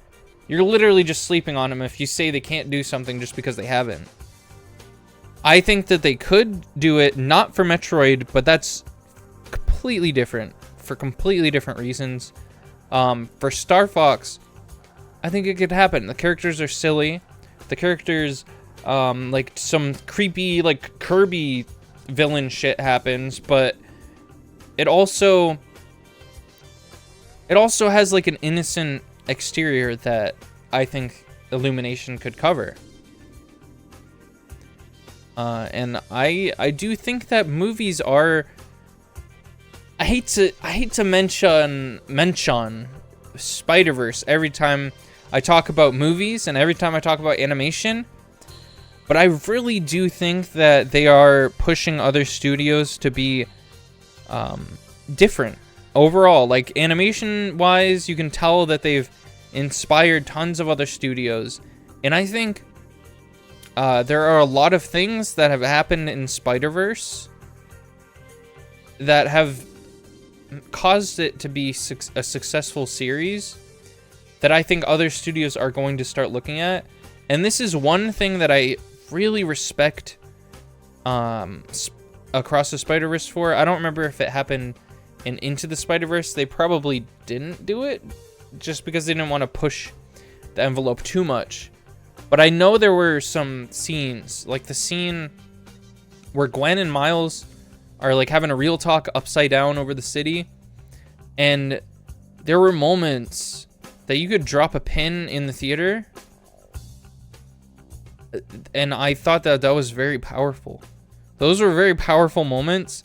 you're literally just sleeping on them if you say they can't do something just because they haven't. I think that they could do it, not for Metroid, but that's completely different, for completely different reasons. For Star Fox, I think it could happen. The characters are silly. The characters, like some creepy, like Kirby villain shit happens, but it also has like an innocent exterior that I think Illumination could cover. And I do think that movies are, I hate to mention Spider-Verse every time I talk about movies and every time I talk about animation, but I really do think that they are pushing other studios to be different overall. Like, animation wise, you can tell that they've inspired tons of other studios, and I think there are a lot of things that have happened in Spider-Verse that have caused it to be a successful series that I think other studios are going to start looking at. And this is one thing that I really respect Across the Spider-Verse for. I don't remember if it happened in Into the Spider-Verse. They probably didn't do it just because they didn't want to push the envelope too much. But I know there were some scenes, like the scene where Gwen and Miles are like having a real talk upside down over the city. And there were moments that you could drop a pin in the theater. And I thought that that was very powerful. Those were very powerful moments.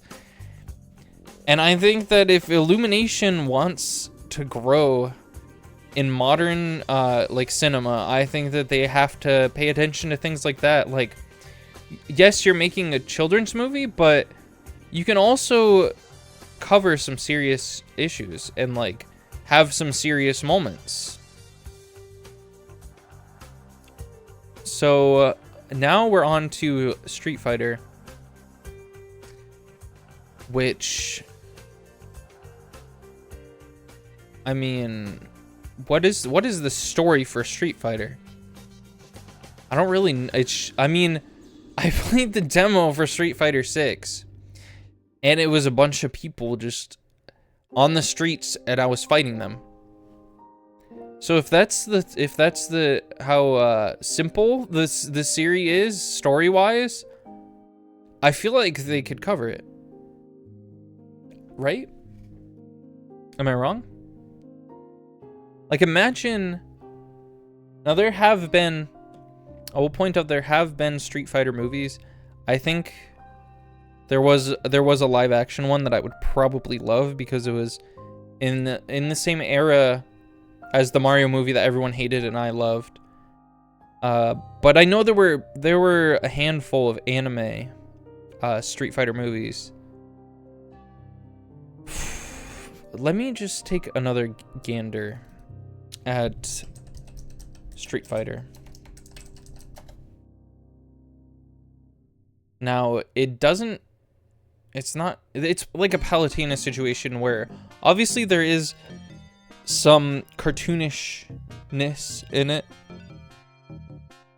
And I think that if Illumination wants to grow in modern like cinema, I think that they have to pay attention to things like that. Like, yes, you're making a children's movie, but you can also cover some serious issues and like have some serious moments. So now we're on to Street Fighter, which, I mean, what is the story for Street Fighter? I don't really, I mean, I played the demo for Street Fighter 6, and it was a bunch of people just on the streets, and I was fighting them. So if that's the how simple the series is story-wise, I feel like they could cover it. Right? Am I wrong? Like, imagine, now there have been, I will point out there have been Street Fighter movies. I think there was a live action one that I would probably love because it was in the same era as the Mario movie that everyone hated and I loved. But I know there were a handful of anime Street Fighter movies. Let me just take another gander at Street Fighter. Now, it's like a Palutena situation where obviously there is some cartoonishness in it,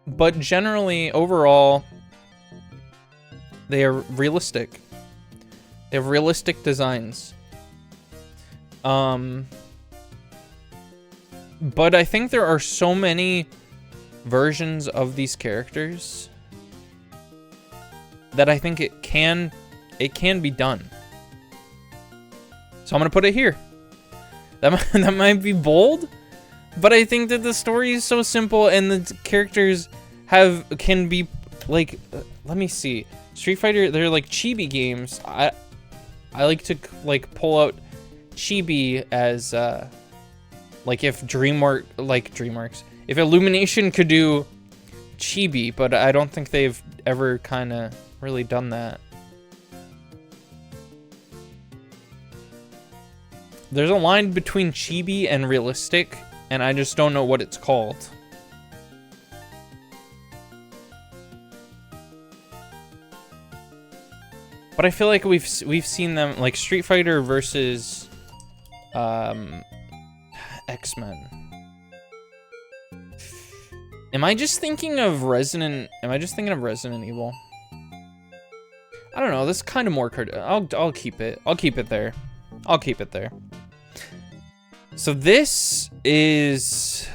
but generally, overall, they are realistic. They have realistic designs. But I think there are so many versions of these characters that I think it can be done. So I'm gonna put it here. That might be bold, but I think that the story is so simple and the characters can be like, let me see. Street Fighter, they're like chibi games. I like to like pull out chibi as like if DreamWorks, if Illumination could do chibi, but I don't think they've ever kind of really done that. There's a line between chibi and realistic, and I just don't know what it's called. But I feel like we've seen them, like Street Fighter versus X-Men. Am I just thinking of Resident Evil? I don't know. This is kind of more I'll keep it. I'll keep it there. I'll keep it there. So this is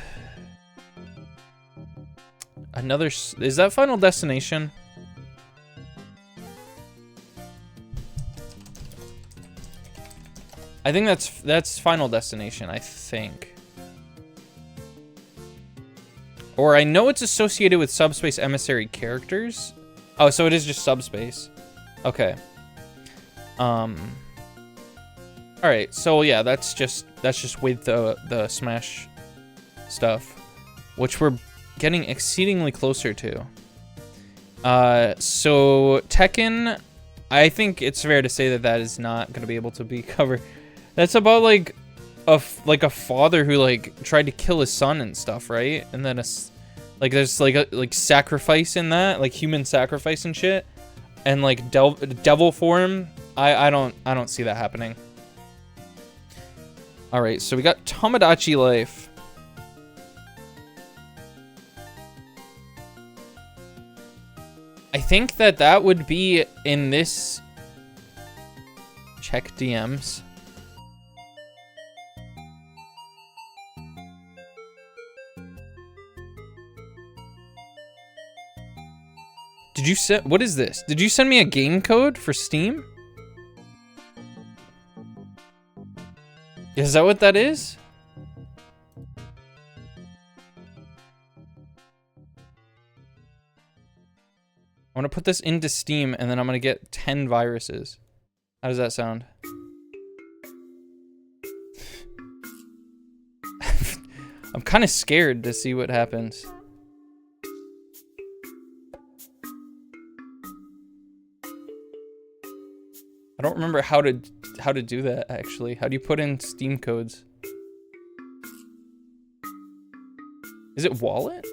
another. Is that Final Destination? I think that's Final Destination, I think. Or I know it's associated with Subspace Emissary characters. Oh, so it is just Subspace. Okay. Alright, so yeah, that's just with the Smash stuff, which we're getting exceedingly closer to. So Tekken, I think it's fair to say that is not going to be able to be covered. That's about like a father who like tried to kill his son and stuff, right? And then there's like sacrifice in that, like human sacrifice and shit, and like devil form. I don't see that happening. All right, so we got Tomodachi Life. I think that would be in this. Check DMs. Did you send, what is this? Did you send me a game code for Steam? Is that what that is? I'm gonna put this into Steam and then I'm gonna get 10 viruses. How does that sound? I'm kind of scared to see what happens. I don't remember how to do that actually. How do you put in Steam codes? Is it wallet?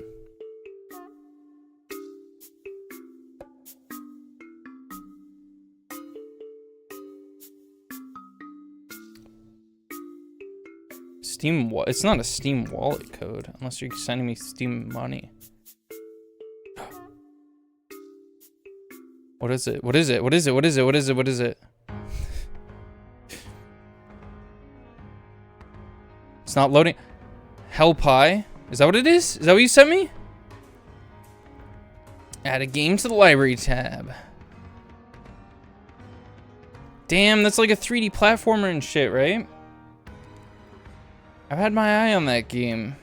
Steam it's not a Steam wallet code unless you're sending me Steam money. What is it? What is it? What is it? What is it? What is it? What is it? It's not loading. Hell Pie? Is that what it is? Is that what you sent me? Add a game to the library tab. Damn, that's like a 3D platformer and shit, right? I've had my eye on that game.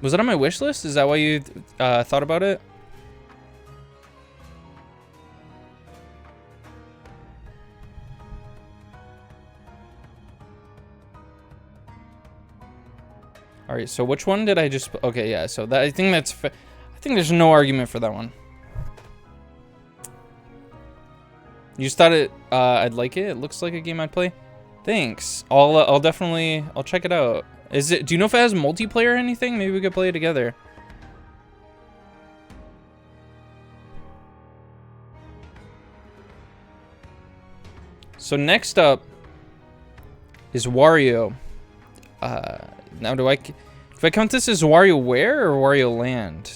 Was it on my wish list? Is that why you thought about it? All right, so which one did I just? Okay, yeah. So that I think there's no argument for that one. You just thought I'd like it. It looks like a game I'd play. Thanks. I'll definitely check it out. Do you know if it has multiplayer or anything? Maybe we could play it together. So next up is Wario. Now do I count this as WarioWare or Wario Land?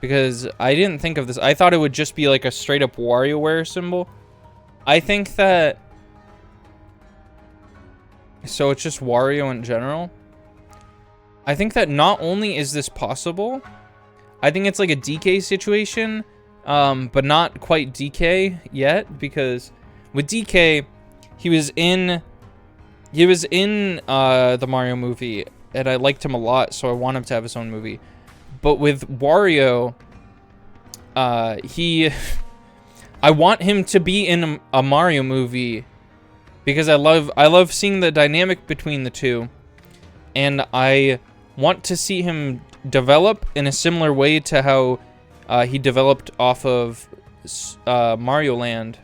Because I didn't think of this. I thought it would just be like a straight up WarioWare symbol. I think that. So it's just Wario in general. I think that not only is this possible, I think it's like a DK situation, but not quite DK yet, because with DK, he was in the Mario movie, and I liked him a lot, so I want him to have his own movie. But with Wario, I want him to be in a Mario movie because I love seeing the dynamic between the two, and I want to see him develop in a similar way to how he developed off of Mario Land.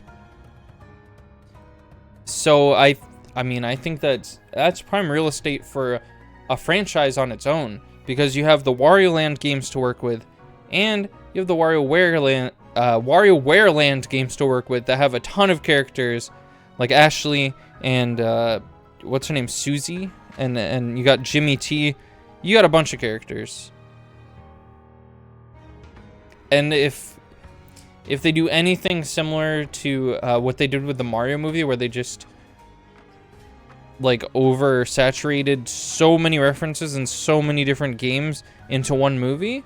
So I mean, I think that's prime real estate for a franchise on its own, because you have the Wario Land games to work with, and you have the WarioWare Land games to work with that have a ton of characters, like Ashley and what's her name, Susie, and you got Jimmy T. You got a bunch of characters. And if they do anything similar to what they did with the Mario movie, where they just like oversaturated so many references and so many different games into one movie,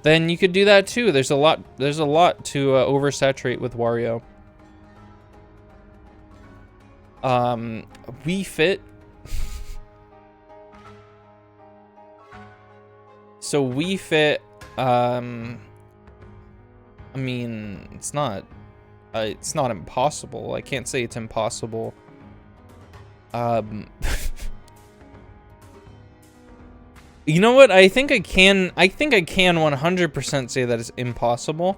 then you could do that too. There's a lot to oversaturate with Wario. Wii Fit. So Wii Fit, I mean, it's not impossible. I can't say it's impossible. You know what? I think I can 100% say that it's impossible.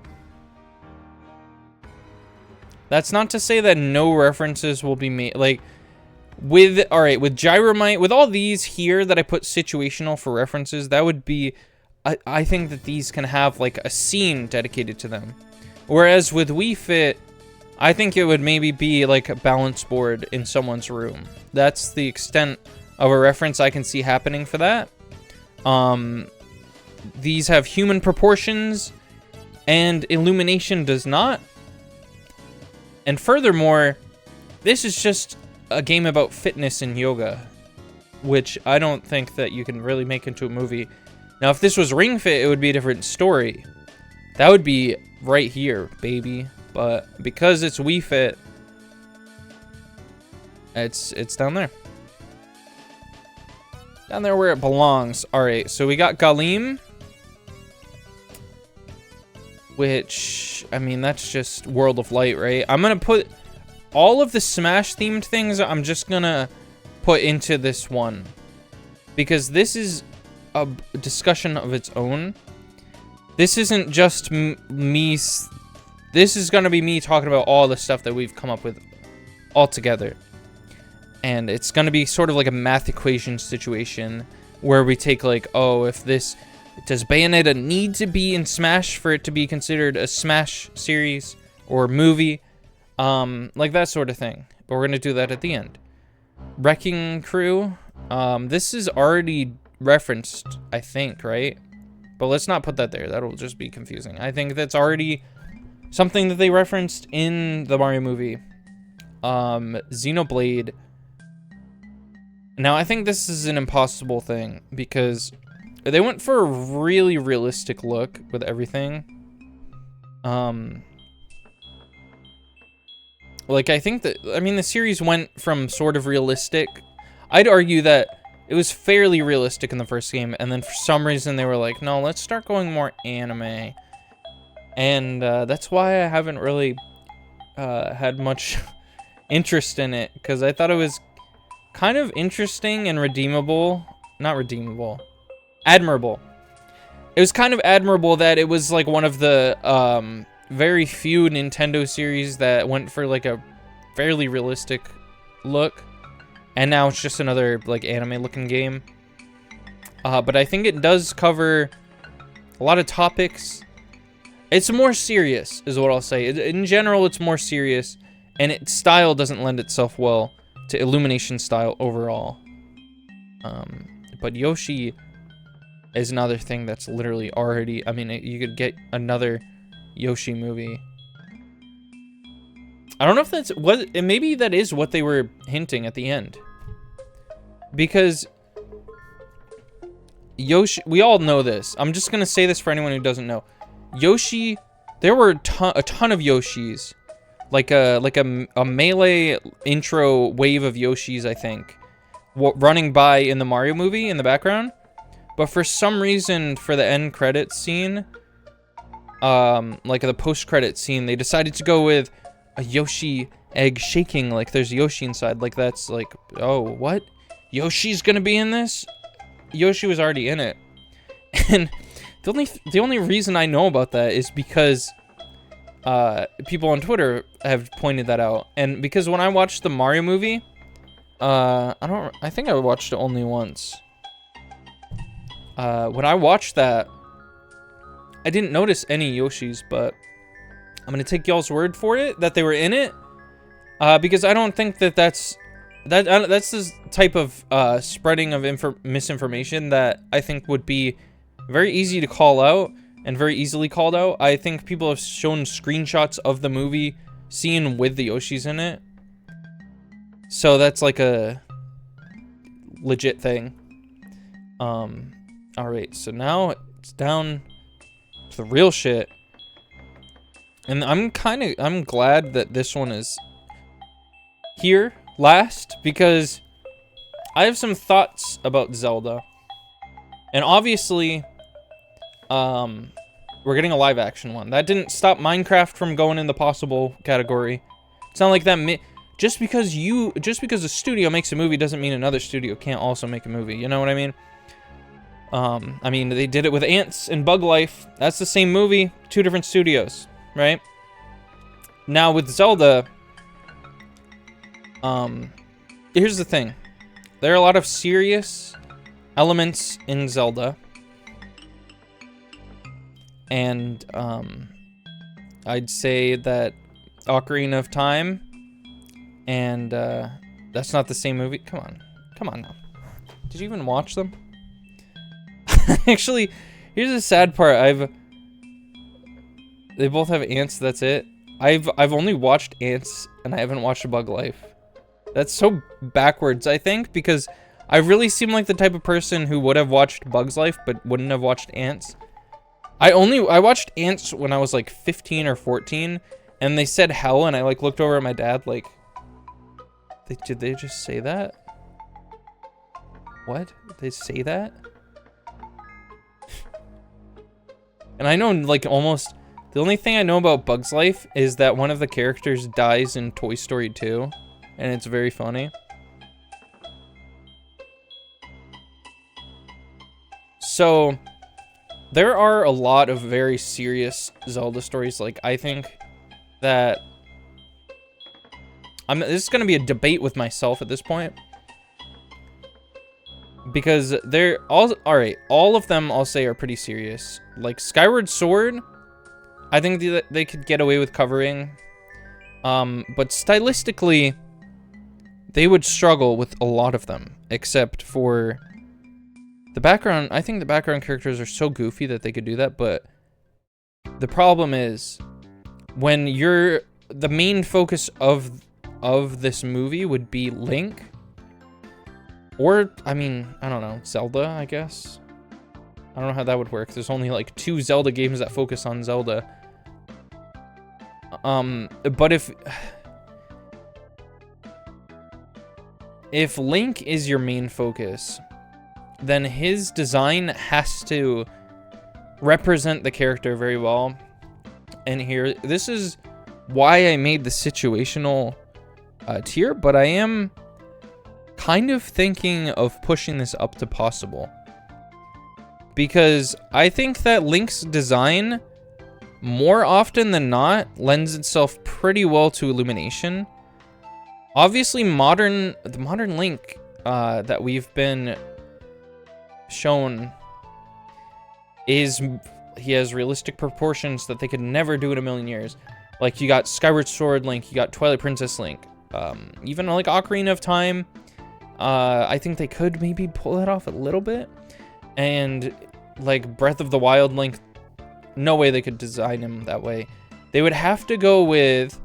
That's not to say that no references will be made. Like, with Gyromite, with all these here that I put situational for references, that would be, I think that these can have like a scene dedicated to them. Whereas with Wii Fit, I think it would maybe be like a balance board in someone's room. That's the extent of a reference I can see happening for that. These have human proportions, and Illumination does not. And furthermore, this is just a game about fitness and yoga, which I don't think that you can really make into a movie. Now, if this was Ring Fit, it would be a different story. That would be right here, baby. But because it's Wii Fit, it's down there. Down there where it belongs. Alright, so we got Galim, which, I mean, that's just World of Light, right? I'm gonna put all of the Smash themed things, I'm just gonna put into this one, because this is a discussion of its own. This isn't just me. This is gonna be me talking about all the stuff that we've come up with all together. And it's gonna be sort of like a math equation situation where we take like, oh, if this, does Bayonetta need to be in Smash for it to be considered a Smash series or movie? Like that sort of thing. But we're gonna do that at the end. Wrecking Crew. This is already referenced, I think, right? But let's not put that there. That'll just be confusing. I think that's already something that they referenced in the Mario movie. Xenoblade. Now, I think this is an impossible thing because they went for a really realistic look with everything. Like, I think that, I mean, the series went from sort of realistic. I'd argue that it was fairly realistic in the first game, and then for some reason they were like, no, let's start going more anime. And that's why I haven't really had much interest in it, because I thought it was kind of interesting and redeemable. Not redeemable. Admirable. It was kind of admirable that it was like one of the very few Nintendo series that went for like a fairly realistic look. And now it's just another like anime looking game. But I think it does cover a lot of topics. It's more serious is what I'll say. In general, it's more serious. And its style doesn't lend itself well to Illumination style overall. But Yoshi is another thing that's literally already, I mean, you could get another Yoshi movie. I don't know if that's what, maybe that is what they were hinting at the end. Because Yoshi, we all know this. I'm just gonna say this for anyone who doesn't know. Yoshi, there were a ton of Yoshis. Like a melee intro wave of Yoshis, I think, running by in the Mario movie in the background. But for some reason, for the end credits scene, like the post-credit scene, they decided to go with a Yoshi egg shaking, like there's Yoshi inside. Like that's like, oh, what? Yoshi's gonna be in this? Yoshi was already in it. And the only reason I know about that is because people on Twitter have pointed that out. And because when I watched the Mario movie, I think I watched it only once. When I watched that, I didn't notice any Yoshis, but I'm gonna take y'all's word for it that they were in it, because I don't think that's this type of spreading of misinformation that I think would be very easy to call out and very easily called out. I think people have shown screenshots of the movie scene with the Yoshis in it, so that's like a legit thing. All right, so now it's down to the real shit. And I'm glad that this one is here last, because I have some thoughts about Zelda. And obviously, we're getting a live action one. That didn't stop Minecraft from going in the possible category. It's not like that. Just because a studio makes a movie doesn't mean another studio can't also make a movie. You know what I mean? I mean, they did it with Ants and Bug Life. That's the same movie, 2 different studios, right? Now with Zelda, here's the thing. There are a lot of serious elements in Zelda. And, I'd say that Ocarina of Time and, that's not the same movie. Come on now. Did you even watch them? Actually, here's the sad part. They both have ants, that's it. I've only watched Ants and I haven't watched A Bug Life. That's so backwards, I think, because I really seem like the type of person who would have watched Bug's Life but wouldn't have watched Ants. I watched Ants when I was like 15 or 14, and they said hell, and I like looked over at my dad like, did they just say that? What? Did they say that? And I know, like, almost the only thing I know about Bug's Life is that one of the characters dies in Toy Story 2, and it's very funny. So there are a lot of very serious Zelda stories. Like, I think that this is going to be a debate with myself at this point, because they're all right. All of them, I'll say, are pretty serious. Like Skyward Sword, I think they could get away with covering, but stylistically, they would struggle with a lot of them, except for the background. I think the background characters are so goofy that they could do that, but the problem is when the main focus of this movie would be Link, or, I mean, I don't know, Zelda, I guess. I don't know how that would work. There's only like 2 Zelda games that focus on Zelda. But if Link is your main focus, then his design has to represent the character very well. And here, this is why I made the situational tier, but I am kind of thinking of pushing this up to possible, because I think that Link's design, more often than not, lends itself pretty well to Illumination. Obviously, the modern Link that we've been shown he has realistic proportions that they could never do in a million years. Like, you got Skyward Sword Link, you got Twilight Princess Link, even like Ocarina of Time. I think they could maybe pull that off a little bit. And like Breath of the Wild Link, no way they could design him that way. They would have to go with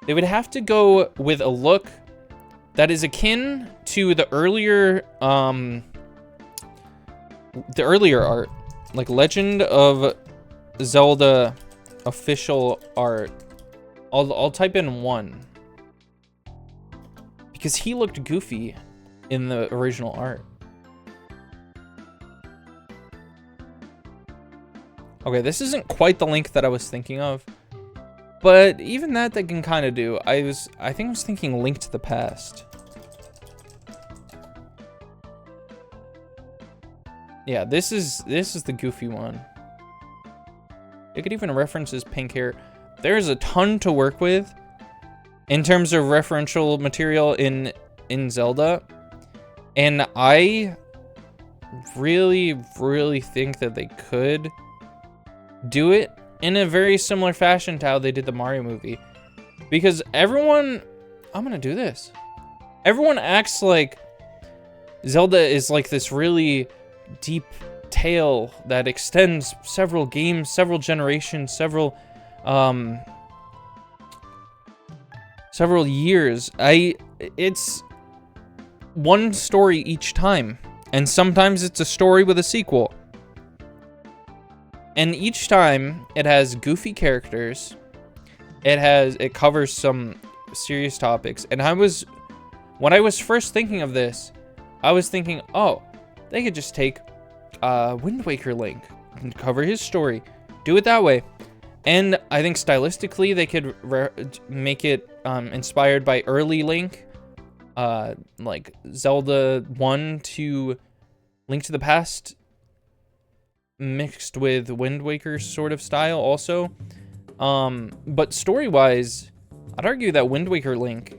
a look that is akin to the earlier art, like Legend of Zelda official art. I'll type in 1. Because he looked goofy in the original art. Okay, this isn't quite the Link that I was thinking of, but even that they can kind of do. I think I was thinking Link to the Past. Yeah, this is the goofy one. It could even reference his pink hair. There's a ton to work with in terms of referential material in Zelda, and I really think that they could do it in a very similar fashion to how they did the Mario movie, because everyone acts like Zelda is like this really deep tale that extends several games, several generations, several years. It's one story each time, and sometimes it's a story with a sequel. And each time it has goofy characters. It covers some serious topics. And when I was first thinking of this, I was thinking, oh, they could just take Wind Waker Link and cover his story, do it that way. And I think stylistically they could make it inspired by early Link, like Zelda 1 to Link to the Past, mixed with Wind Waker's sort of style also. But story-wise, I'd argue that Wind Waker Link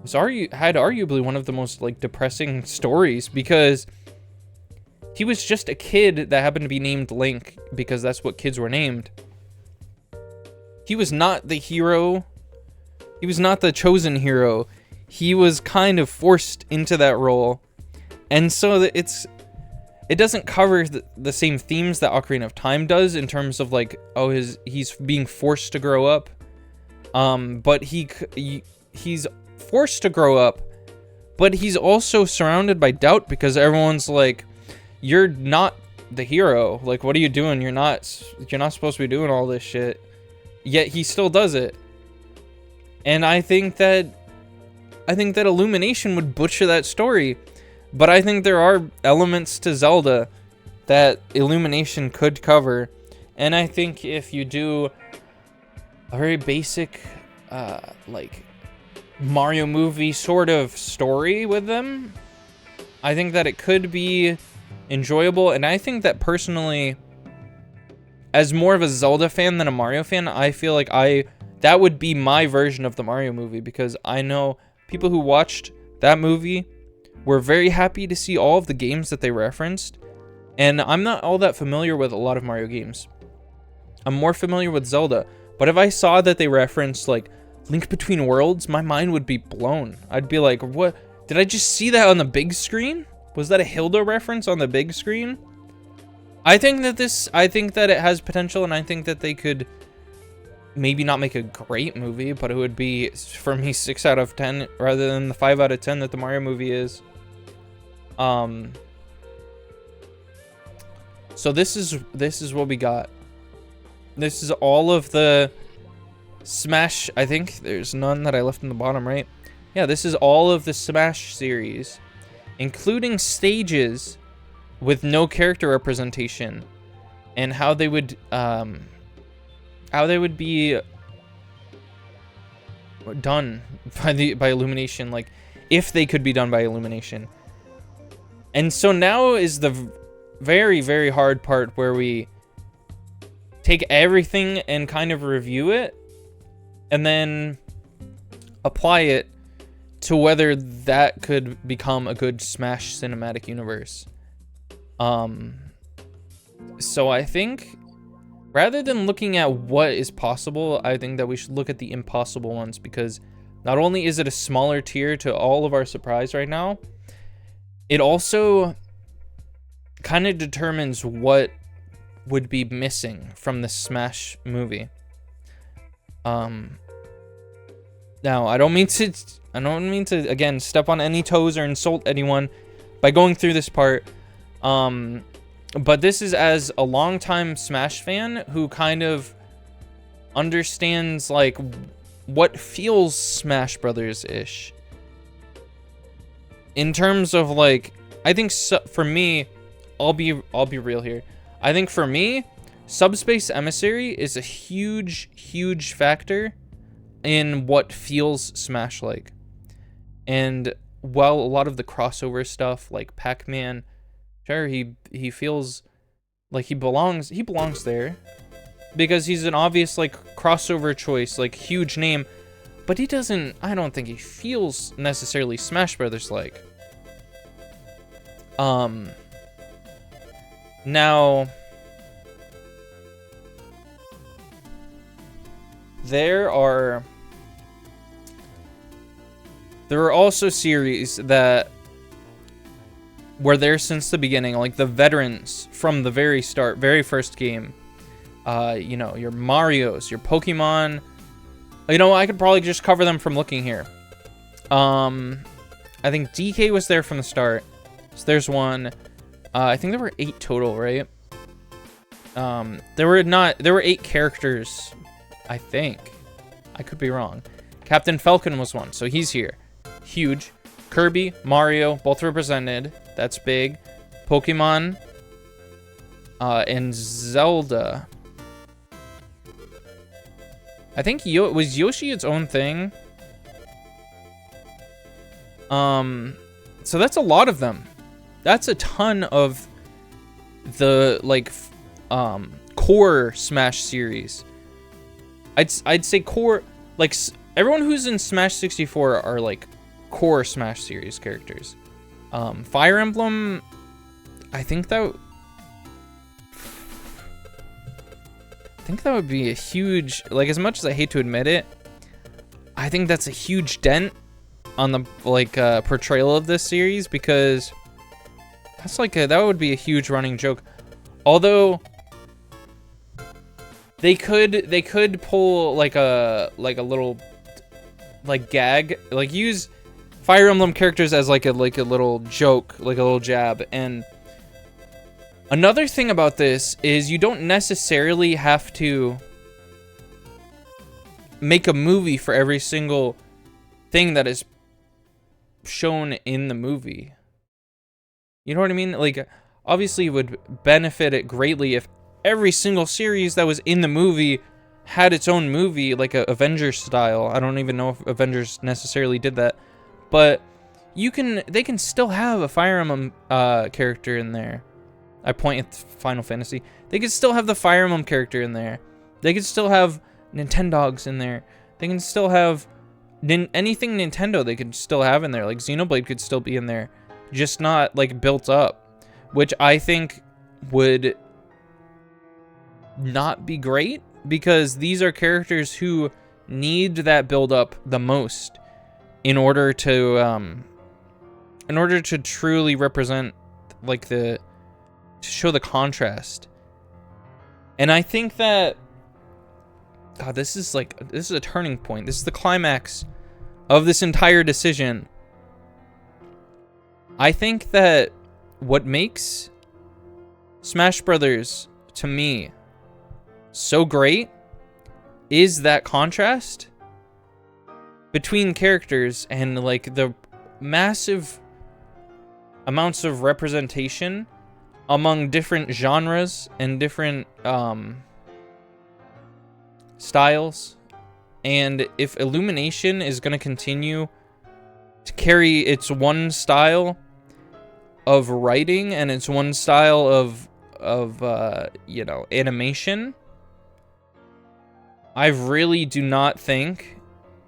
had arguably one of the most like depressing stories, because he was just a kid that happened to be named Link because that's what kids were named. He was not the hero. He was not the chosen hero. He was kind of forced into that role. And so it doesn't cover the same themes that Ocarina of Time does in terms of like, oh, he's being forced to grow up. But he's forced to grow up, but he's also surrounded by doubt because everyone's like, you're not the hero. Like, what are you doing? You're not supposed to be doing all this shit. Yet he still does it. And I think that Illumination would butcher that story. But I think there are elements to Zelda that Illumination could cover. And I think if you do a very basic, like, Mario movie sort of story with them, I think that it could be enjoyable. And I think that personally, as more of a Zelda fan than a Mario fan, I feel like that would be my version of the Mario movie, because I know people who watched that movie were very happy to see all of the games that they referenced. And I'm not all that familiar with a lot of Mario games. I'm more familiar with Zelda. But if I saw that they referenced like Link Between Worlds, my mind would be blown. I'd be like, what? Did I just see that on the big screen? Was that a Hilda reference on the big screen? I think that it has potential, and I think that they could maybe not make a great movie, but it would be, for me, 6 out of 10 rather than the 5 out of 10 that the Mario movie is. So this is what we got. This is all of the Smash. I think there's none that I left in the bottom, right? Yeah, this is all of the Smash series, including stages with no character representation, and how they would be done by Illumination, like if they could be done by Illumination. And so now is the very, very hard part, where we take everything and kind of review it and then apply it to whether that could become a good Smash cinematic universe. So I think rather than looking at what is possible, I think that we should look at the impossible ones, because not only is it a smaller tier to all of our surprise right now, it also kind of determines what would be missing from the Smash movie. Now I don't mean to again step on any toes or insult anyone by going through this part. But this is as a longtime Smash fan who kind of understands like what feels Smash Brothers-ish. In terms of like, I think for me, I'll be real here. I think for me, Subspace Emissary is a huge factor in what feels Smash like. And while a lot of the crossover stuff like Pac-Man Sure, he feels like he belongs there because he's an obvious like crossover choice, like huge name, but he doesn't, I don't think he feels necessarily Smash Brothers like. Now there are also series that were there since the beginning, like the veterans from the very start, very first game. You know, your Marios, your Pokemon. You know, I could probably just cover them from looking here. I think DK was there from the start. So there's one. I think there were 8 total, right? There were 8 characters, I think. I could be wrong. Captain Falcon was one, so he's here. Huge. Kirby, Mario, both represented. That's big. Pokemon, and Zelda. I think was Yoshi its own thing? So that's a lot of them. That's a ton of the like core Smash series. I'd say core, like everyone who's in Smash 64 are like core Smash series characters. Fire Emblem, I think that would be a huge, like, as much as I hate to admit it, I think that's a huge dent on the like portrayal of this series, because that's like that would be a huge running joke. Although they could pull like a little like gag, like use Fire Emblem characters as like a little joke, like a little jab. And another thing about this is you don't necessarily have to make a movie for every single thing that is shown in the movie. You know what I mean? Like, obviously it would benefit it greatly if every single series that was in the movie had its own movie, like a Avengers style. I don't even know if Avengers necessarily did that, but they can still have a Fire Emblem character in there. I point at Final Fantasy. They could still have the Fire Emblem character in there. They could still have Nintendogs in there. They can still have anything Nintendo they could still have in there. Like Xenoblade could still be in there, just not like built up, which I think would not be great, because these are characters who need that build up the most in order to truly represent, like, to show the contrast. And I think that, God, this is a turning point. This is the climax of this entire decision. I think that what makes Smash Brothers, to me, so great is that contrast between characters and like the massive amounts of representation among different genres and different styles. And if Illumination is going to continue to carry its one style of writing and its one style of you know, animation, I really do not think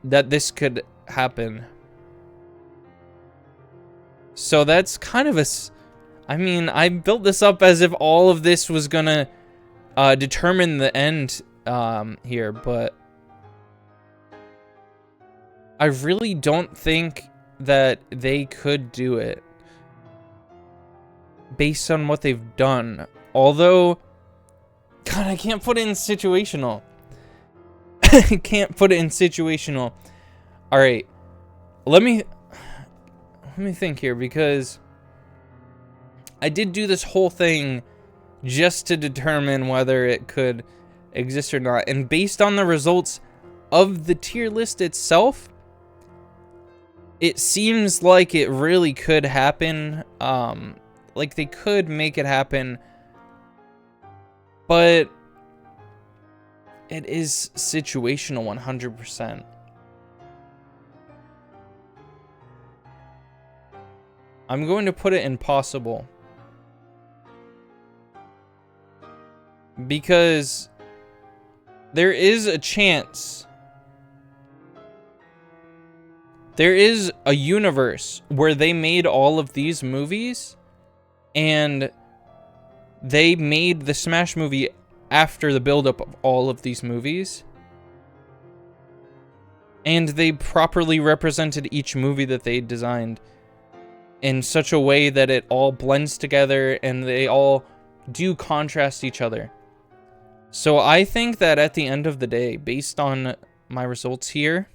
that this could happen. So that's kind of I mean, I built this up as if all of this was gonna determine the end here, but I really don't think that they could do it based on what they've done. Although, God, I can't put it in situational. I can't put it in situational. All right, let me think here, because I did do this whole thing just to determine whether it could exist or not, and based on the results of the tier list itself, it seems like it really could happen. Like they could make it happen, but it is situational 100%. I'm going to put it impossible. because there is a chance. There is a universe where they made all of these movies and they made the Smash movie after the buildup of all of these movies. And they properly represented each movie that they designed in such a way that it all blends together and they all do contrast each other. So I think that at the end of the day, based on my results here,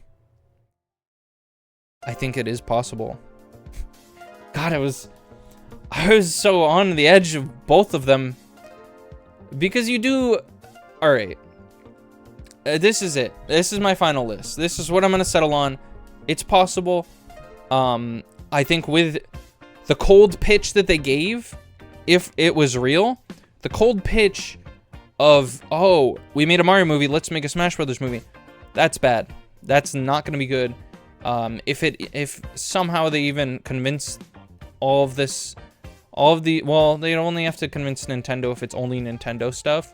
I think it is possible. God, I was so on the edge of both of them. Because you do... Alright. This is it. This is my final list. This is what I'm going to settle on. It's possible. I think with the cold pitch that they gave, if it was real, the cold pitch of, oh, we made a Mario movie, let's make a Smash Brothers movie, that's bad. That's not going to be good. If somehow they even convince all of the, well, they only have to convince Nintendo if it's only Nintendo stuff.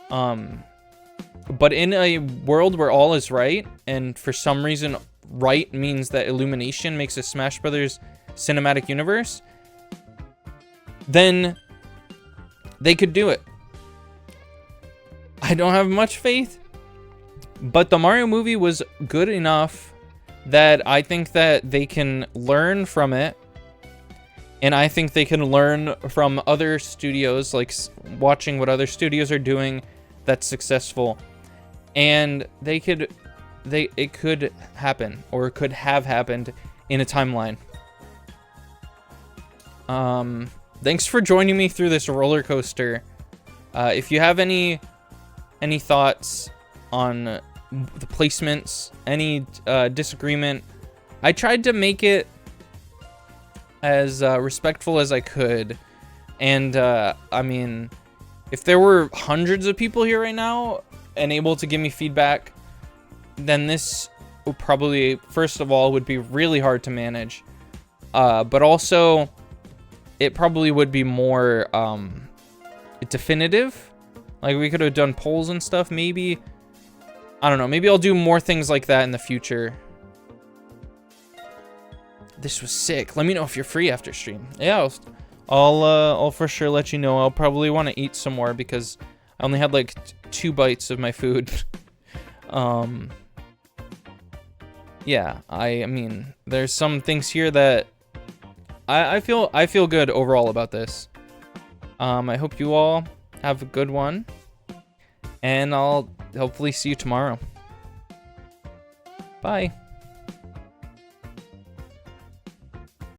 But in a world where all is right, and for some reason right means that Illumination makes a Smash Brothers cinematic universe, then they could do it. I don't have much faith, but the Mario movie was good enough that I think that they can learn from it. And I think they can learn from other studios, like watching what other studios are doing that's successful. And it could happen, or it could have happened in a timeline. Thanks for joining me through this roller coaster. If you have any thoughts on the placements, any disagreement, I tried to make it as respectful as I could. And I mean, if there were hundreds of people here right now and able to give me feedback, then this would probably, first of all, would be really hard to manage. But also, it probably would be more definitive. Like, we could have done polls and stuff, maybe. I don't know, maybe I'll do more things like that in the future. This was sick. Let me know if you're free after stream. Yeah, I'll for sure let you know. I'll probably want to eat some more because I only had like 2 bites of my food. Yeah, I mean, there's some things here that I feel good overall about this. I hope you all have a good one, and I'll hopefully see you tomorrow. Bye.